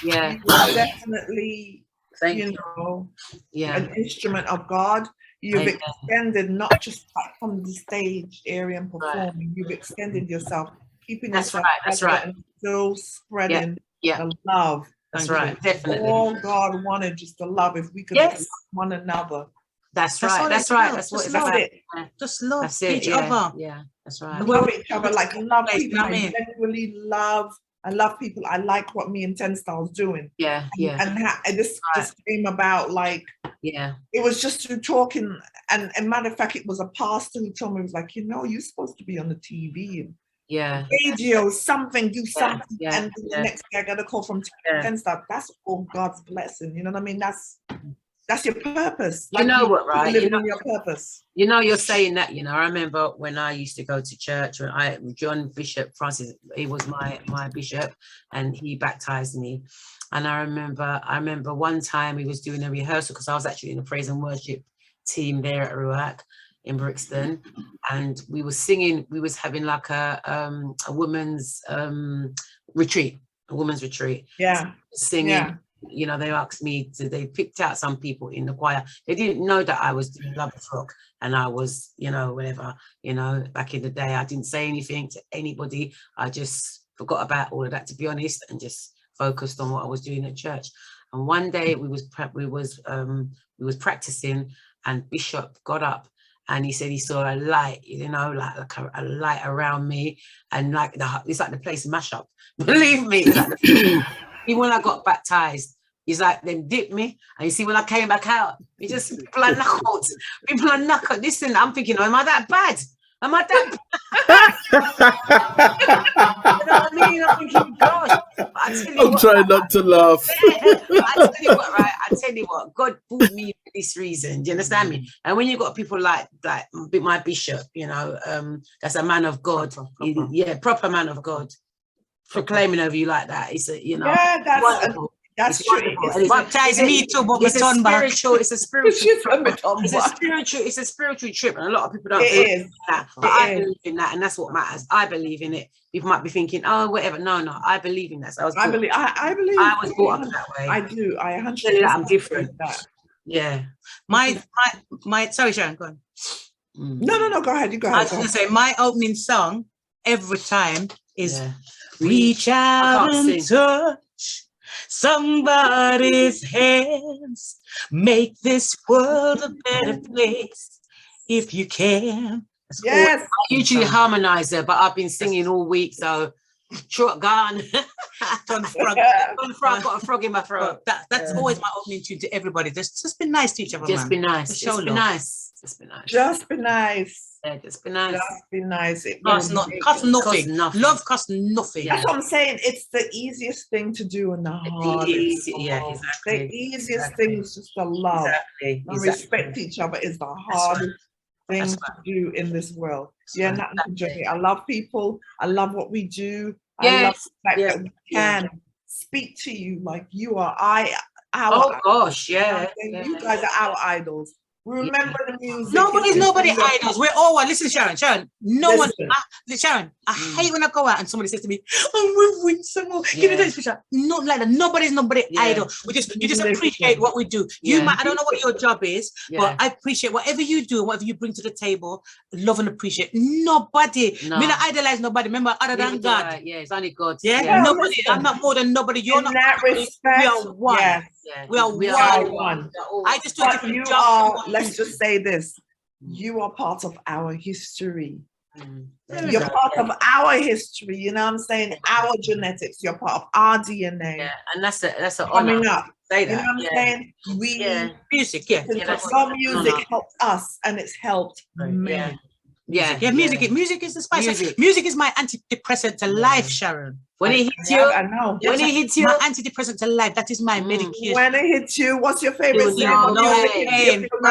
Yeah. You are definitely, an instrument of God. You've extended not just from the stage area and performing. You've extended yourself, keeping yourself. That's right. And still spreading the love. That's right. Definitely. All God wanted, just the love. If we could love one another. That's right. That's right. That's what it's about. Just love each other. Yeah, that's right. Love each other, like love people. I genuinely love. I love people. I like what me and 10 Styles doing. Yeah, And this just came about it was just through talking. And matter of fact, it was a pastor who told me, was like, you're supposed to be on the TV and radio, something, do something. And the next day I got a call from 10 Styles. That's all God's blessing. You know what I mean? That's your purpose. You know what, right? Living in your purpose. You're saying that, I remember when I used to go to church, when John Bishop Francis, he was my bishop, and he baptized me. And I remember one time we was doing a rehearsal, because I was actually in the praise and worship team there at Ruach in Brixton, and we were singing, we was having like a women's retreat, Yeah. Singing. Yeah. They asked me they picked out some people in the choir. They didn't know that I was doing Love Rock and I was, whatever, back in the day. I didn't say anything to anybody. I just forgot about all of that, to be honest, and just focused on what I was doing at church. And one day we was practicing, and Bishop got up and he said he saw a light, like a light around me, and it's like the place mash up. Believe me. Even when I got baptized, he's like, they dipped me. And you see, when I came back out, people are knuckled. Listen, I'm thinking, am I that bad? Am I that bad? You know what I mean? I'm thinking, gosh. I tell I'm trying not to laugh. I tell you what, right? I tell you what, God brought me for this reason. Do you understand me? And when you've got people like my bishop, you know, that's a man of God, proper man of God, proclaiming over you like that. It's a, you know, that's wonderful. That's true. Baptize me too, but it's a spiritual. It's a spiritual. It's a spiritual trip, and a lot of people don't believe in that. But I believe in that, and that's what matters. I believe in it. People might be thinking, "Oh, whatever." No, I believe in that. So I believe. I was brought up that way. I do. I 100%. I'm different. Yeah. My. Sorry, Sharon. Go on. No. Go ahead. You go ahead. I was going to say my opening song every time is "Reach Out and Touch Somebody's Hands, make this world a better place if you can." Yes. I usually harmonize it, but I've been singing all week, so truck gone. Got a frog in my throat. That's always my opening tune to everybody. Just be nice to each other. Just be nice. Just be nice. Just be nice. Just be nice. Yeah, just be nice. Just be nice. It costs nothing. Love costs nothing. That's what I'm saying. It's the easiest thing to do and the hardest. Exactly. The easiest thing is just to love and respect each other is the hardest thing to do in this world. I love people. I love what we do. I love the fact that we can speak to you like you are our gosh, you guys are our idols. Remember the music. Nobody idols. We're all one. Listen, Sharon. No one. Sharon, I hate when I go out and somebody says to me, "I'm with Winsome. Give me this picture." Not like that. Nobody's idol. You just appreciate what we do. I don't know what your job is, but I appreciate whatever you do and whatever you bring to the table. Love and appreciate. Nobody. I mean, I idolize nobody. Remember, other than God. Yeah, it's only God. Nobody. I'm not more than nobody. You're not. We are one. We are one. I just do a different job. Let's just say this. You are part of our history. You're part of our history. You know what I'm saying? Our genetics. You're part of our DNA. Yeah, and that's a coming up. Say that. You know what I'm saying? Music. Some music helped us, and it's helped me. Music is the spice. Music is my antidepressant to life, Sharon. When it hits you, I know. When it hits you, my antidepressant to life. That is my medication. When it hits you, what's your favorite pain. pain. You know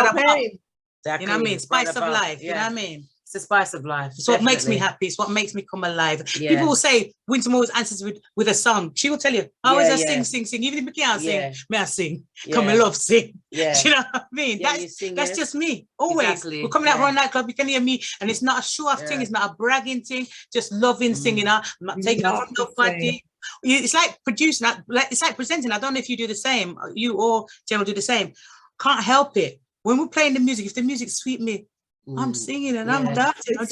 what I mean? Spice of life. You know what I mean? It's the spice of life. It's what makes me happy. It's what makes me come alive. People will say, Winsome always answers with a song. She will tell you, I always sing. Even if I can't sing, may I sing. Come and love sing. Do you know what I mean? That's just me. Always. Exactly. We're coming out from a nightclub, you can hear me, and it's not a show-off thing, it's not a bragging thing, just loving singing. I'm not taking off from nobody. It's like producing, it's like presenting. I don't know if you do the same, you or Jen will do the same. Can't help it. When we're playing the music, if the music sweet me, I'm singing and I'm dancing. I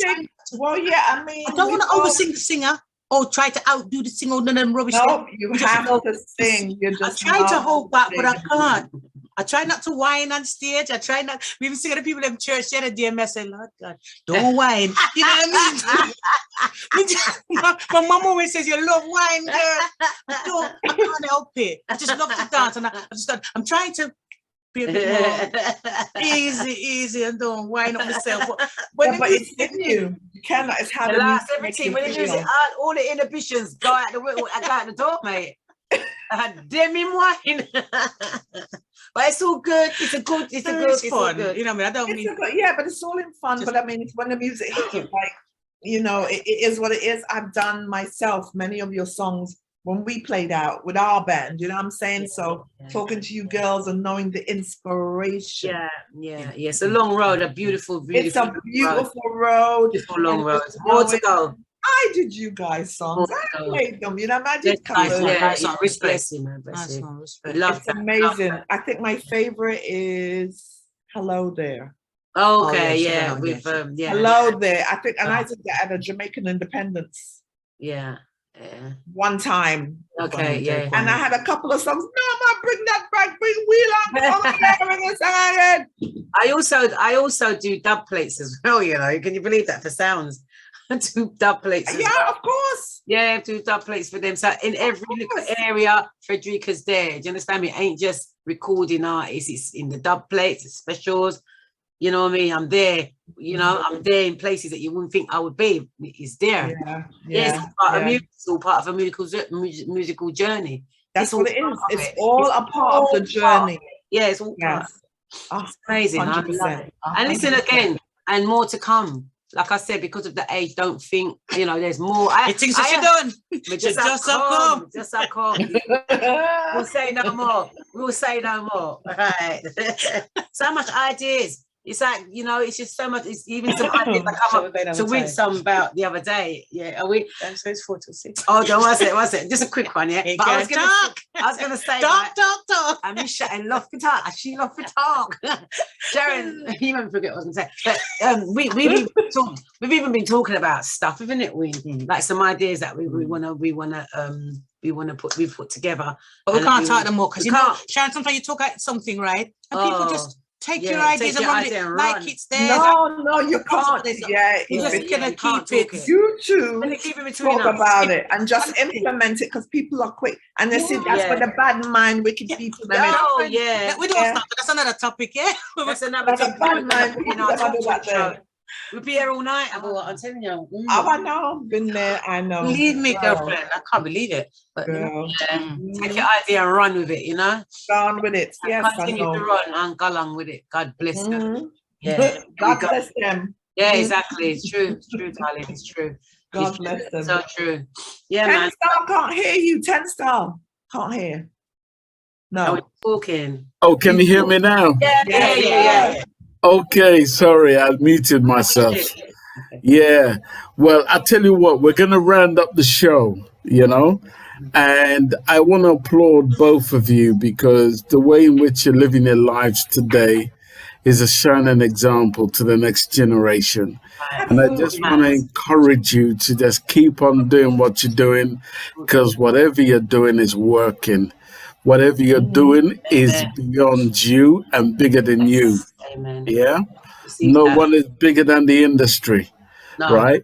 don't want to oversing the singer or try to outdo the singer or none of them rubbish. No, you have to sing. I try to hold back, but I can't. I try not to whine on stage. I try not. We even sing to the people in church the other day and I say, Lord God, don't whine. You know what I mean? My mom always says, you love wine, girl. I can't help it. I just love to dance. And I'm trying to be a bit more easy and don't wind up myself. But it's in you. You cannot. It's how the music makes you feel. All the inhibitions go out the door, mate. Damn him wine. But it's all good. It's fun. You know what I mean? I don't mean. But it's all in fun. But I mean, it's when the music hits you, like, you know, it is what it is. I've done myself many of your songs when we played out with our band, you know what I'm saying? So talking to you girls and knowing the inspiration. Yeah. It's a long road, a beautiful It's a beautiful road. Beautiful long road. More to go. I did you guys songs. I played them, you know, I did respect you, man. It's amazing. I think my favorite is Hello There. Okay, Hello There. I think, and I did that at a Jamaican Independence. Yeah. One time. Okay, and I had a couple of songs. No, man, bring that back, bring Wheel on. I also do dub plates as well, you know. Can you believe that for sounds? I do dub plates. Yeah, of course. Yeah, I do dub plates for them. So in every little area, Frederica's there. Do you understand me? It ain't just recording artists, it's in the dub plates, it's specials. You know what I mean? I'm there. You know, I'm there in places that you wouldn't think I would be. It's there. It's all part of a musical journey. That's what it is. It's all a part of the journey. It's all part. It's amazing. 100%. And listen again, and more to come. Like I said, because of the age, don't think, you know, there's more. Things that you're done. Just come. We'll say no more. We'll say no more. Right. So much ideas. It's like, you know, it's just so much. It's even some ideas that come up to Winsome about the other day. Yeah, are we? So it's 4 till 6. Oh, don't was it? Just a quick one, yeah. But I was gonna say, talk. I miss Sharon love to talk. She love to talk. Sharon, you won't forget what I was gonna say. But we've even been talking about stuff, isn't it? Like some ideas that we wanna put together. But we can't talk them more because you know, Sharon, sometimes you talk about something, right? And people just take your ideas and run it like it's there. No, you can't. You're just gonna keep it. You two talk about it and just implement it because people are quick and they see that's where the bad mind, wicked people. We don't stop. That's another topic. Yeah, that's another bad mind. You know, we'll be here all night. I'm telling you. I know. Been there. I know. Believe me, girlfriend. I can't believe it. But take your idea and run with it. You know. Run with it. Yes, continue to run and go along with it. God bless them. Yeah. God bless them. Yeah, exactly. It's true. It's true, darling. It's true. God bless them. So true. Yeah, 10 man. Star can't hear you. 10 Star can't hear. No. We're talking. Oh, can you hear me now? Yeah. Okay, sorry, I muted myself. Yeah, well, I tell you what, we're going to round up the show, you know, and I want to applaud both of you because the way in which you're living your lives today is a shining example to the next generation. And I just want to encourage you to just keep on doing what you're doing because whatever you're doing is working. Whatever you're doing is beyond you and bigger than you. Amen. Yeah? No one is bigger than the industry, right?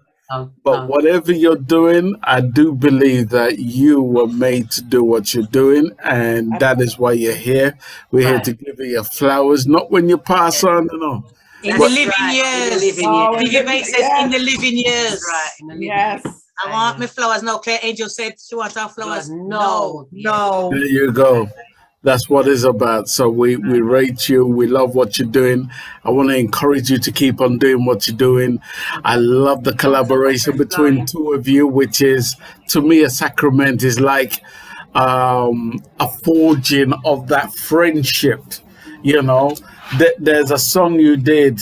But whatever you're doing, I do believe that you were made to do what you're doing, and that is why you're here. We're here to give you your flowers, not when you pass on, you know. In the living years. Biggie Mate says in the living years. Right. Yes. I want my flowers. No, Claire Angel said she wants her flowers. No. There you go. That's what it's about. So we rate you. We love what you're doing. I want to encourage you to keep on doing what you're doing. I love the collaboration between two of you, which is, to me, a sacrament. Is like a forging of that friendship. You know, there's a song you did,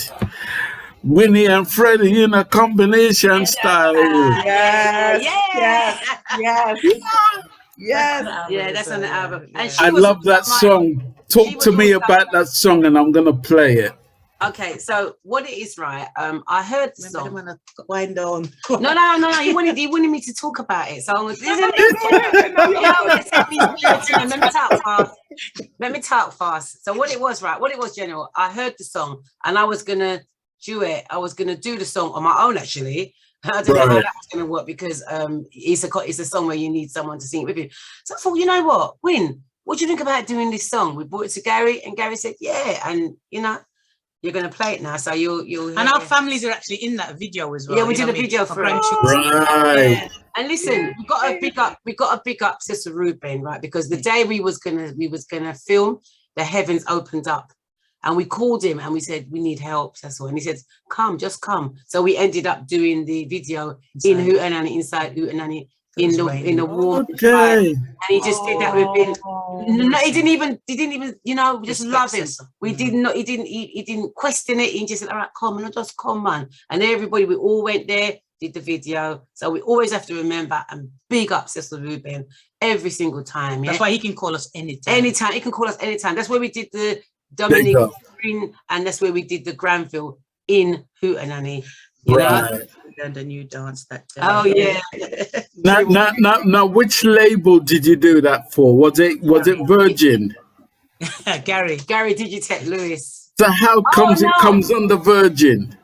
Winnie and Freddie in a combination style. Yes. Yeah, that's on the album. And I love that song. Talk to me about that song, and I'm gonna play it. Okay, so what it is, right? I heard the song. Wind down. No. You wanted me to talk about it. So let me talk fast. So what it was, right? What it was, General. I heard the song, and I was gonna do it. I was gonna do the song on my own, actually. I don't know how that's going to work because it's a song where you need someone to sing it with you. So I thought, you know what, Win, what do you think about doing this song? We brought it to Gary, and Gary said, yeah, and you know, you're going to play it now, so you'll. And our families are actually in that video as well. Yeah, we did a video for it. Right. Yeah. And listen, we got a big up Sister Ruben, right? Because the day we was gonna film, the heavens opened up. And we called him and we said, we need help, that's all. And he said, just come. So we ended up doing the video in Hootenanny, inside Hootenanny, in the warm fire. And he just did that with him. No, he didn't even, you know, we just love him. He didn't question it. He just said, all right, come, just come, man. And everybody, we all went there, did the video. So we always have to remember and big up Sister Ruben every single time. Yeah? That's why he can call us anytime. Anytime, he can call us anytime. That's where we did the Dominic Green, and that's where we did the Granville in Hootenanny. Right. And the new dance that day. Oh yeah. Now, which label did you do that for? Was it Virgin? Gary Digitech Lewis. So how comes it comes under Virgin?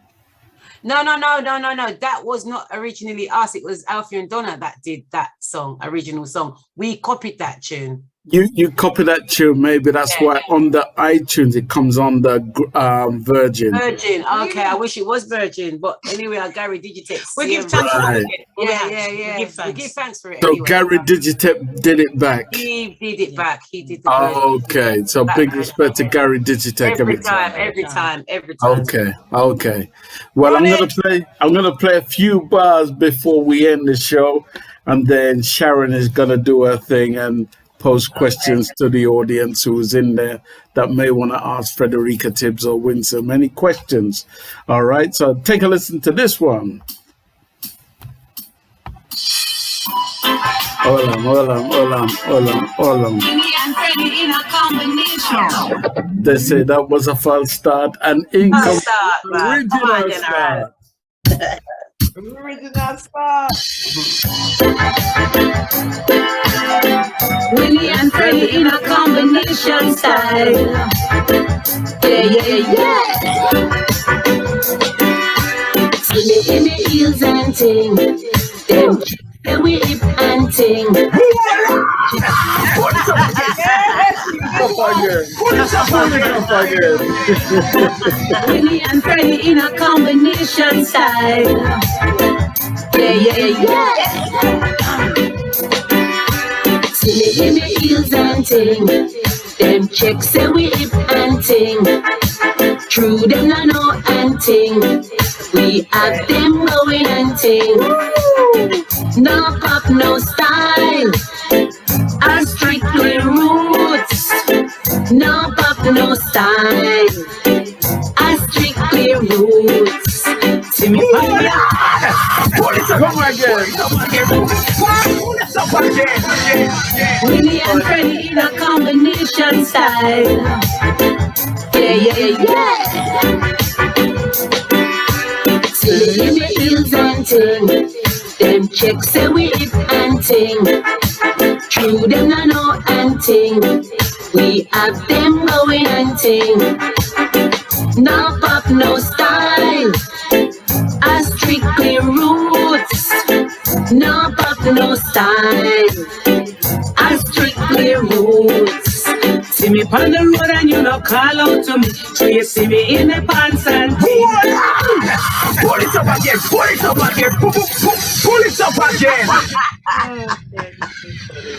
No. That was not originally us. It was Alfie and Donna that did that song, original song. We copied that tune. You copy that tune, maybe that's why on the iTunes it comes on the Virgin. Virgin, okay. I wish it was Virgin, but anyway, Gary Digitech. We give thanks for it. Yeah. We give thanks for it. So anyway. Gary Digitech did it back. He did it back. He did the Okay, so big respect to Gary Digitech every time. Okay. Well, I'm gonna play a few bars before we end the show, and then Sharon is gonna do her thing and pose questions to the audience who's in there that may want to ask Frederica Tibbs or Winsome any questions. All right, so take a listen to this one. Hold on. They say that was a false start and income original start. Original start. Willie and Freddie in a combination style. Yeah. See me heels and ting. Them we hip and ting. Willie and Freddie in a combination style. Yeah. See me heels and ting. Them chicks say we hip and ting. True them no know and ting. We have them going and ting. No pop, no style. Are strictly roots. No pop, no style. Are strictly roots. See me fire. Come again. Willie and Freddie in a combination style. Yeah. See me heels and ting. Them chicks say we hip and ting. True them no know and ting. We have them going and ting. No pop, no style. Are strictly roots. No pop, no style. Are strictly roots. See me on the road and you no call out to me. So you see me in the pants and jeans. Pull it up again. Pull it up again.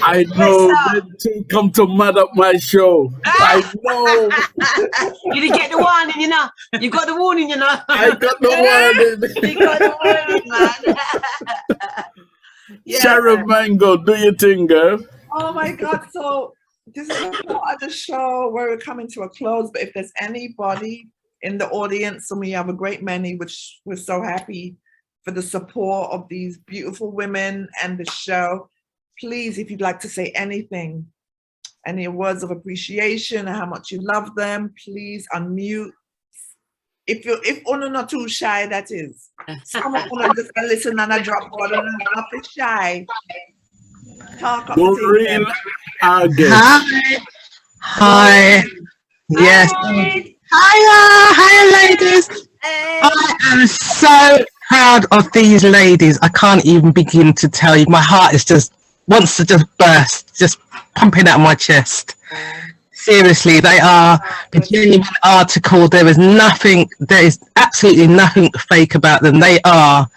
I know them two come to mad up my show. I know. You didn't get the warning, you know. You got the warning, you know. I got the warning. You got the warning, man. Sharon Mango, do your thing, girl. Oh my God! So this is a part of the show where we're coming to a close. But if there's anybody in the audience, and we have a great many, which we're so happy for the support of these beautiful women and the show. Please, if you'd like to say anything, any words of appreciation and how much you love them, please unmute. If you're not too shy, that is. Some of you just listen and a drop water and not be shy. Talk up. Maureen Argus. Hi. Yes. Hiya, ladies. I am so proud of these ladies. I can't even begin to tell you. My heart is just wants to just burst, just pumping out of my chest. Seriously, they are a genuine article. There is absolutely nothing fake about them. They are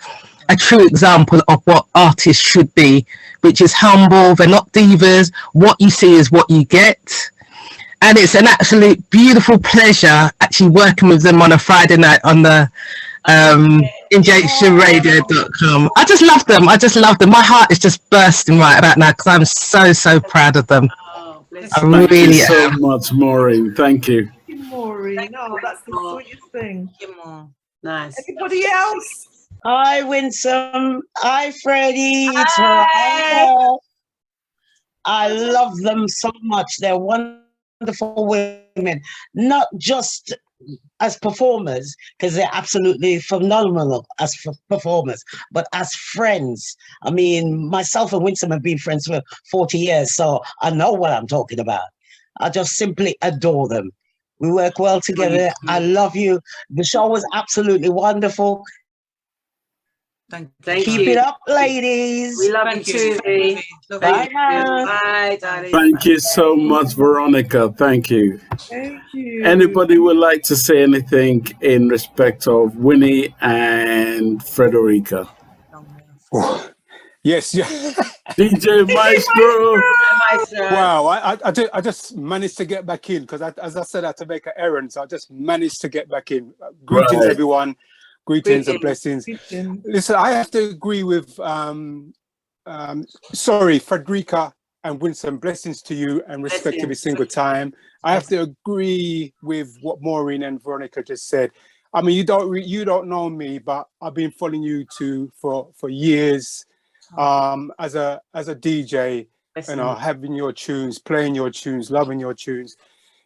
a true example of what artists should be, which is humble. They're not divas. What you see is what you get. And it's an absolute beautiful pleasure actually working with them on a Friday night on the injectionradio.com. I just love them. My heart is just bursting right about now because I'm so proud of them. Thank you so much, Maureen. Thank you. Maureen, no, that's the sweetest thing. Nice. Anybody else? Hi, Winsome. Hi, Freddie. It's Veronica. I love them so much. They're wonderful women, not just as performers, because they're absolutely phenomenal as performers, but as friends. I mean, myself and Winsome have been friends for 40 years, so I know what I'm talking about. I just simply adore them. We work well together. I love you. The show was absolutely wonderful. Thank you. Keep it up, ladies. We love you too. Bye. Bye, darling. Thank you so much, Veronica. Thank you. Thank you. Anybody would like to say anything in respect of Winnie and Frederica? Yes, yeah. DJ Maestro. Wow, I just managed to get back in because, as I said, I had to make an errand, so I just managed to get back in. Greetings, everyone. Greetings and blessings. Listen, I have to agree with, Frederica and Winsome. Blessings to you and respect every single time. I have to agree with what Maureen and Veronica just said. I mean, you don't know me, but I've been following you two for years. As a DJ, you know, having your tunes, playing your tunes, loving your tunes.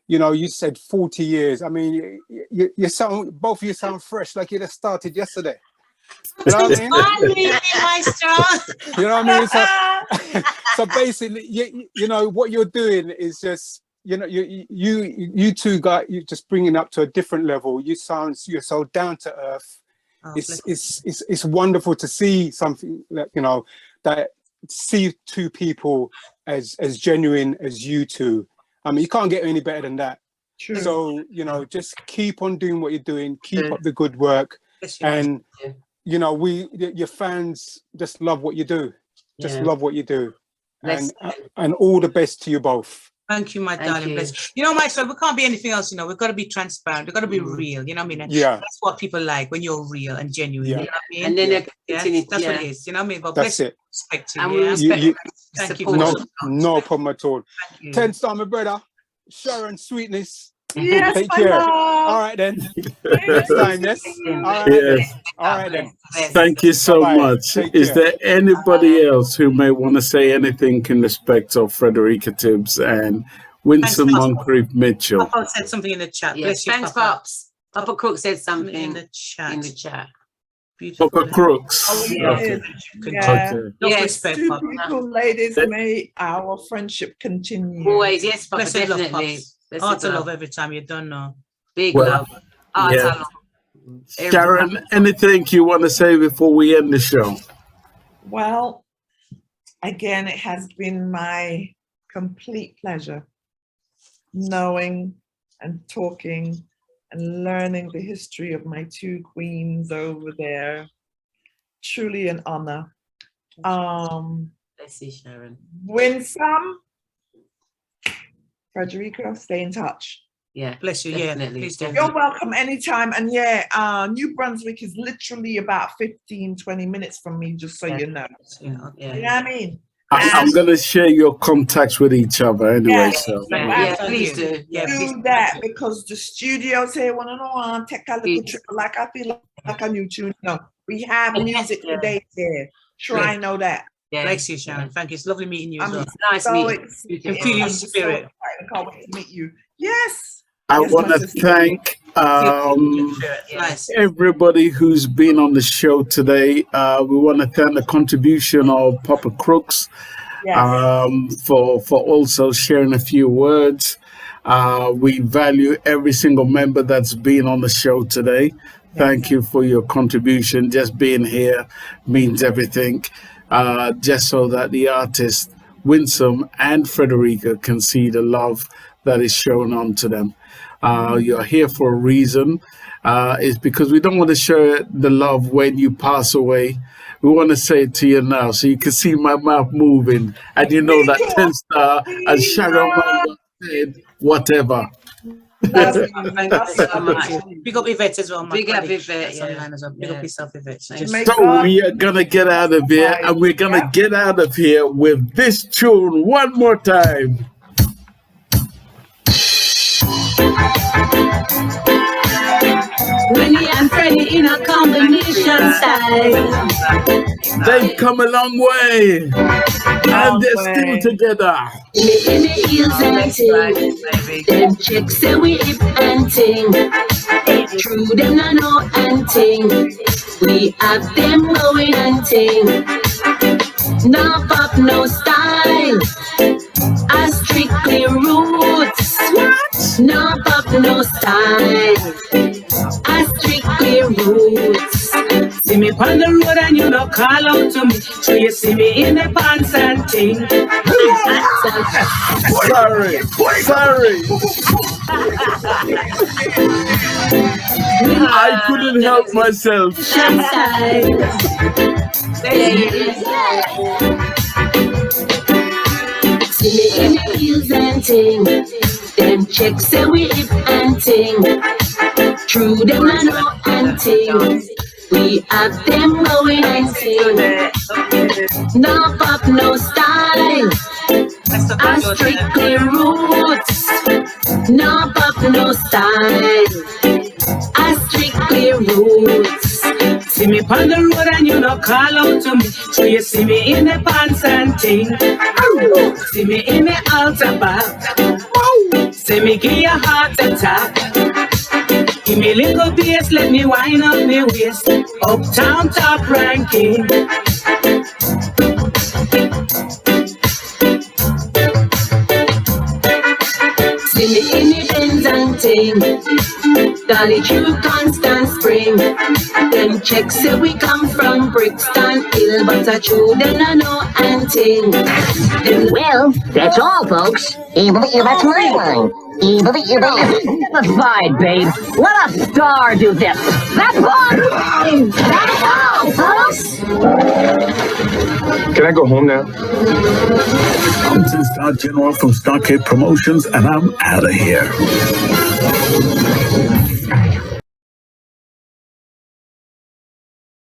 You know, you said 40 years. I mean, you sound, both of you sound fresh, like you just started yesterday. You know what I mean? You know what I mean? So basically, you know, what you're doing is just, you know, you two got, you just bringing up to a different level. You're so down to earth. It's wonderful to see something like, you know, that see two people as genuine as you two. I mean, you can't get any better than that. True. So, you know, just keep on doing what you're doing, keep up the good work. And, you know, your fans just love what you do. Just love what you do. And all the best to you both. Thank you, my darling. Bless. You know, Maestro, we can't be anything else. You know, we've got to be transparent. We've got to be real. You know what I mean? Yeah. That's what people like when you're real and genuine. Yeah. You know what I mean? And then they continue. That's what it is. You know what I mean? But that's it. Respect you. And we respect. Thank you. No problem at all. Thank you. 10-star, my brother. Sharon Sweetness. Yes, take my care. love. All right then. Next time, yes. All right. Yes. All right then. Thank you so Bye-bye. much. Take Is care. there anybody else who may want to say anything in respect of Frederica Tibbs and Winsome Moncrieffe-Mitchell? Papa said something in the chat. Yes. Bless you, Thanks, Papa. Pops. Papa Crook said something in the chat. Beautiful. Papa Crooks. Oh, Okay. yeah. Okay. No respect, Two Papa. people, ladies, may our friendship continue. Always, yes, Papa, Bless you, love, definitely. Pops. Heart to love every time. You don't know. Big Well, love. Heart to yeah. love. Sharon, anything you want to say before we end the show? Well, again, it has been my complete pleasure knowing and talking and learning the history of my two queens over there. Truly an honor. Bless you, Sharon. Winsome, Frederica, stay in touch. Yeah, bless you. Definitely. Please do. You're welcome anytime. And New Brunswick is literally about 15-20 minutes from me, just so you know. Yeah, okay. You know what I mean? I'm going to share your contacts with each other anyway. Please do. Do that, because the studios here want to know, take a little trip, like I feel like a new tune. No, we have music today here. Sure, I know that. Yeah. Bless you, Sharon. Thank you. It's lovely meeting you as well. Nice meeting you. Can feel your spirit. I can't wait to meet you. Yes. I want to thank everybody who's been on the show today. We want to thank the contribution of Papa Crooks for also sharing a few words. We value every single member that's been on the show today. Thank you for your contribution. Just being here means everything. Just so that the artists, Winsome and Frederica, can see the love that is shown on to them. You're here for a reason. It's because we don't want to share the love when you pass away. We want to say it to you now, so you can see my mouth moving, and you know that 10-star, as Sharon said, whatever. Thank you so much. Big up Yvette as well. Big up Yvette. Big up yourself, Yvette. So we are going to get out of here, and we're going to get out of here with this tune one more time. Winnie and Freddie in a combination style. They've come a long way, and they're still together. In the heels and ting, them chicks say we hip and ting. It's true, them no know and ting. We have them going and ting. No pop, no style. A strictly roots. What? No pop, no style. A strictly roots. See me me on the road and you don't call out to me. So you see me in the pants and ting. Sorry. I couldn't help myself. See me in the heels and ting. Them chicks say we hip and ting. True them I know and ting. We have them going and ting. No pop, no style. I strictly roots. No pop, no style. I strictly roots. See me on the road and you don't call out to me. So you see me in the pants and ting. See me in the altar back. See me give your heart attack. Give me little bass, let me wind up me waist. Uptown top ranking. See me in the Benz and ting. Dolly through Constant Spring. Them checks say we come from Brixton Hill, but I true them I know and ting. Well, that's all, folks. That's my line. Fine, babe. Let a star do this. That's all. That's all, folks. Can I go home now? I'm 10-Star General from Starcade Promotions, and I'm out of here.